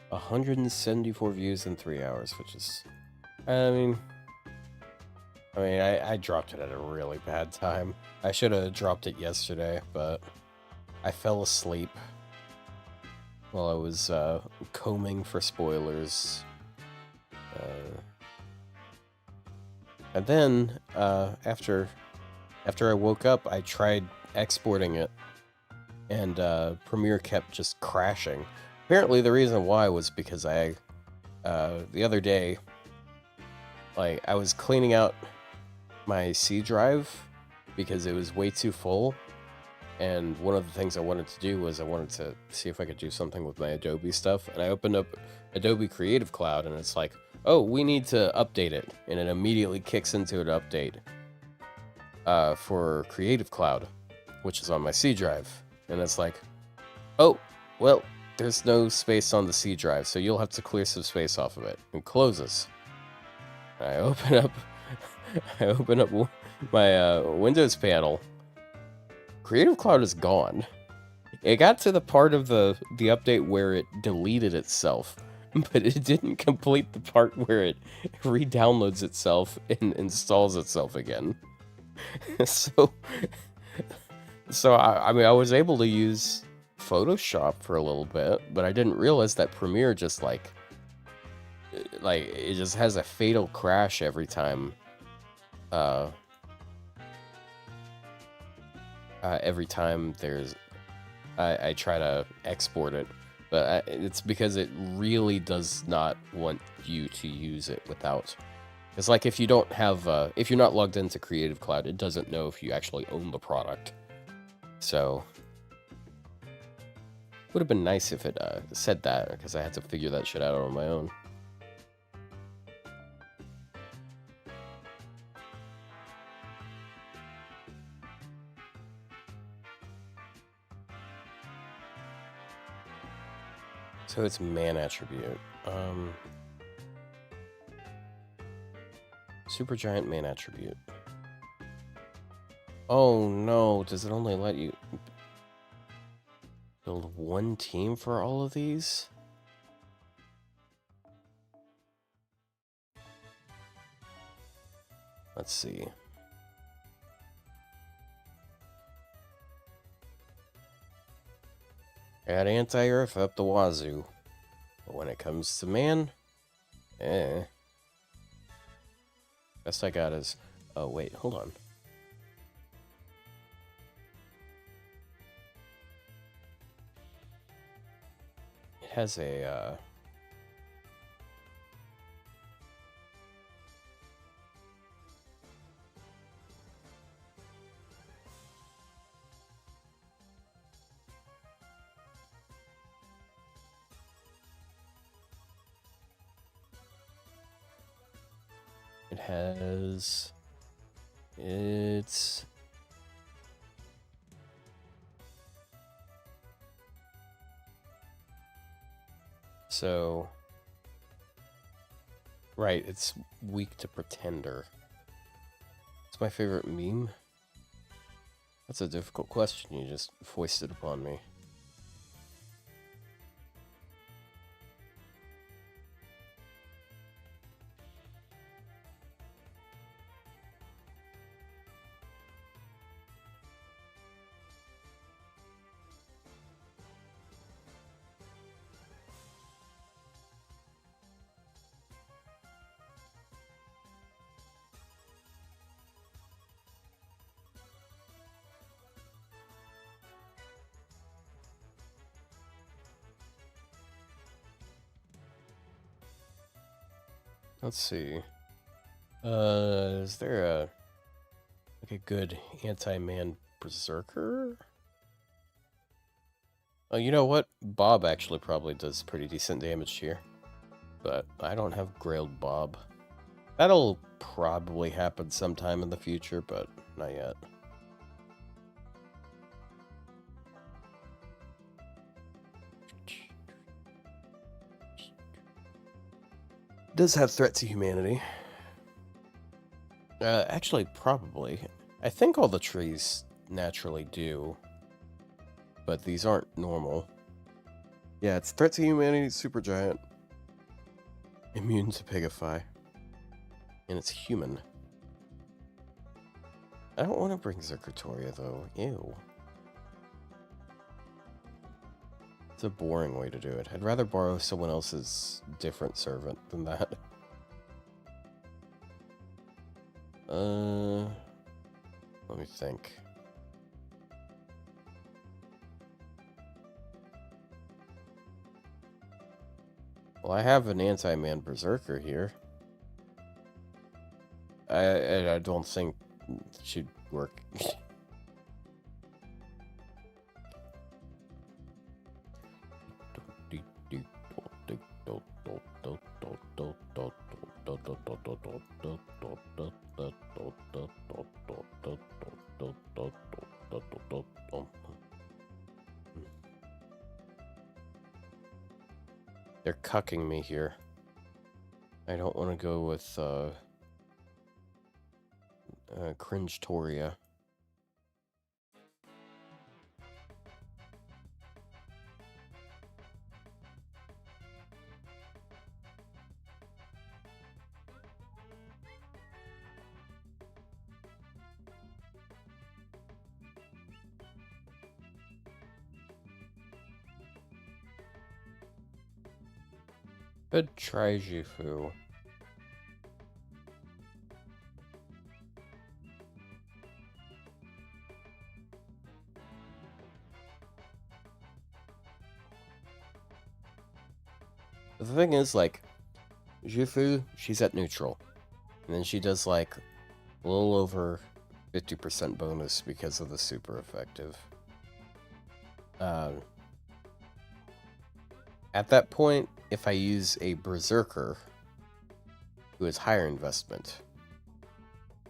174 views in 3 hours, which is, I mean, I dropped it at a really bad time. I should have dropped it yesterday, but I fell asleep while I was combing for spoilers. And then, after I woke up, I tried exporting it, and Premiere kept just crashing. Apparently the reason why was because the other day, like, I was cleaning out my C drive because it was way too full, and one of the things I wanted to do was I wanted to see if I could do something with my Adobe stuff, and I opened up Adobe Creative Cloud, and it's like, oh, we need to update it, and it immediately kicks into an update for Creative Cloud, which is on my C drive, and it's like, oh, well, there's no space on the C drive, so you'll have to clear some space off of it, and closes. And I open up my Windows panel. Creative Cloud is gone. It got to the part of the update where it deleted itself, but it didn't complete the part where it re-downloads itself and installs itself again. So I mean, I was able to use Photoshop for a little bit, but I didn't realize that Premiere just like it just has a fatal crash every time. Every time I try to export it. But it's because it really does not want you to use it without. It's like if you don't have, if you're not logged into Creative Cloud, it doesn't know if you actually own the product. So, would have been nice if it said that, because I had to figure that shit out on my own. So it's man attribute. Supergiant man attribute. Oh no, does it only let you build one team for all of these? Let's see. Got anti-earth up the wazoo. But when it comes to man, best I got is... Oh, wait, hold on. It has a, It has... It's... So... Right, it's weak to Pretender. It's my favorite meme. That's a difficult question you just foisted upon me. Let's see. Is there a good anti-man berserker? Oh, you know what? Bob actually probably does pretty decent damage here. But I don't have Grailed Bob. That'll probably happen sometime in the future, but not yet. Does have threat to humanity. Actually, probably. I think all the trees naturally do. But these aren't normal. Yeah, it's threat to humanity, supergiant. Immune to Pigify. And it's human. I don't want to bring Zerkatoria, though. Ew. It's a boring way to do it. I'd rather borrow someone else's different servant than that. Let me think. Well, I have an anti-man berserker here. I don't think it should work. They're cucking me here. I don't want to go with Cringe-toria. Good try, Jifu. But the thing is, like, Jufu, she's at neutral. And then she does, like, a little over 50% bonus because of the super effective. At that point, if I use a Berserker, who has higher investment,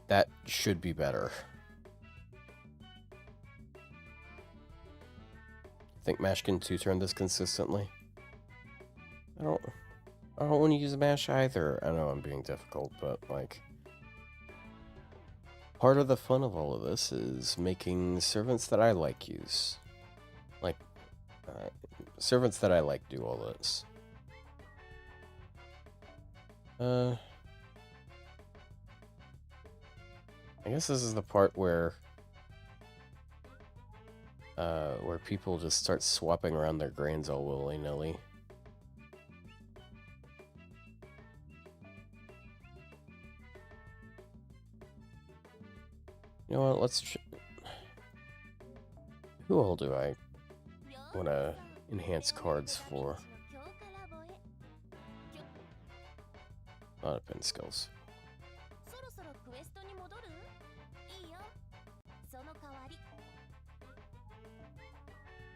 that should be better. Think Mash can two-turn this consistently? I don't want to use Mash either. I know I'm being difficult, but, like, part of the fun of all of this is making servants that I like use. Like, servants that I like do all this. I guess this is the part where people just start swapping around their grains all willy-nilly. You know what, let's... Who all do I want to enhance cards for? Not a pin skills.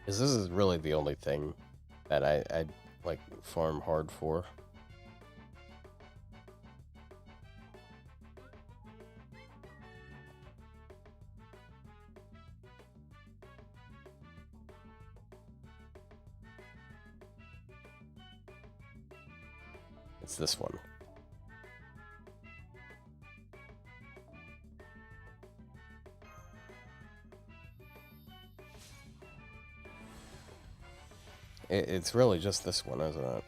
Because this is really the only thing that I like farm hard for. It's this one. It's really just this one, isn't it?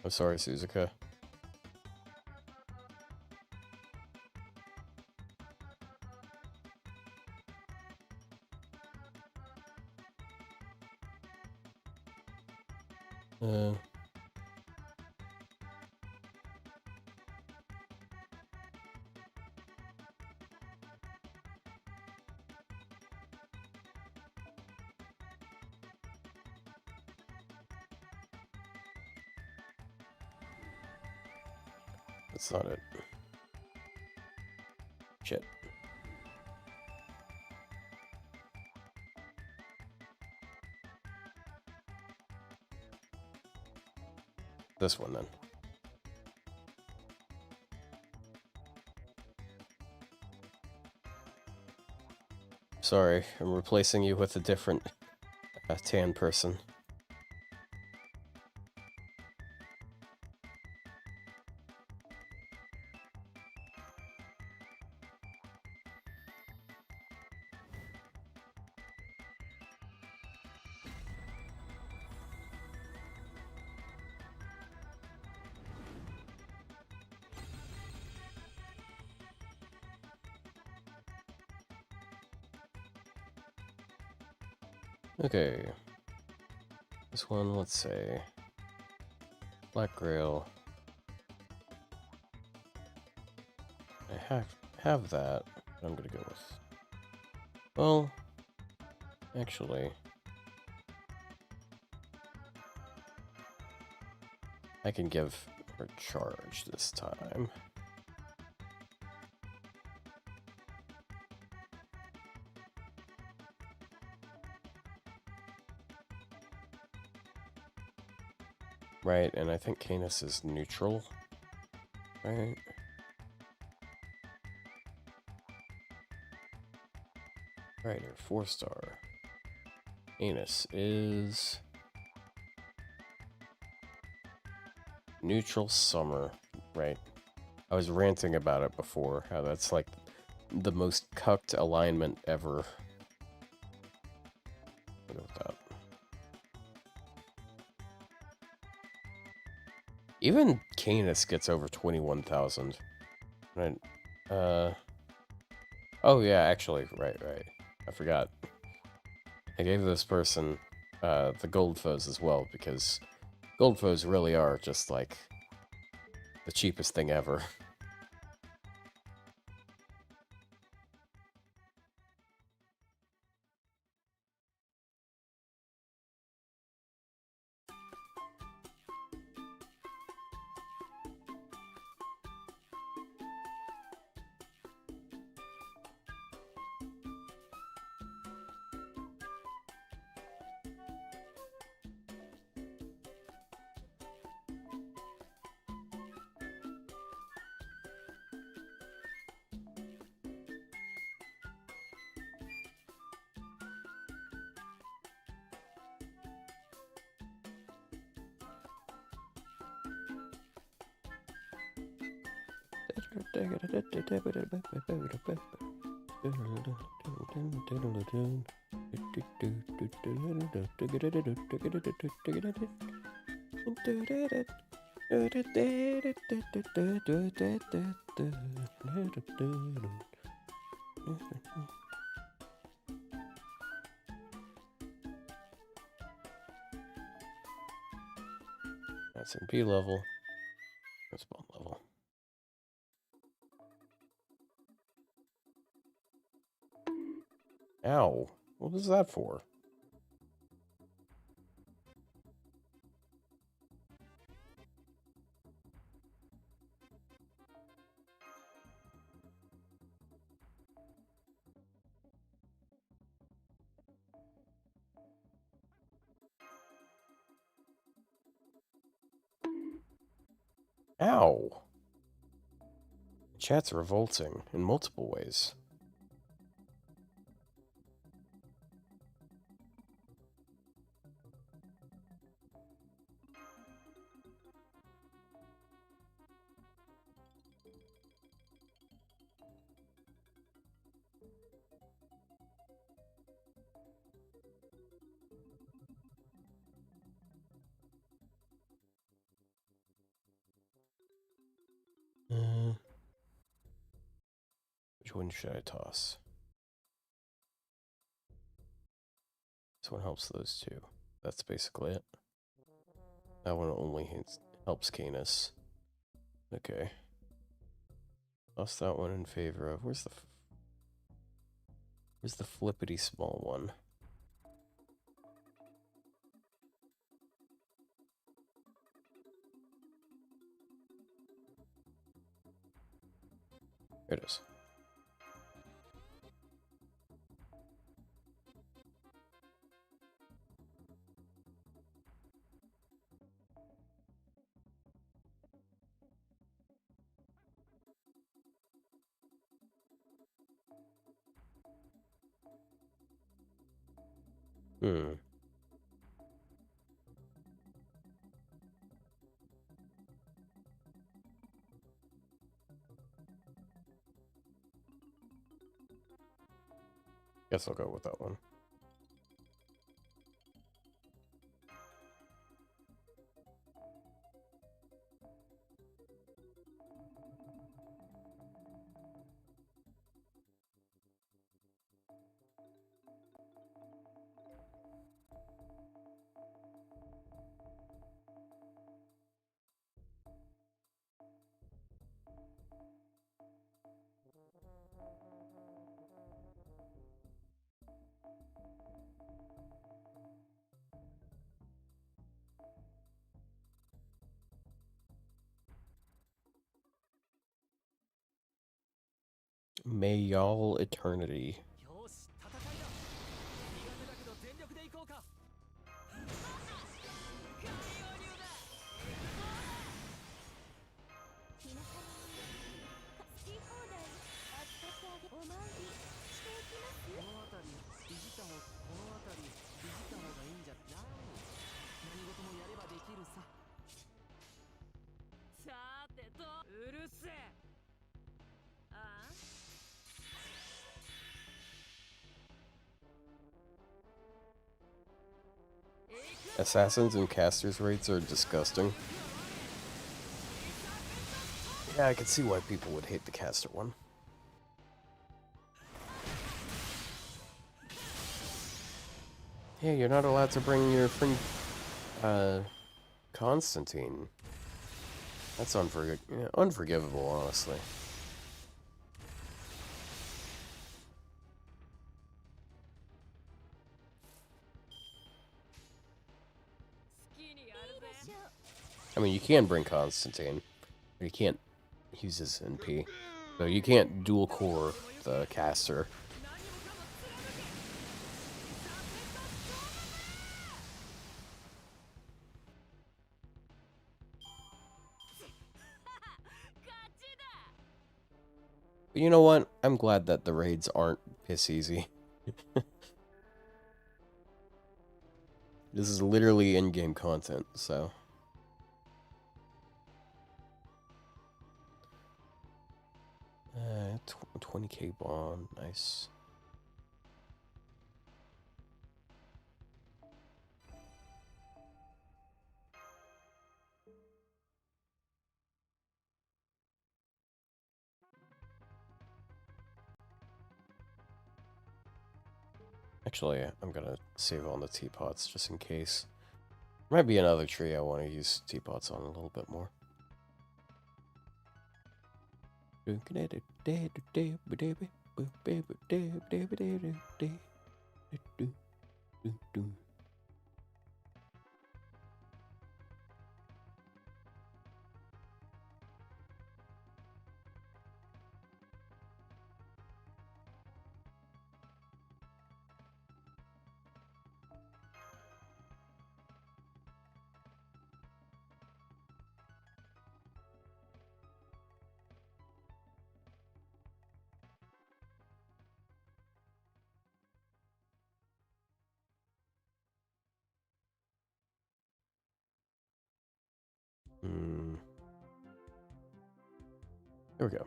I'm sorry, Suzuka. That's not it. Shit. This one, then. Sorry, I'm replacing you with a different tan person. Okay. This one, let's say... Black Grail. I have that. I'm gonna go with... Well... Actually... I can give her charge this time. Right, and I think Canis is neutral, right? Right, or 4-star. Canis is... neutral summer, right? I was ranting about it before, how that's like the most cucked alignment ever. I'll go with that. Even Canis gets over 21,000. Right. Oh yeah, actually, right. I forgot. I gave this person the gold foes as well, because gold foes really are just like the cheapest thing ever. That's in B level. That's bone level. Ow. What was that for? Ow. Chat's revolting in multiple ways. Which one should I toss? This one helps those two. That's basically it. That one only helps Canis. Okay. Toss that one in favor of... Where's the flippity small one? There it is. Guess I'll go with that one. May y'all eternity. Assassins and casters rates are disgusting. Yeah, I can see why people would hate the caster one. Yeah, you're not allowed to bring your friend, Constantine. That's unforgivable, honestly. I mean, you can bring Constantine, but you can't use his NP. So you can't dual core the caster. But you know what? I'm glad that the raids aren't piss easy. This is literally in-game content, so... 20k bond, nice. Actually, I'm gonna save on the teapots just in case. Might be another tree I want to use teapots on a little bit more. Here we go.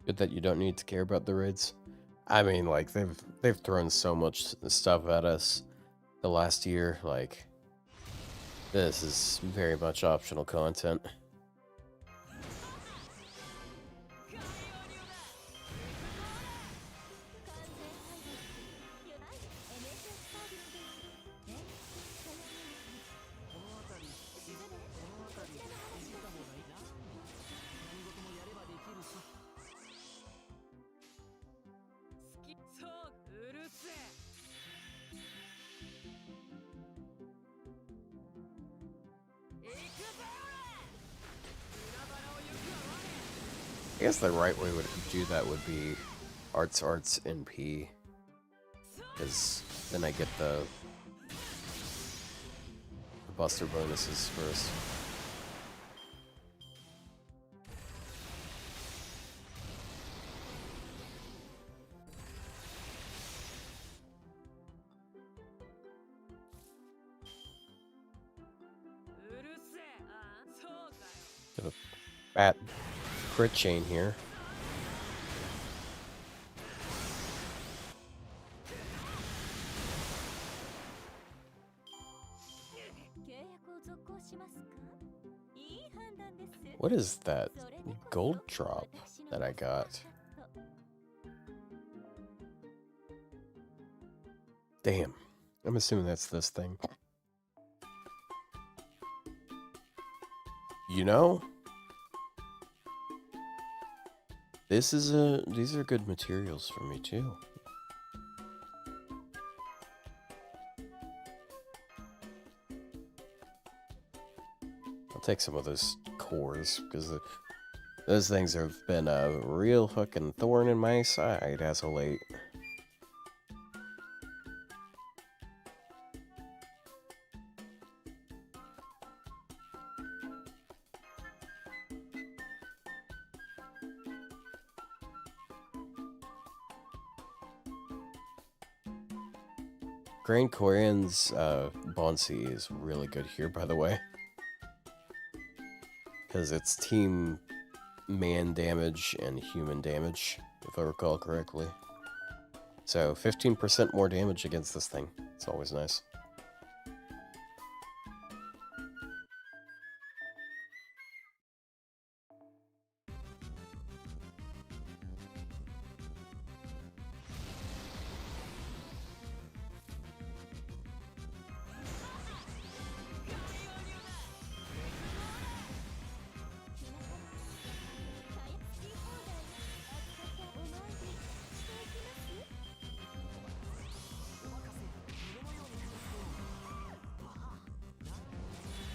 Good that you don't need to care about the raids. I mean, like they've thrown so much stuff at us the last year. Like this is very much optional content. I guess the right way to do that would be arts NP, because then I get the buster bonuses first. Get a bat crit chain here. What is that gold drop that I got? Damn. I'm assuming that's this thing. You know? These are good materials for me too. I'll take some of those cores, because those things have been a real fucking thorn in my side as of late. Grand Corian's Bonsi is really good here, by the way. Because it's team man damage and human damage, if I recall correctly. So 15% more damage against this thing. It's always nice.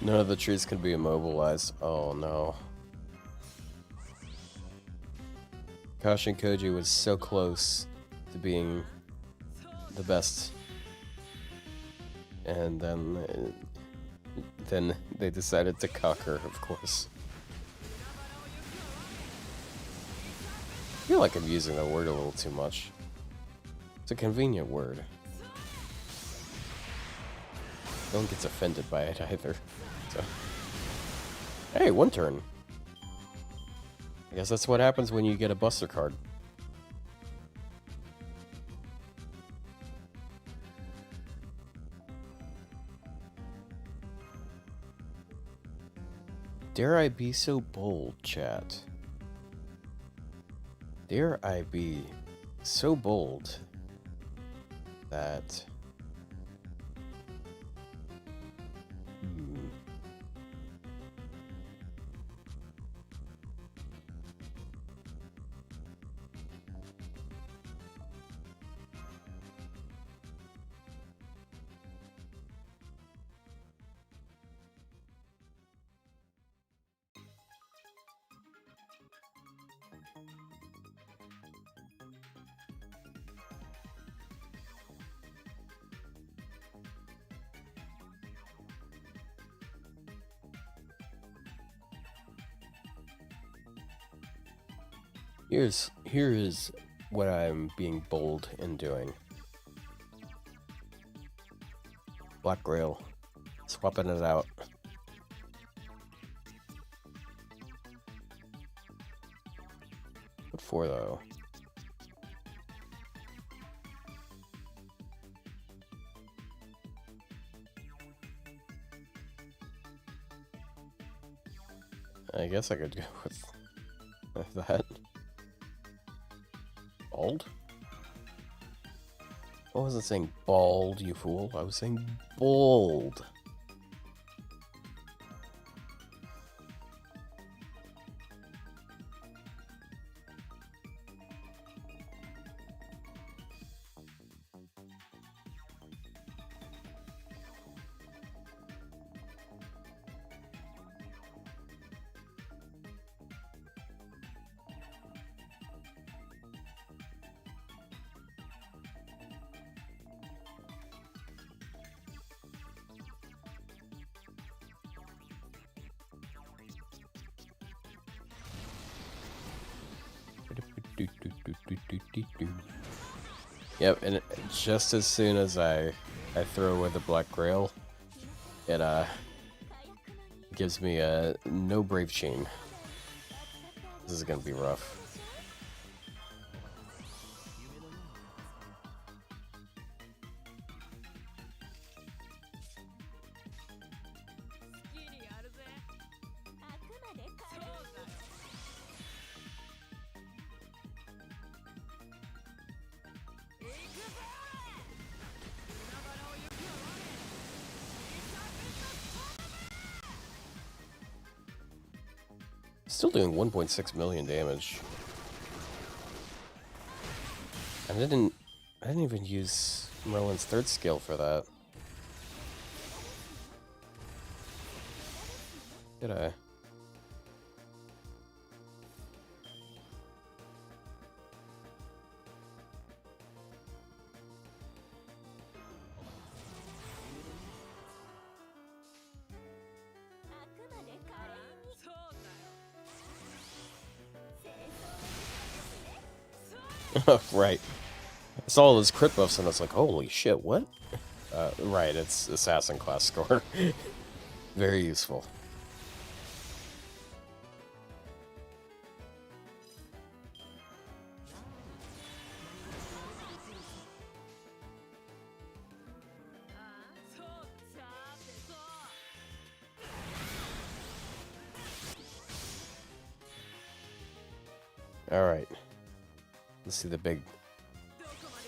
None of the trees can be immobilized. Oh no. Kashin Koji was so close to being the best. And then they decided to conquer, of course. I feel like I'm using that word a little too much. It's a convenient word. No one gets offended by it either. So. Hey, one turn. I guess that's what happens when you get a Buster card. Dare I be so bold, chat? Dare I be so bold that... Here is what I'm being bold in doing. Black Grail. Swapping it out. What for, though? I guess I could go with that. Bald? I wasn't saying bald, you fool. I was saying bold. Yep, and just as soon as I throw away the Black Grail, it gives me a no Brave Chain. This is gonna be rough. Still doing 1.6 million damage. I didn't even use Merlin's third skill for that. Did I? Right. I saw all those crit buffs and I was like, holy shit, what? Right, it's assassin class score. Very useful. Alright. Let's see the big...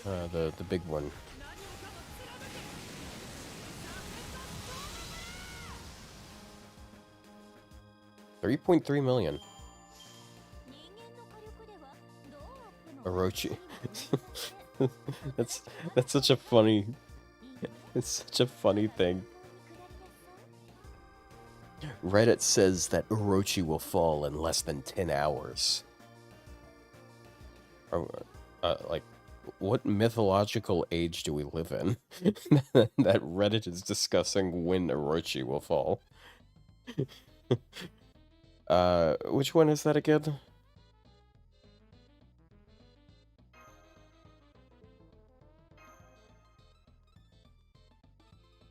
the big one. $3.3 million. Orochi. that's such a funny... It's such a funny thing. Reddit says that Orochi will fall in less than 10 hours. Like, what mythological age do we live in that Reddit is discussing when Orochi will fall? Which one is that again?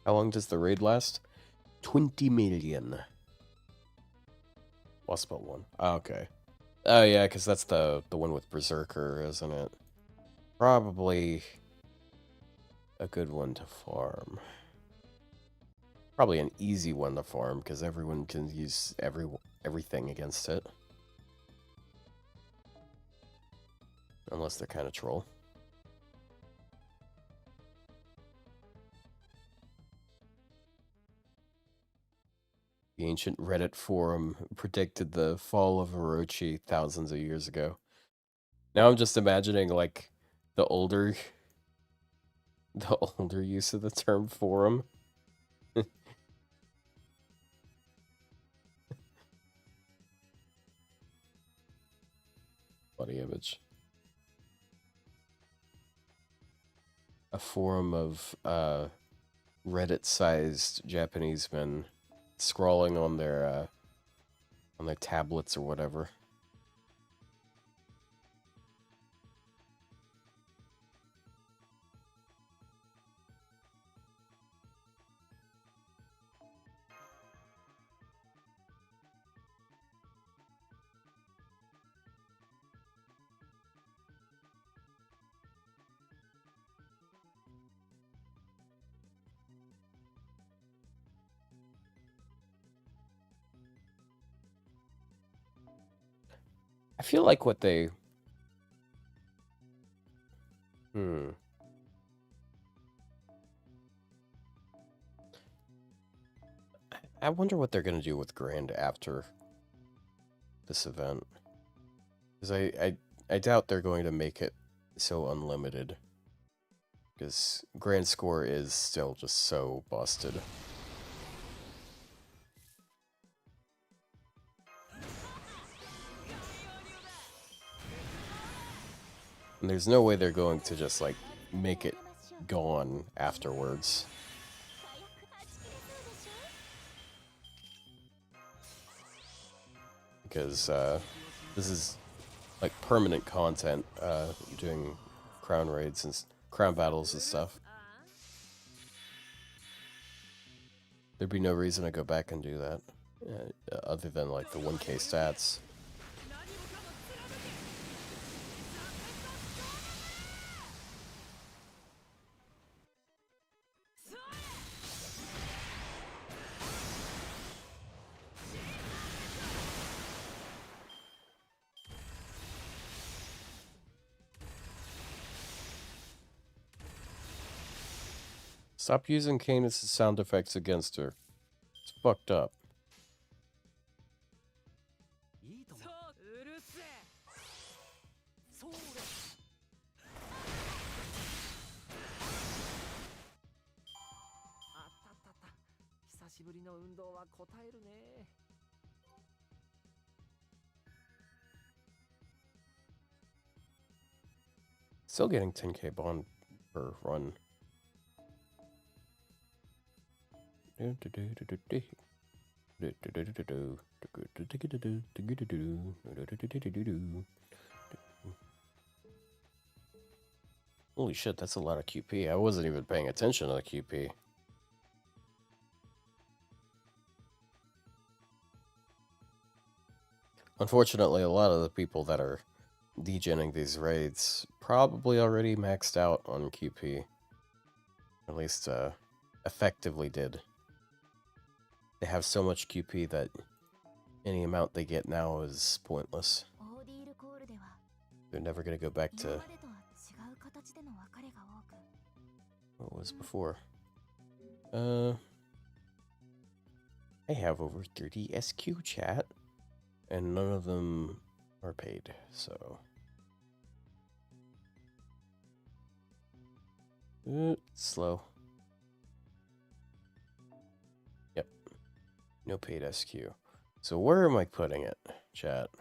How long does the raid last? 20 million. What's about one? Oh, okay. Oh yeah, because that's the one with Berserker, isn't it? Probably a good one to farm. Probably an easy one to farm, because everyone can use everything against it. Unless they're kind of troll. The ancient Reddit forum predicted the fall of Orochi thousands of years ago. Now I'm just imagining, like, the older use of the term forum. Funny image. A forum of Reddit-sized Japanese men scrawling on their tablets or whatever. I feel like what they... I wonder what they're going to do with Grand after this event. Because I doubt they're going to make it so unlimited. Because Grand score is still just so busted. And there's no way they're going to just, like, make it gone afterwards. Because, this is, like, permanent content, doing crown raids and crown battles and stuff. There'd be no reason to go back and do that, other than, like, the 1K stats. Stop using Canis' sound effects against her. It's fucked up. Still getting 10k bond per run. Holy shit, that's a lot of QP. I wasn't even paying attention to the QP. Unfortunately, a lot of the people that are degenning these raids probably already maxed out on QP. At least, effectively did. They have so much QP that any amount they get now is pointless. We're never gonna go back to what was before. I have over 30 SQ chat, and none of them are paid, so. Slow. Yep. No paid SQ. So where am I putting it, chat?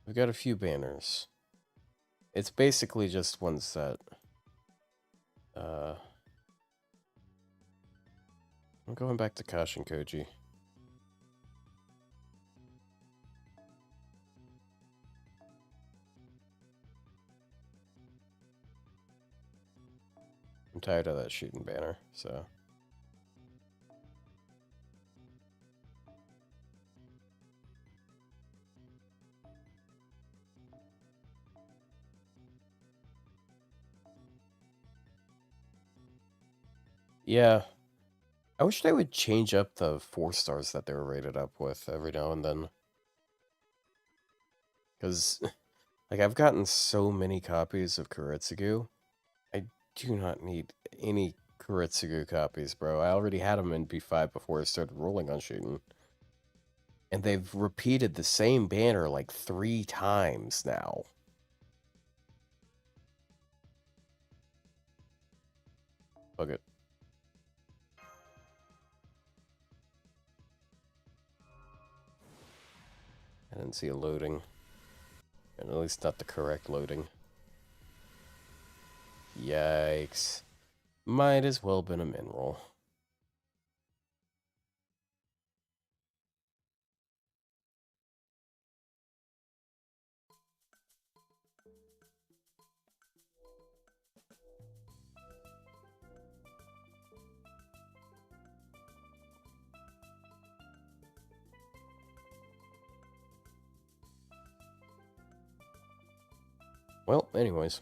We've got a few banners. It's basically just one set. I'm going back to Kashin Koji. I'm tired of that shooting banner, so. Yeah. I wish they would change up the 4 stars that they were rated up with every now and then. Because, like, I've gotten so many copies of Kuretsugu. I do not need any Kuretsugu copies, bro. I already had them in B5 before I started rolling on shooting. And they've repeated the same banner like 3 times now. Fuck it. I didn't see a loading. And at least not the correct loading. Yikes. Might as well been a mineral. Well, anyways.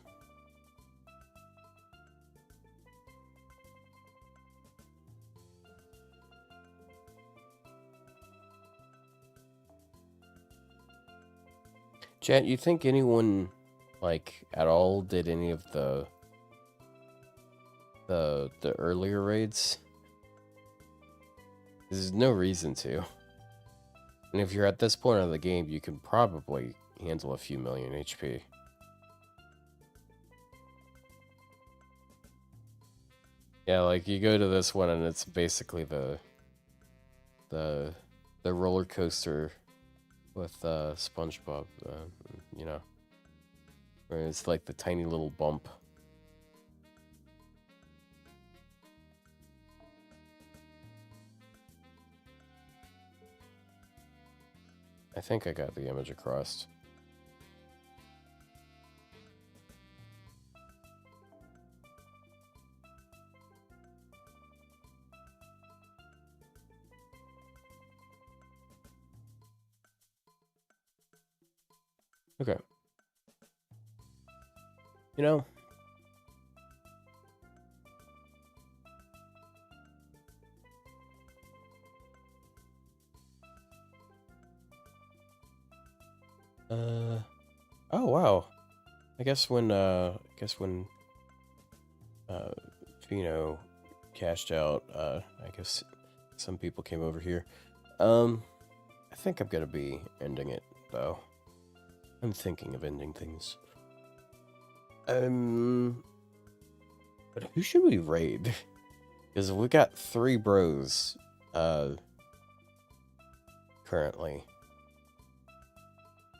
Chat, you think anyone, like, at all did any of the earlier raids? There's no reason to. And if you're at this point of the game, you can probably handle a few million HP. Yeah, like, you go to this one and it's basically the roller coaster with SpongeBob, you know, where it's like the tiny little bump. I think I got the image across. Okay. You know, oh wow. I guess when Fino cashed out, I guess some people came over here. I think I'm gonna be ending it though. I'm thinking of ending things. But who should we raid? Because we got 3 bros, currently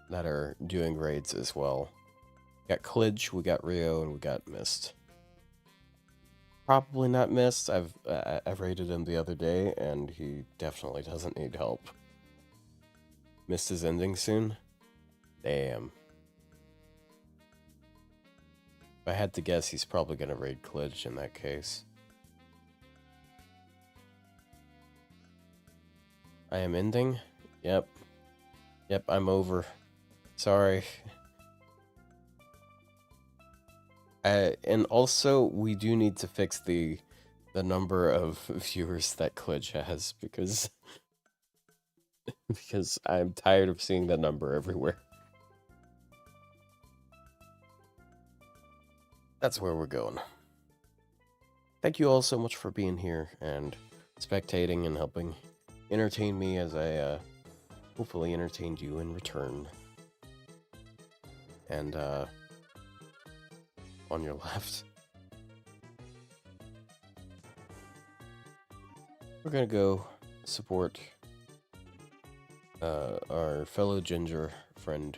that are doing raids as well. We got Klidge, we got Ryou, and we got Mist. Probably not Mist. I've raided him the other day, and he definitely doesn't need help. Mist is ending soon. Damn. If I had to guess, he's probably gonna raid Klidge in that case. I am ending? Yep. Yep, I'm over. Sorry. And also, we do need to fix the number of viewers that Klidge has, because I'm tired of seeing that number everywhere. that's where we're going. Thank you all so much for being here and spectating and helping entertain me as I hopefully entertained you in return. And on your left, we're gonna go support our fellow ginger friend.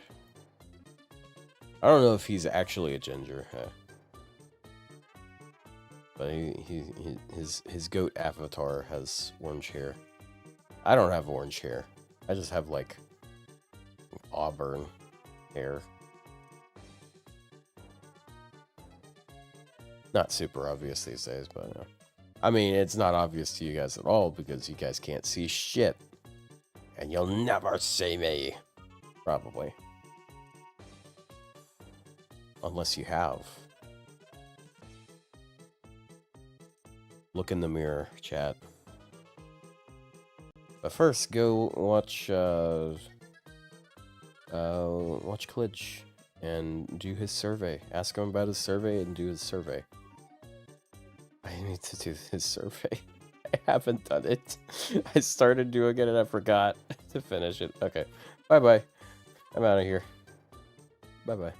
I don't know if he's actually a ginger, but his goat avatar has orange hair. I don't have orange hair. I just have like auburn hair. Not super obvious these days, but I mean, it's not obvious to you guys at all because you guys can't see shit. And you'll never see me. Probably. Unless you have. Look in the mirror, chat. But first, go watch Klidge and do his survey. Ask him about his survey and do his survey. I need to do his survey. I haven't done it. I started doing it and I forgot to finish it. Okay. Bye-bye. I'm out of here. Bye-bye.